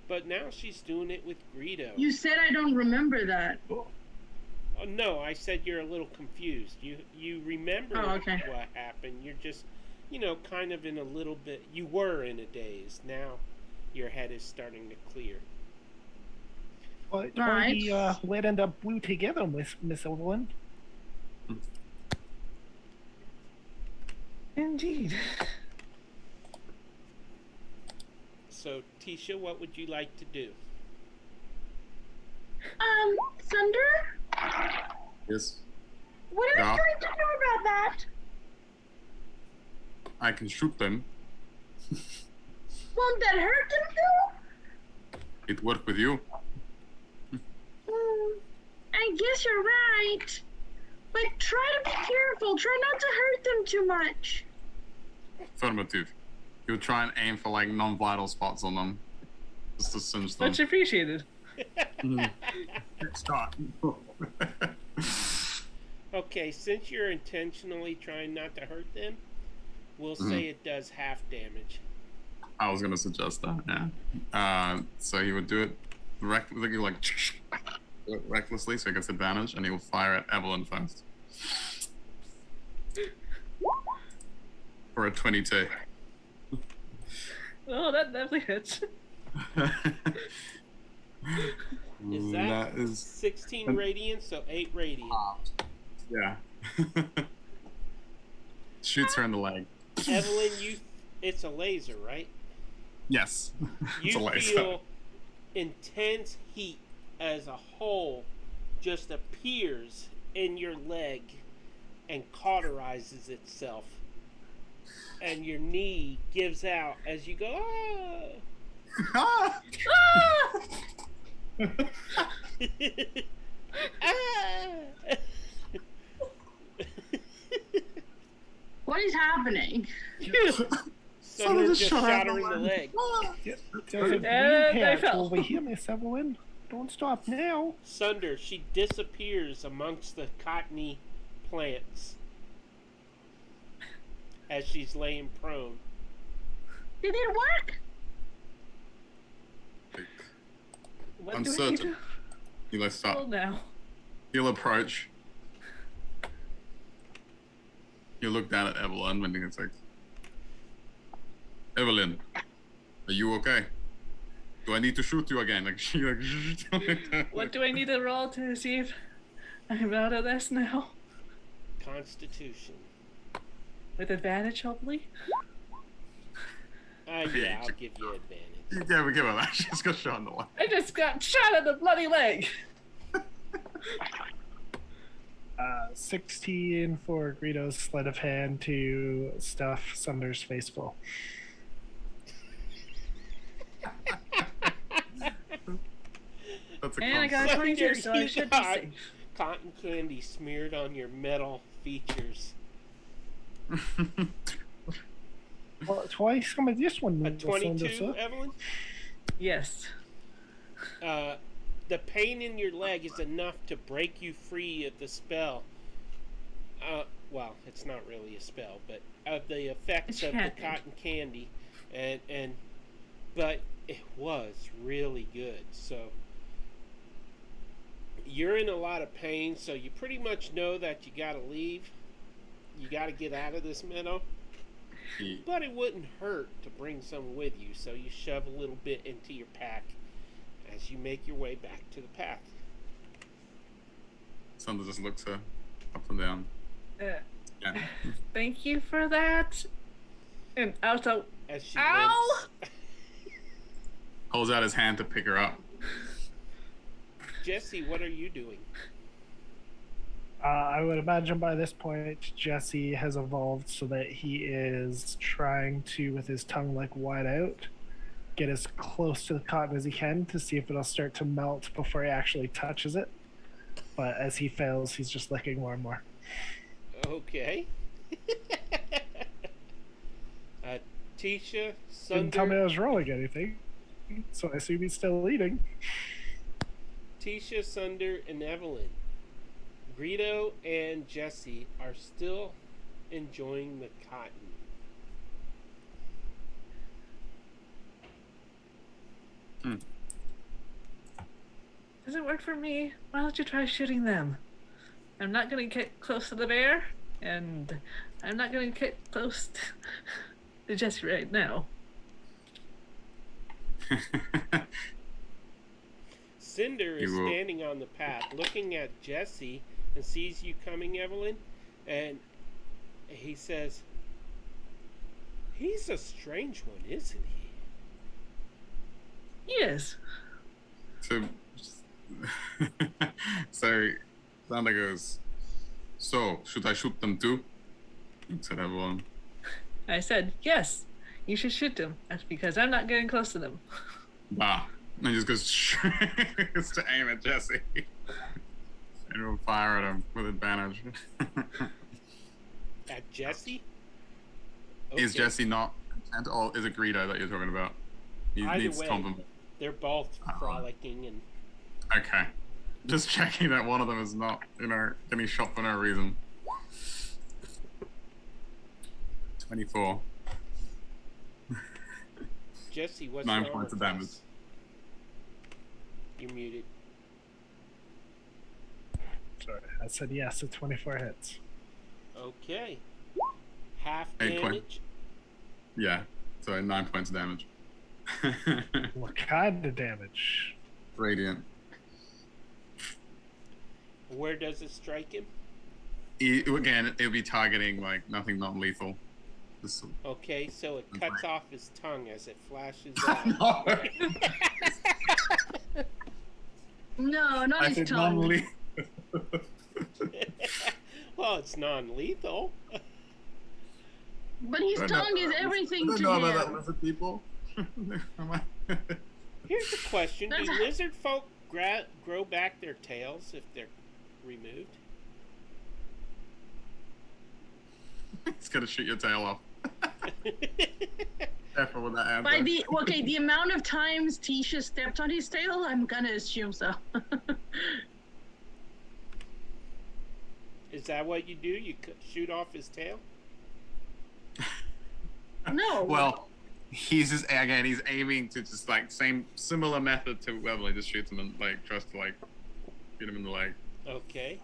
But now she's doing it with Greedo. You said I don't remember that. Oh, no, I said you're a little confused. You remember okay. what happened. You're just, kind of in a little bit. You were in a daze. Now your head is starting to clear. Well, Right. we end up blue together, Miss Evelyn. Indeed. So, Tisha, what would you like to do? Thunder? Yes. What are Yeah. you going to do about that? I can shoot them. Won't that hurt them too? It worked with you. I guess you're right. But try to be careful. Try not to hurt them too much. Affirmative. You would try and aim for like non-vital spots on them. Just to cinch them. Much appreciated. Start. Okay, since you're intentionally trying not to hurt them, we'll say it does half damage. I was gonna suggest that, yeah. So he would do it recklessly, so he gets advantage, and he will fire at Evelyn first. For a 22. Oh, that definitely hits. Is that 16 radiant, so 8 radiant? Yeah. Shoots her in the leg. Evelyn, it's a laser, right? Yes. It's a You laser. feel intense heat as a hole just appears in your leg and cauterizes itself. And your knee gives out as you go, ah! Ah! What is happening? Someone just shot her in the leg. There's a And green I patch fell. over here, Miss Evelyn. Don't stop now. Sunder, she disappears amongst the cottony plants as she's laying prone. Did it work? What I'm do I need certain. to He'll roll start. now? He'll approach. He'll look down at Evelyn when he's like, Evelyn, are you okay? Do I need to shoot you again? Like she like What do I need to roll to see if I'm out of this now? Constitution. With advantage, hopefully? Yeah, I'll give you advantage. Yeah, we give her that. She's got shot in the leg. I just got shot in the bloody leg! 16 for Greedo's sleight of hand to stuff Sunder's face full. That's a And I got a Sunder, 22, so I you should be got safe. cotton candy smeared on your metal features. Well, twice some of this one. A Miss Sunder, 22, sir. Evelyn? Yes. The pain in your leg is enough to break you free of the spell. Well, it's not really a spell, but of the effects of the Enchantment. cotton candy, but it was really good. So you're in a lot of pain, so you pretty much know that you gotta leave. You gotta get out of this meadow. But it wouldn't hurt to bring some with you, so you shove a little bit into your pack as you make your way back to the path. Sunder just looks her up and down. Uh, Yeah. Thank you for that. And also, As she ow! limps. Holds out his hand to pick her up. Jesse, what are you doing? I would imagine by this point, Jesse has evolved so that he is trying to, with his tongue like wide out, get as close to the cotton as he can to see if it'll start to melt before he actually touches it. But as he fails, he's just licking more and more. Okay. Tisha, Didn't tell me I Sunder, was rolling anything, so I assume he's still eating. Tisha, Sunder, and Evelyn. Greedo and Jesse are still enjoying the cotton. Doesn't work for me. Why don't you try shooting them? I'm not gonna get close to the bear, and I'm not gonna get close to Jesse right now. Cinder is You will- standing on the path, looking at Jesse, and sees you coming, Evelyn, and he says, "He's a strange one, isn't he?" Yes. So Xander goes, "So, should I shoot them too?" Looks at everyone. I said, yes, you should shoot them. That's because I'm not getting close to them. Bah. And he just goes just to aim at Jesse. And will fire at him with advantage. At Jesse? Is Okay. Jesse not, or is it Greedo that you're talking about? He Either needs way. compliment. They're both frolicking, and Okay. Just checking that one of them is not, getting shot for no reason. 24. Jesse, what's 9 your points of armor damage. class? You're muted. Sorry, I said yes to 24 hits. Okay. Half 8 damage. points. Yeah. So 9 points of damage. What kind of damage? Radiant. Where does it strike him? Again, it'll be targeting like nothing non-lethal. Just... Okay, so it cuts off his tongue as it flashes out. No, not I his said tongue. non-lethal. Well, it's non-lethal. But his tongue is everything to know about that him. lizard people. Here's a question: do That's- lizard folk grow back their tails if they're removed? It's gonna shoot your tail off. Careful with that answer. By the amount of times Tisha stepped on his tail, I'm gonna assume so. Is that what you do? You shoot off his tail? No. Well, he's aiming to just like similar method to Webley, just shoots him and like tries to like get him in the leg. Okay.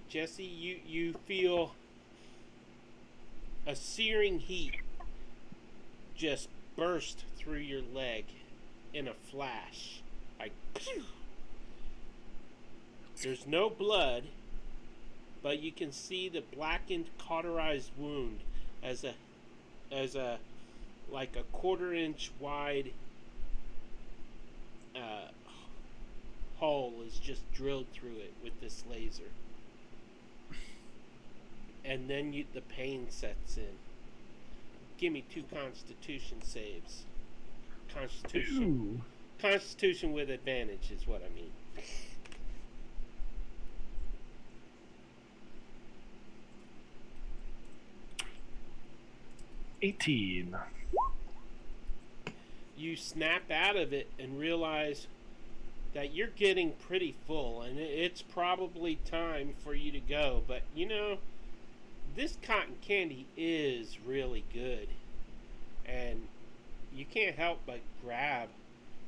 Jesse, you feel a searing heat just burst through your leg in a flash. Like, pew! There's no blood, but you can see the blackened, cauterized wound as a like a 1/4 inch wide hole is just drilled through it with this laser. And then the pain sets in. Give me 2 Constitution saves. Constitution. Ooh. Constitution with advantage is what I mean. $18. You snap out of it and realize that you're getting pretty full, and it's probably time for you to go. But this cotton candy is really good, and you can't help but grab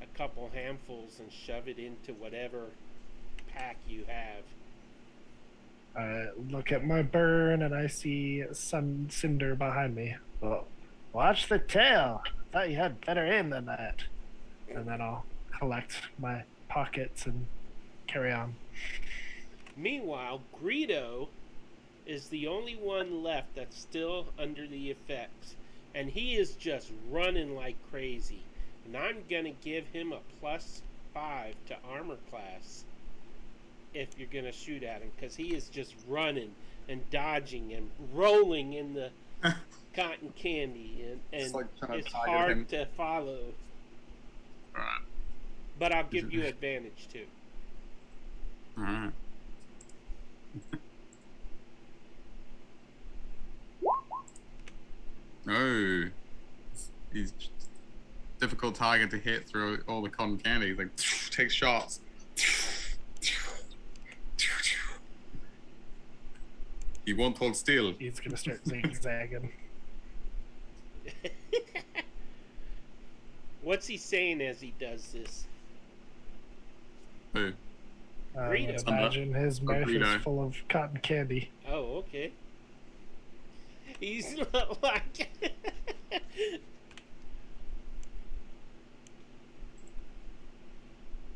a couple handfuls and shove it into whatever pack you have. I look at my burn and I see some cinder behind me. Well, watch the tail. Thought you had better aim than that. And then I'll collect my pockets and carry on. Meanwhile, Greedo is the only one left that's still under the effects, and he is just running like crazy. And I'm gonna give him a +5 to armor class if you're gonna shoot at him, because he is just running and dodging and rolling in the cotton candy, and It's like trying to it's target hard him. to follow. Alright. But I'll give you advantage too. Alright. Oh. He's difficult target to hit through all the cotton candy. He's like, takes shots. He won't hold still. He's gonna start zigzagging. What's he saying as he does this? Oh. Greedo. Imagine his mouth Greedo. is full of cotton candy. Oh, okay. He's not like.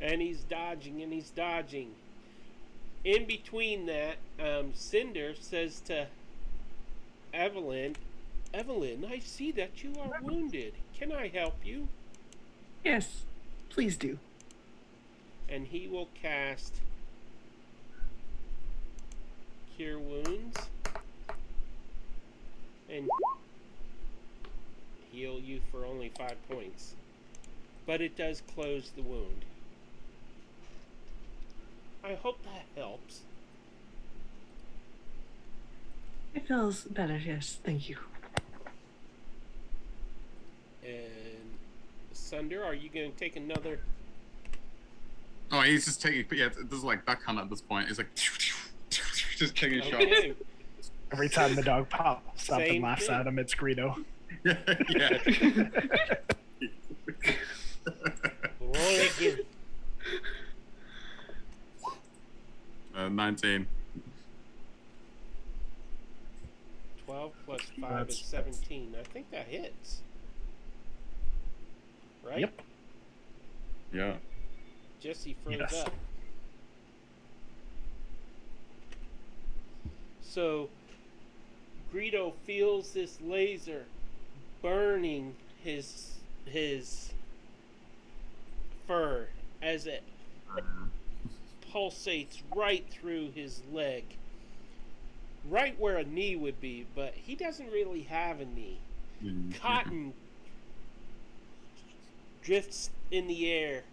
And he's dodging and he's dodging. In between that, Cinder says to Evelyn, Evelyn, I see that you are wounded. Can I help you? Yes, please do. And he will cast Cure Wounds and heal you for only 5 points. But it does close the wound. I hope that helps. It feels better, yes, thank you. And Sunder, are you going to take another? Oh, he's just taking. Yeah, this is like Duck Hunt at this point. He's like, just taking shots. Okay. Every time the dog pops up Same and laughs thing. at him, it's Greedo. Yeah. Roll it again. 19. 12 plus 5 That's- is 17. I think that hits. Right? Yep. Yeah. Jesse froze Yes. up. So Greedo feels this laser burning his fur as it pulsates right through his leg, right where a knee would be, but he doesn't really have a knee. Cotton drifts in the air,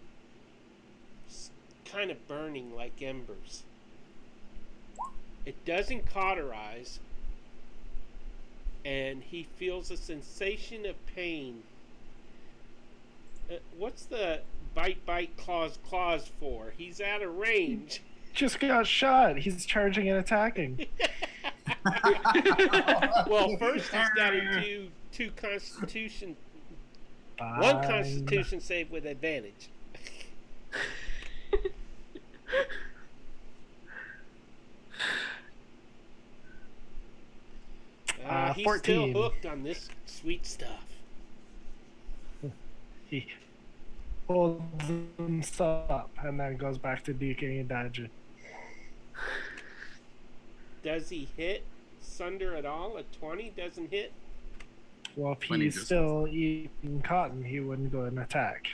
kind of burning like embers. It doesn't cauterize, and he feels a sensation of pain. What's the bite, claws for? He's out of range. Just got shot. He's charging and attacking. Well, first he's got to do two constitution, one Fine. constitution save with advantage. He's 14. still hooked on this sweet stuff. He holds himself up and then goes back to duking and dodging. Does he hit Sunder at all? A 20 doesn't hit? Well, if 20 he's distance. still eating cotton, he wouldn't go and attack.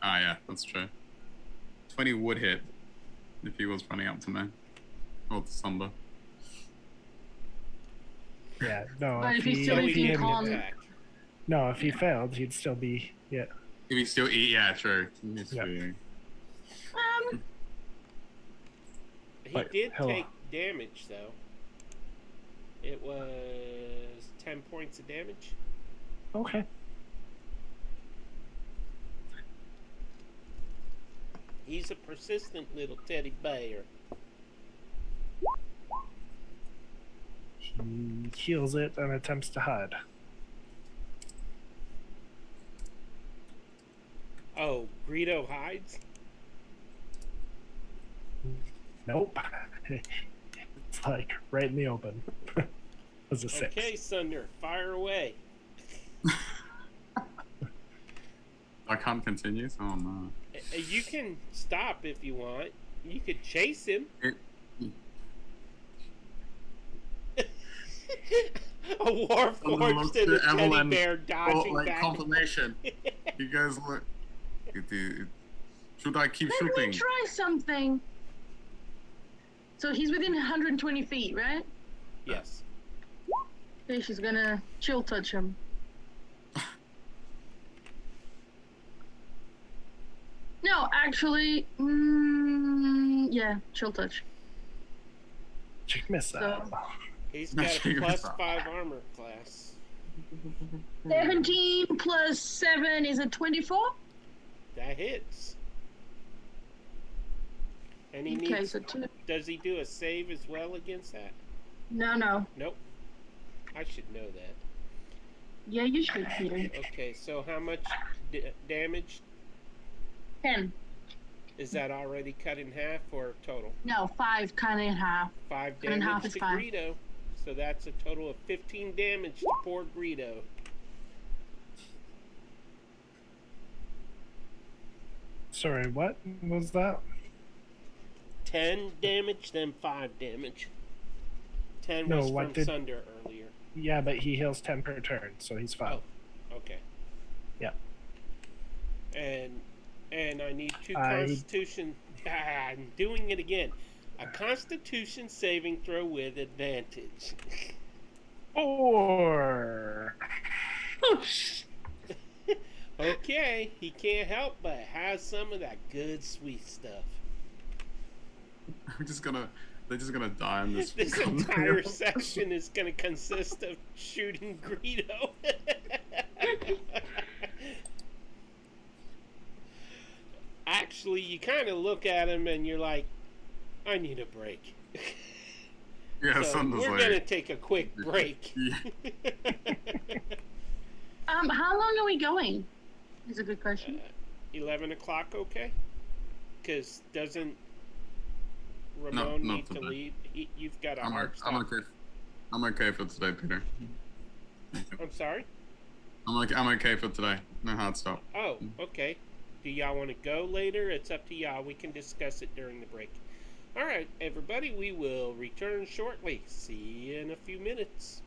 Ah, yeah, that's true. 20 would hit if he was running up to me. Or to Sumber. Yeah, no. But if he's he, still if eating he, cotton- attack. no, if he failed, he'd still be If he still eat, yeah, true. He's Yeah. eating. He But did he'll- take damage, though. It was 10 points of damage. okay. He's a persistent little teddy bear. He heals it and attempts to hide. Oh, Greedo hides? Nope. like right in the open. Was a 6. Okay, Sunder, fire away. I can't continue. So no. You can stop if you want. You could chase him. A warforged and a teddy bear dodging like back. confirmation. You guys look. Should I keep Let shooting? me try something. So he's within 120 feet, right? Yes. Okay, she's gonna chill touch him. No, actually, yeah, chill touch. Chick miss that. So- He's got a +5 armor class. 17 plus 7 is a 24? That hits. And he Okay, needs. so 2. Does he do a save as well against that? No. Nope. I should know that. Yeah, you should, Peter. Okay, so how much damage? 10. Is that already cut in half or total? No, 5, kind of in half. 5 Cut in half damage is to 5. Greedo. So that's a total of 15 damage to poor Greedo. Sorry, what was that? 10 damage, then 5 damage. 10 No, was what from did- Sunder earlier. Yeah, but he heals 10 per turn, so he's fine. Oh, okay. Yeah. And I need 2 I- Constitution. I'm doing it again. A Constitution saving throw with advantage. Or Oh, sh- Okay, he can't help but have some of that good sweet stuff. They're just gonna die in this. This entire section is going to consist of shooting Greedo. Actually, you kind of look at him and you're like, I need a break. Yeah, So Sunder's we're like. going to take a quick break. Yeah. How long are we going? Is a good question. 11 o'clock, okay? Because doesn't No, Ramon not need to today. leave? You've got a I'm hard stop. okay. I'm okay for today, Peter. I'm sorry? I'm okay for today. No hard stop. Oh, okay. Do y'all want to go later? It's up to y'all. We can discuss it during the break. All right, everybody, we will return shortly. See you in a few minutes.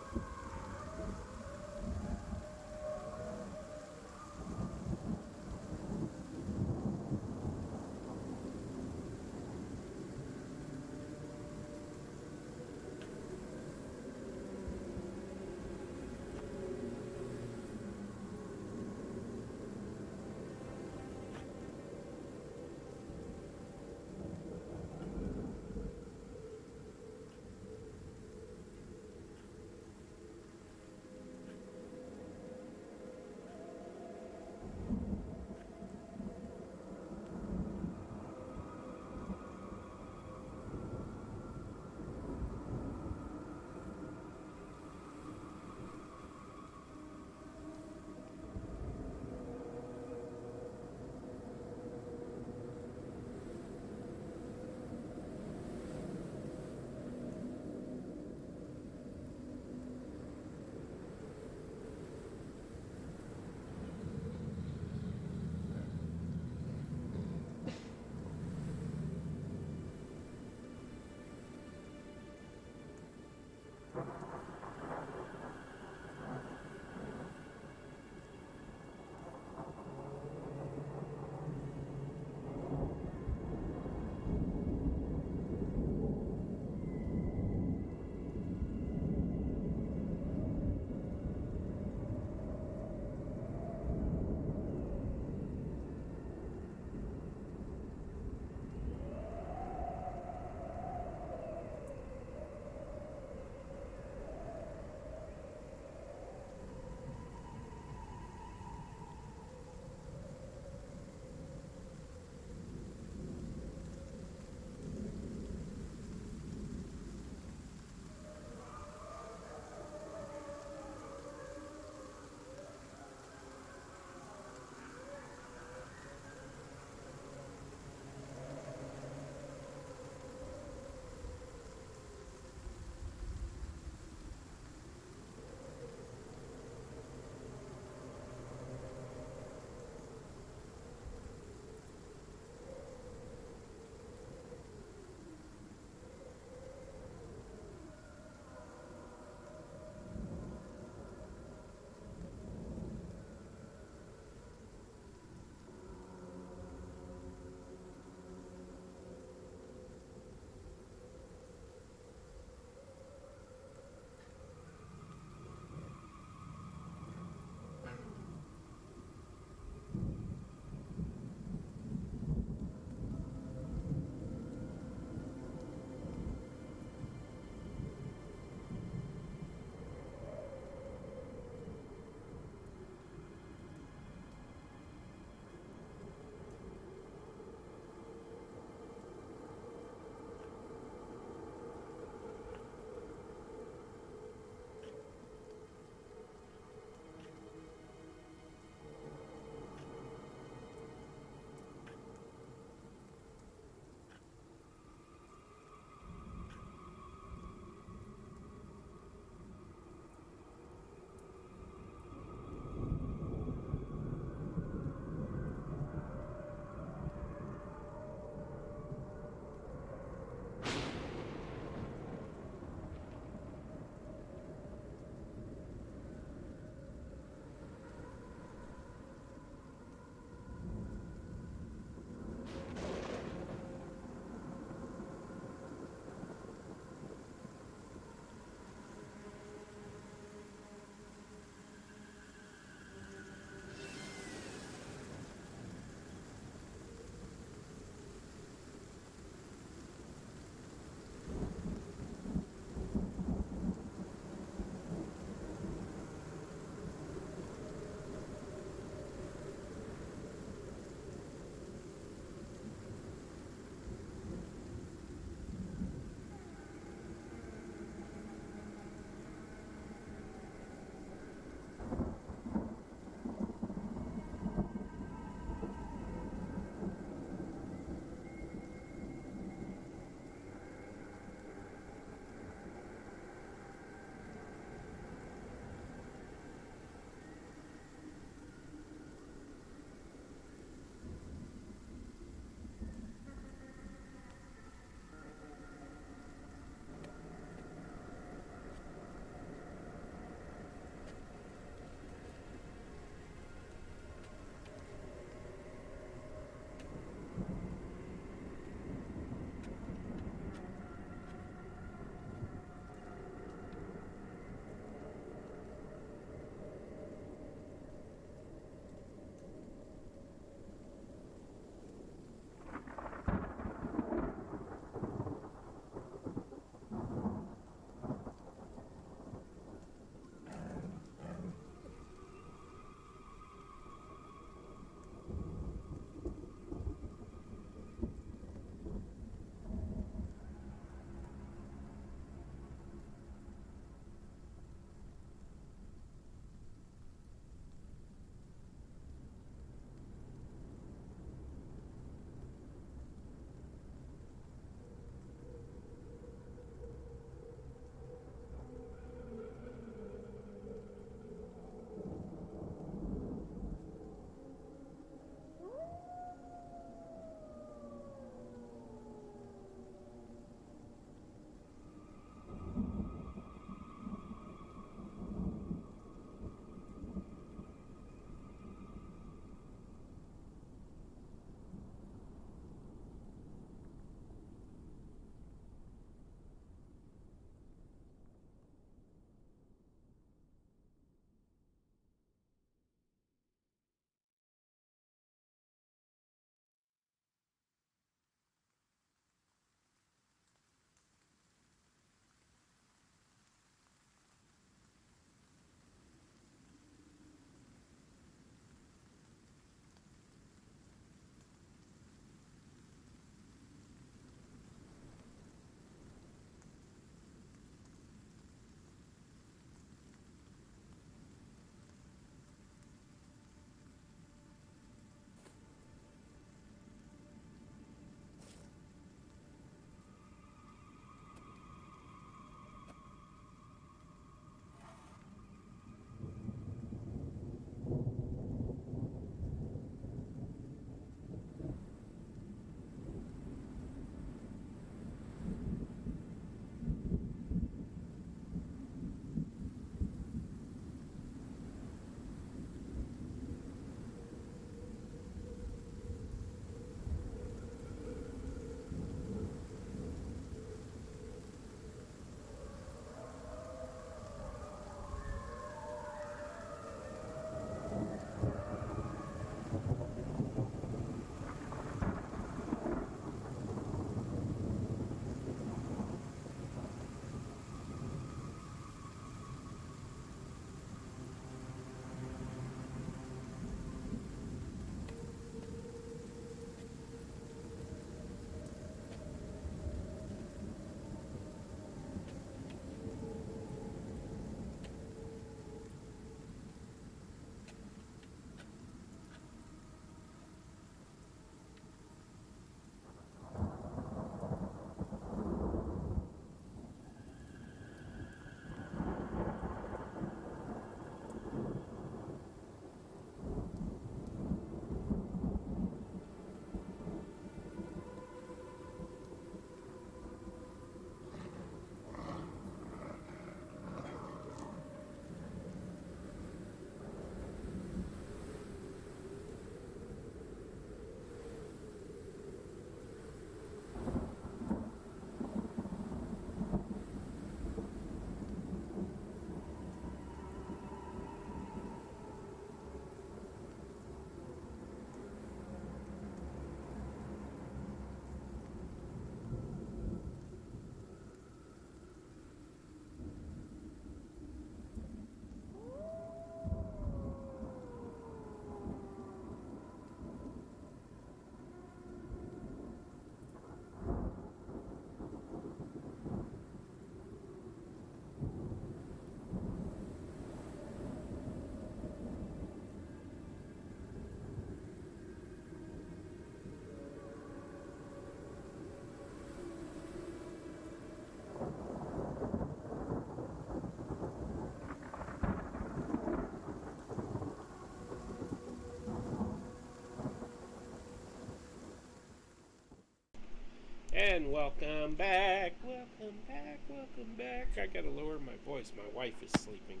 And welcome back, welcome back, welcome back. I gotta lower my voice. My wife is sleeping.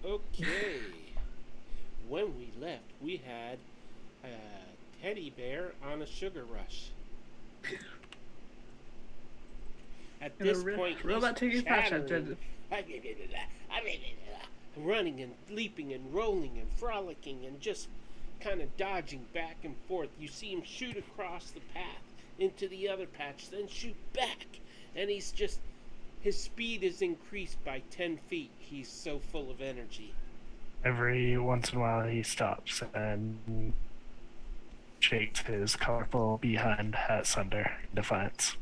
Okay. When we left, we had a teddy bear on a sugar rush. At this point, robot taking flash chattering, running and leaping and rolling and frolicking and just kind of dodging back and forth. You see him shoot across the path into the other patch, then shoot back. And he's just, his speed is increased by 10 feet. He's so full of energy. Every once in a while, he stops and shakes his colorful behind at Sunder in defiance.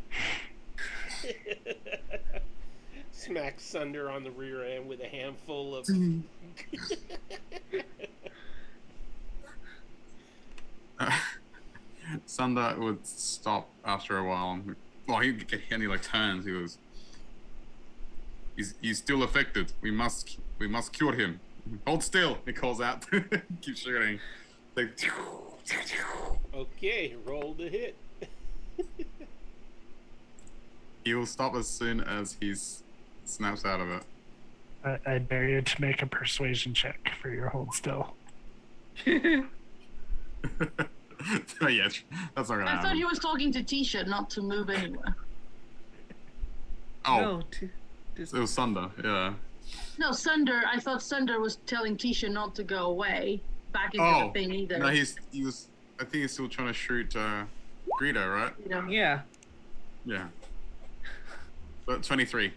Smacks Sunder on the rear end with a handful of... Sunder would stop after a while. Well, he'd get and he like turns. He goes, "He's still affected. We must cure him. Hold still." He calls out. Keep shooting. Like, okay, roll the hit. he will stop as soon as he snaps out of it. I dare you to make a persuasion check for your hold still. Oh, yeah, that's not gonna I happen. thought he was talking to Tisha, not to move anywhere. Oh, No, it was Sunder. Yeah. No, Sunder. I thought Sunder was telling Tisha not to go away back into the thing either. No, he was. I think he's still trying to shoot Greedo, right? You know? yeah. Yeah. But 23.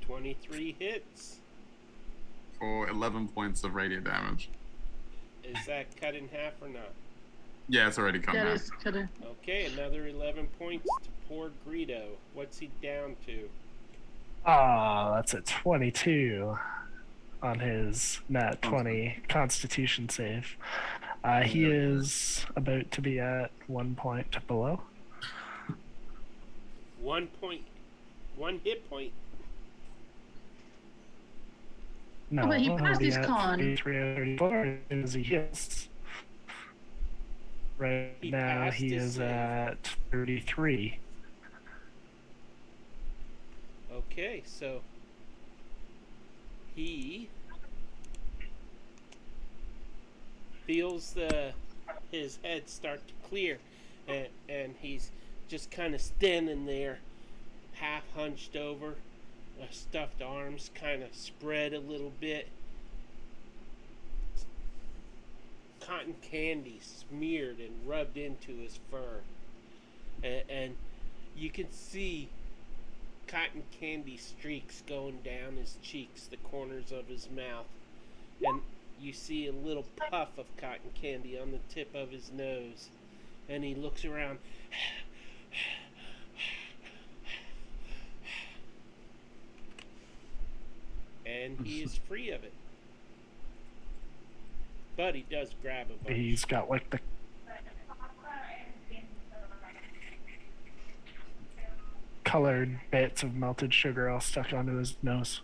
23 hits. For 11 points of radiant damage. Is that cut in half or not? Yeah, it's already come That out. is kinda... Okay, another 11 points to poor Greedo. What's he down to? Ah, that's a 22 on his nat 20 Constitution save. He is about to be at 1 point below. 1 point, 1 hit point. No, but he he'll passed be his at con. 33 or 34 as he hits. Right He now, passed he his is save. at 33. Okay, so he feels his head start to clear, and he's just kind of standing there, half hunched over, stuffed arms kind of spread a little bit, cotton candy smeared and rubbed into his fur, and you can see cotton candy streaks going down his cheeks, the corners of his mouth, and you see a little puff of cotton candy on the tip of his nose, and he looks around. And he is free of it. But he does grab a bunch. He's got like the colored bits of melted sugar all stuck onto his nose.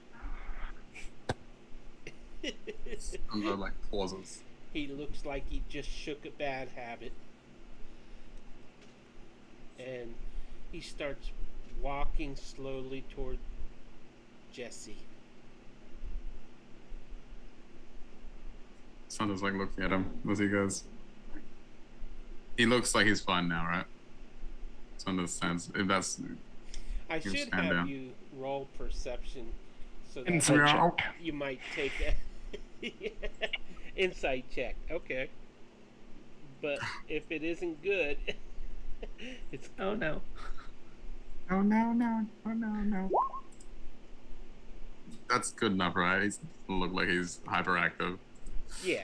Sunder like pauses. He looks like he just shook a bad habit. And he starts walking slowly toward Jesse. Sunder's like looking at him as he goes. He looks like he's fine now, right? Sunder stands. If that's. I You should stand have down. you roll perception so that Insight Yeah. check. you might take a insight check. Okay. But if it isn't good, it's Oh no. Oh no. That's good enough, right? He doesn't look like he's hyperactive. yeah.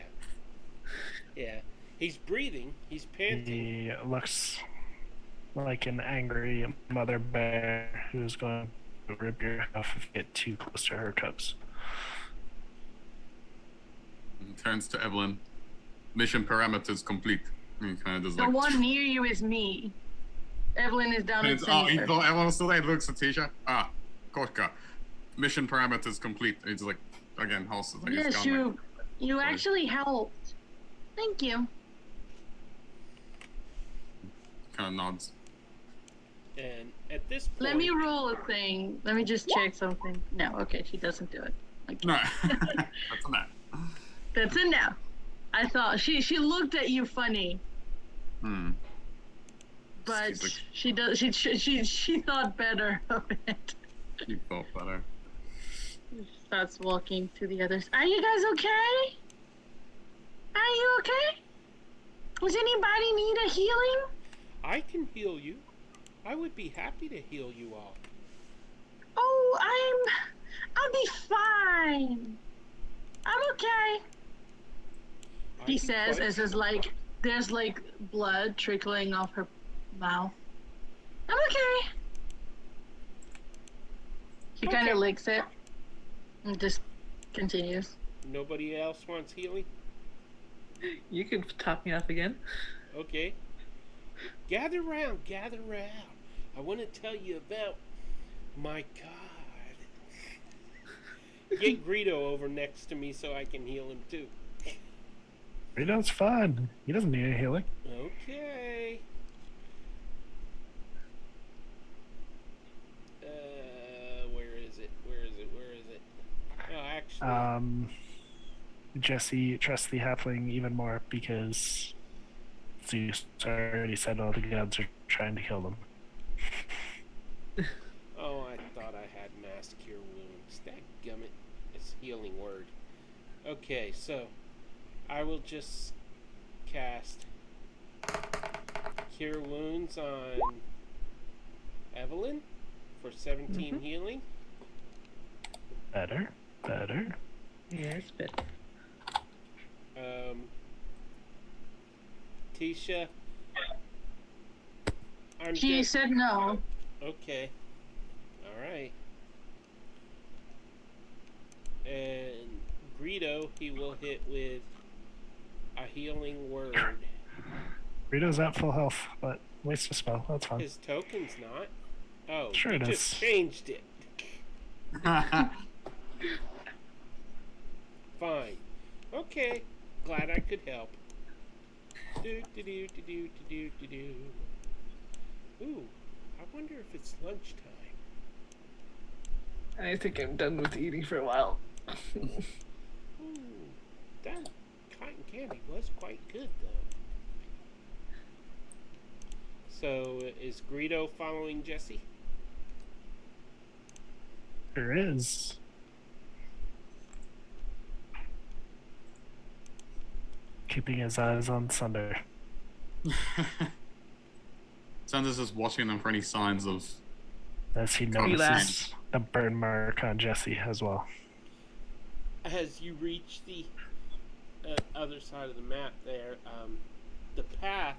Yeah. He's breathing, he's panting. He looks like an angry mother bear who's going to rip your head off if you get too close to her cubs. And turns to Evelyn. Mission parameters complete. And he kind of does The like. one near you is me. Evelyn is down in Oh, he center. thought everyone was still there. He looks at Tisha. Ah, Kotka. Mission parameters complete. And he's like, again, also like he's Yes, gone, like, you actually helped. Thank you. kind of nods. And at this point, Let me roll a thing. Let me just check something. No, okay, she doesn't do it. Okay. No, that's a no. That's a no. I thought she looked at you funny, Hmm. but She's like- she does. She thought better of it. You thought better. She starts walking to the others. Are you guys okay? Are you okay? Does anybody need a healing? I can heal you. I would be happy to heal you all. Oh, I'll be fine. I'm okay. I'd He be says, quite- as there's like blood trickling off her mouth. I'm okay. She kind Okay. of licks it and just continues. Nobody else wants healing? You can top me off again. Okay. Gather round, gather round. I want to tell you about my god. Get Greedo over next to me so I can heal him too. Rito's fine. He doesn't need any healing. Okay. Where is it? Where is it? Where is it? Oh, actually, Jesse trusts the halfling even more because Zeus already said all the gods are trying to kill them. oh, I thought I had mass cure wounds. Dadgummit. It's healing word. Okay, so I will just cast Cure Wounds on Evelyn for 17 healing. Better. Yes, but Tisha, I'm She just said no. okay. All right. And Greedo, he will hit with a healing word. Rito's at full health, but waste a spell. That's fine. His token's not. Oh, Sure you it just is. changed it. Fine. Okay. Glad I could help. Do do do do do do do do. Ooh, I wonder if it's lunchtime. I think I'm done with eating for a while. Ooh, that cotton candy was quite good though. So is Greedo following Jesse? There is. Keeping his eyes on Sunder. Sanders is watching them for any signs of. As he Relapse. notices the burn mark on Jesse as well. As you reach the other side of the map there, the path,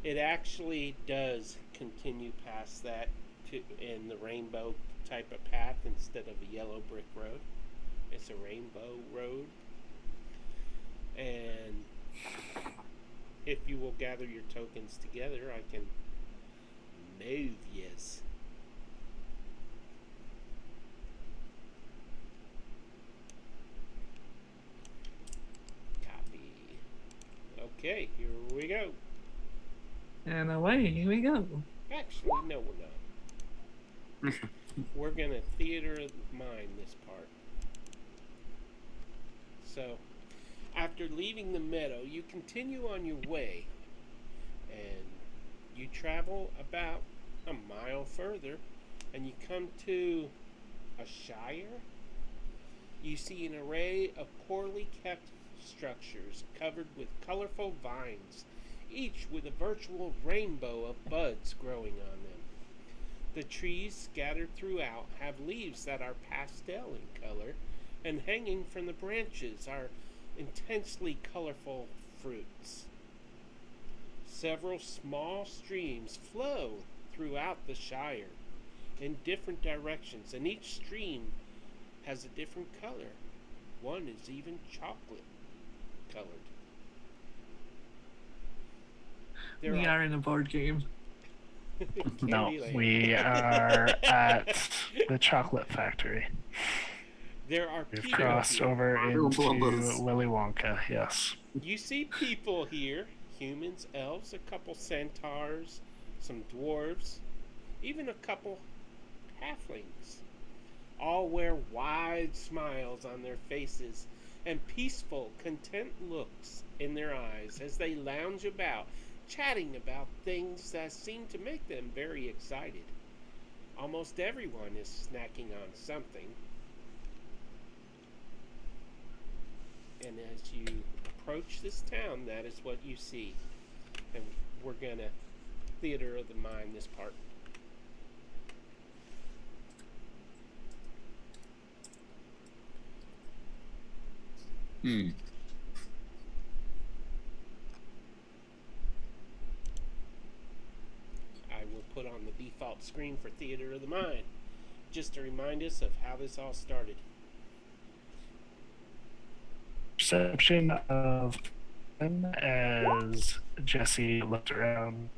it actually does continue past that to in the rainbow type of path instead of a yellow brick road. It's a rainbow road. And if you will gather your tokens together, I can move yes. Copy. Okay, here we go. And away we go. Actually, no, we're not. We're gonna theater of mind this part. So, after leaving the meadow, you continue on your way, and you travel about a mile further, and you come to a shire. You see an array of poorly kept structures covered with colorful vines, each with a virtual rainbow of buds growing on them. The trees scattered throughout have leaves that are pastel in color, and hanging from the branches are intensely colorful fruits. Several small streams flow throughout the Shire in different directions, and each stream has a different color. One is even chocolate colored. There We are in a board game. No, Candyland. we are at the chocolate factory. There are We've people crossed here. over into Bubbles. Willy Wonka, yes. You see people here, humans, elves, a couple centaurs, some dwarves, even a couple halflings. All wear wide smiles on their faces and peaceful, content looks in their eyes as they lounge about, chatting about things that seem to make them very excited. Almost everyone is snacking on something. And as you approach this town, that is what you see. And we're gonna theater of the mind this part. I will put on the default screen for theater of the mind, just to remind us of how this all started. Perception of him as Jesse looked around.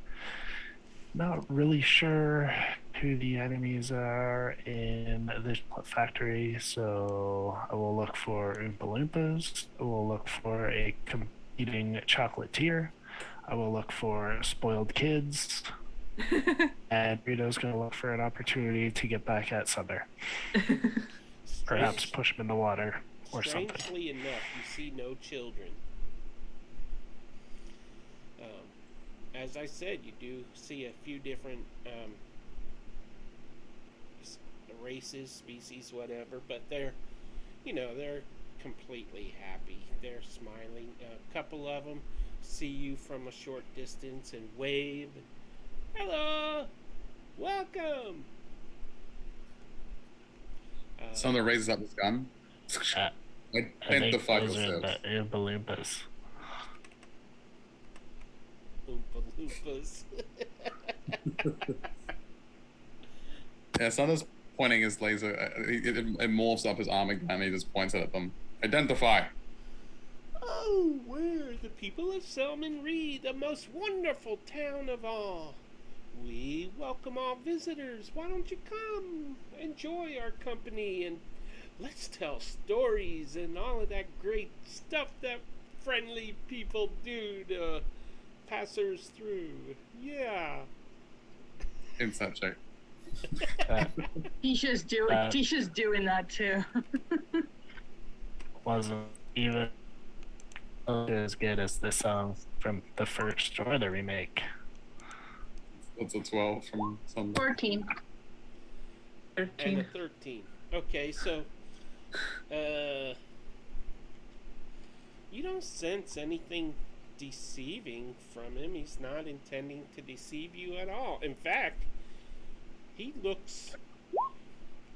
Not really sure who the enemies are in this factory, so I will look for Oompa Loompas. I will look for a competing chocolatier. I will look for spoiled kids. And Rito's going to look for an opportunity to get back at Sunder. Perhaps push him in the water or something. Strangely enough, you see no children. As I said, you do see a few different races, species, whatever, but they're completely happy. They're smiling. A couple of them see you from a short distance and wave. Hello, welcome. Someone raises up his gun. I Identify think those are yourself. the Oompa Loompas. Oompa Loompas. Yeah, Santa's pointing his laser. It morphs up his arm again and he just points it at them. Identify. Oh, we're the people of Selman Reed, the most wonderful town of all. We welcome all visitors. Why don't you come? Enjoy our company and let's tell stories and all of that great stuff that friendly people do to passers through. Yeah. Inside check. Tisha's doing that too. Wasn't even as good as the song from the first or the remake. That's a 12 from Santa. 14. 13. And a 13. Okay, so you don't sense anything deceiving from him. He's not intending to deceive you at all. In fact, he looks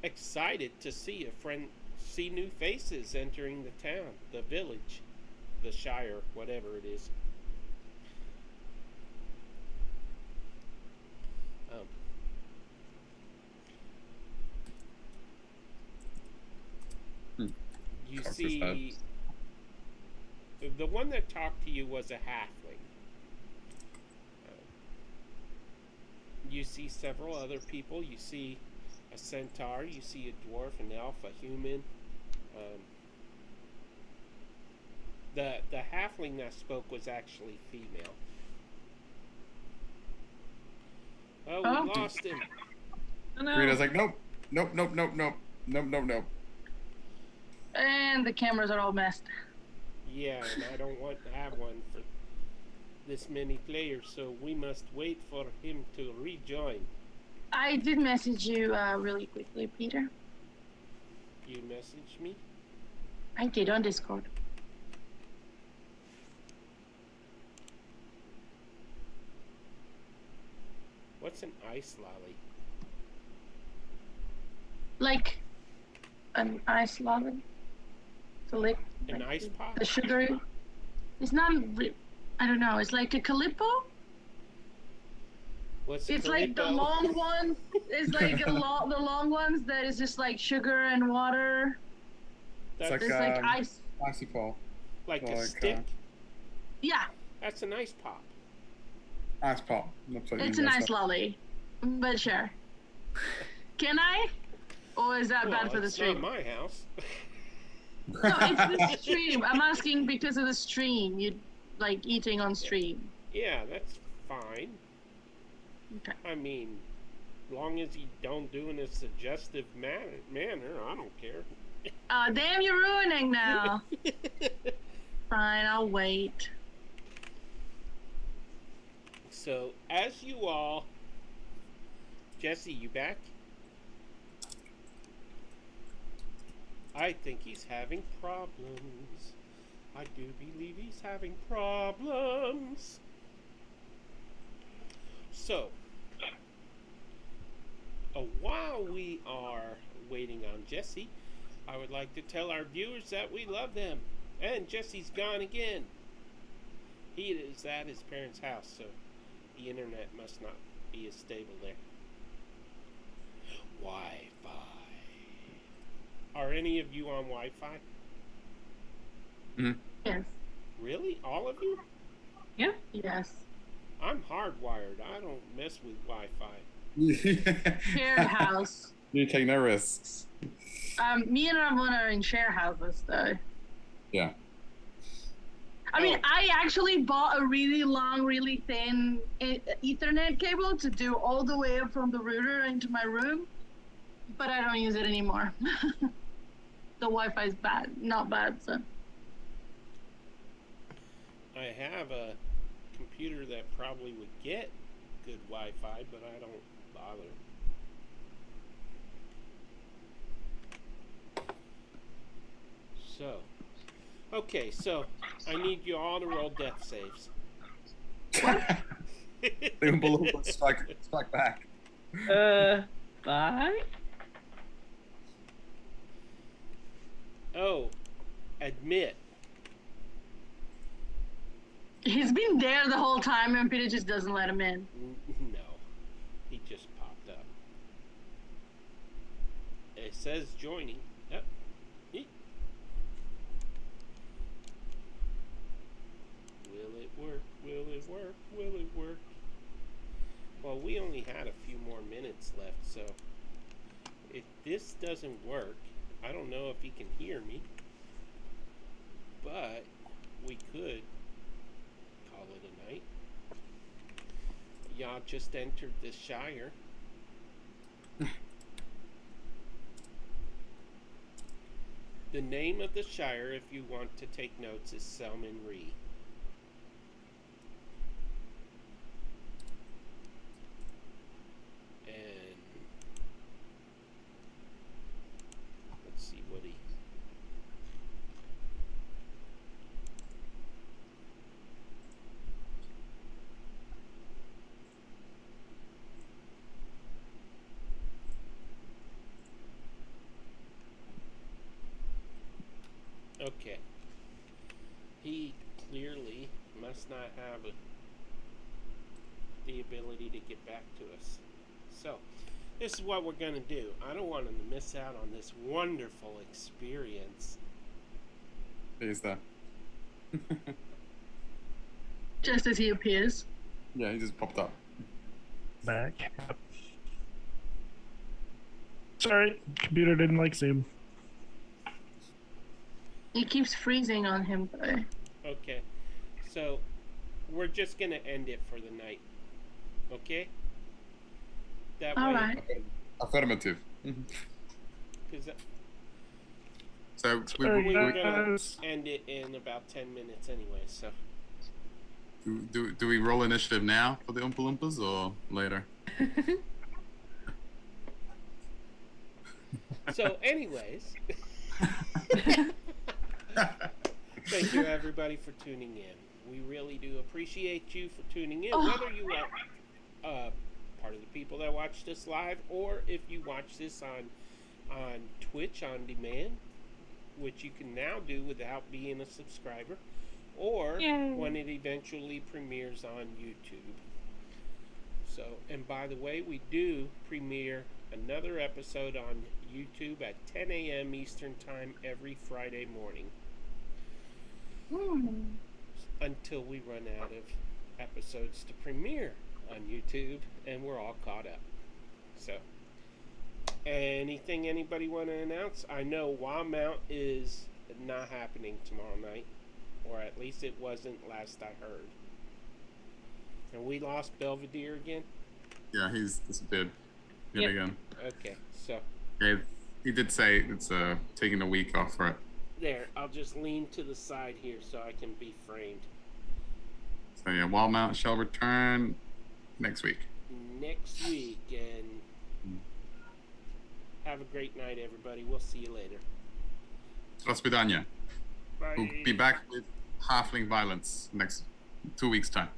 excited to see new faces entering the town, the village, the shire, whatever it is. You see, the one that talked to you was a halfling. You see several other people. You see a centaur. You see a dwarf, an elf, a human. The halfling that spoke was actually female. Oh, we lost him. Oh, no. Rita's like, nope. And the cameras are all messed. Yeah, and I don't want to have one for this many players, so we must wait for him to rejoin. I did message you really quickly, Peter. You messaged me? I did on Discord. What's an ice lolly? Like an ice lolly to lick. An like ice pop? The sugary. It's not. I don't know. It's like a Calippo. What's It's like the long one. It's like the long ones that is just like sugar and water. It's That's It's like ice. Icy Paul. like a like, stick. Yeah, That's an ice pop. Ice Pop. That's what it's you a guys nice are. lolly. But sure. Can I? Or is that Well, bad for the it's stream? not my house. No, it's the stream. I'm asking because of the stream. You like eating on stream. Yeah, that's fine. Okay. I mean, long as you don't do it in a suggestive manner, I don't care. Damn, you're ruining now. Fine, I'll wait. So, as you all, Jesse, you back? I think he's having problems. I do believe he's having problems. So, while we are waiting on Jesse, I would like to tell our viewers that we love them. And Jesse's gone again. He is at his parents' house, so the internet must not be as stable there. Wi-Fi. Are any of you on Wi-Fi? Yes. Really? All of you? Yeah. Yes. I'm hardwired. I don't mess with Wi-Fi. Shared house. You take no risks. Me and Ramona are in share houses, though. Yeah. I mean, I actually bought a really long, really thin Ethernet cable to do all the way up from the router into my room, but I don't use it anymore. The Wi-Fi is bad, not bad, so. I have a computer that probably would get good Wi-Fi, but I don't bother. So, okay, so I need you all to roll death saves. The Oompa Loompas strike back. Bye. Oh, admit. He's been there the whole time and Peter just doesn't let him in. No, he just popped up. It says joining. Yep. Eek. Will it work? Will it work? Will it work? Well, we only had a few more minutes left, so if this doesn't work, I don't know if he can hear me, but we could call it a night. Y'all just entered the Shire. The name of the Shire, if you want to take notes, is Selman Ree. And let's see what he... Okay. He clearly must not have the ability to get back to us. So, this is what we're going to do. I don't want him to miss out on this wonderful experience. He's there. Just as he appears. Yeah, he just popped up. Back. Yep. Sorry, computer didn't like Zoom. It keeps freezing on him, though. Okay. So, we're just going to end it for the night. Okay? That All way... right. Affirmative. Because So we were going to Guys. end it in about 10 minutes anyway, so... do we roll initiative now for the Oompa Loompas or later? So, anyways... Thank you, everybody, for tuning in. We really do appreciate you for tuning in, whether you are part of the people that watch this live, or if you watch this on Twitch on demand, which you can now do without being a subscriber, or Yay. when it eventually premieres on YouTube. So, and by the way, we do premiere another episode on YouTube at 10 a.m. Eastern Time every Friday morning. Until we run out of episodes to premiere on YouTube and we're all caught up. So, anything anybody want to announce? I know Wild Mount is not happening tomorrow night, or at least it wasn't last I heard. And we lost Belvedere again? Yeah, he's disappeared. Yet Yep. again. Okay, so Yeah, he did say it's taking a week off for it. there. I'll just lean to the side here so I can be framed. So yeah, Wildmount shall return next week. Next week, and have a great night, everybody. We'll see you later. Do swidania. Bye. We'll be back with halfling violence next 2 weeks time.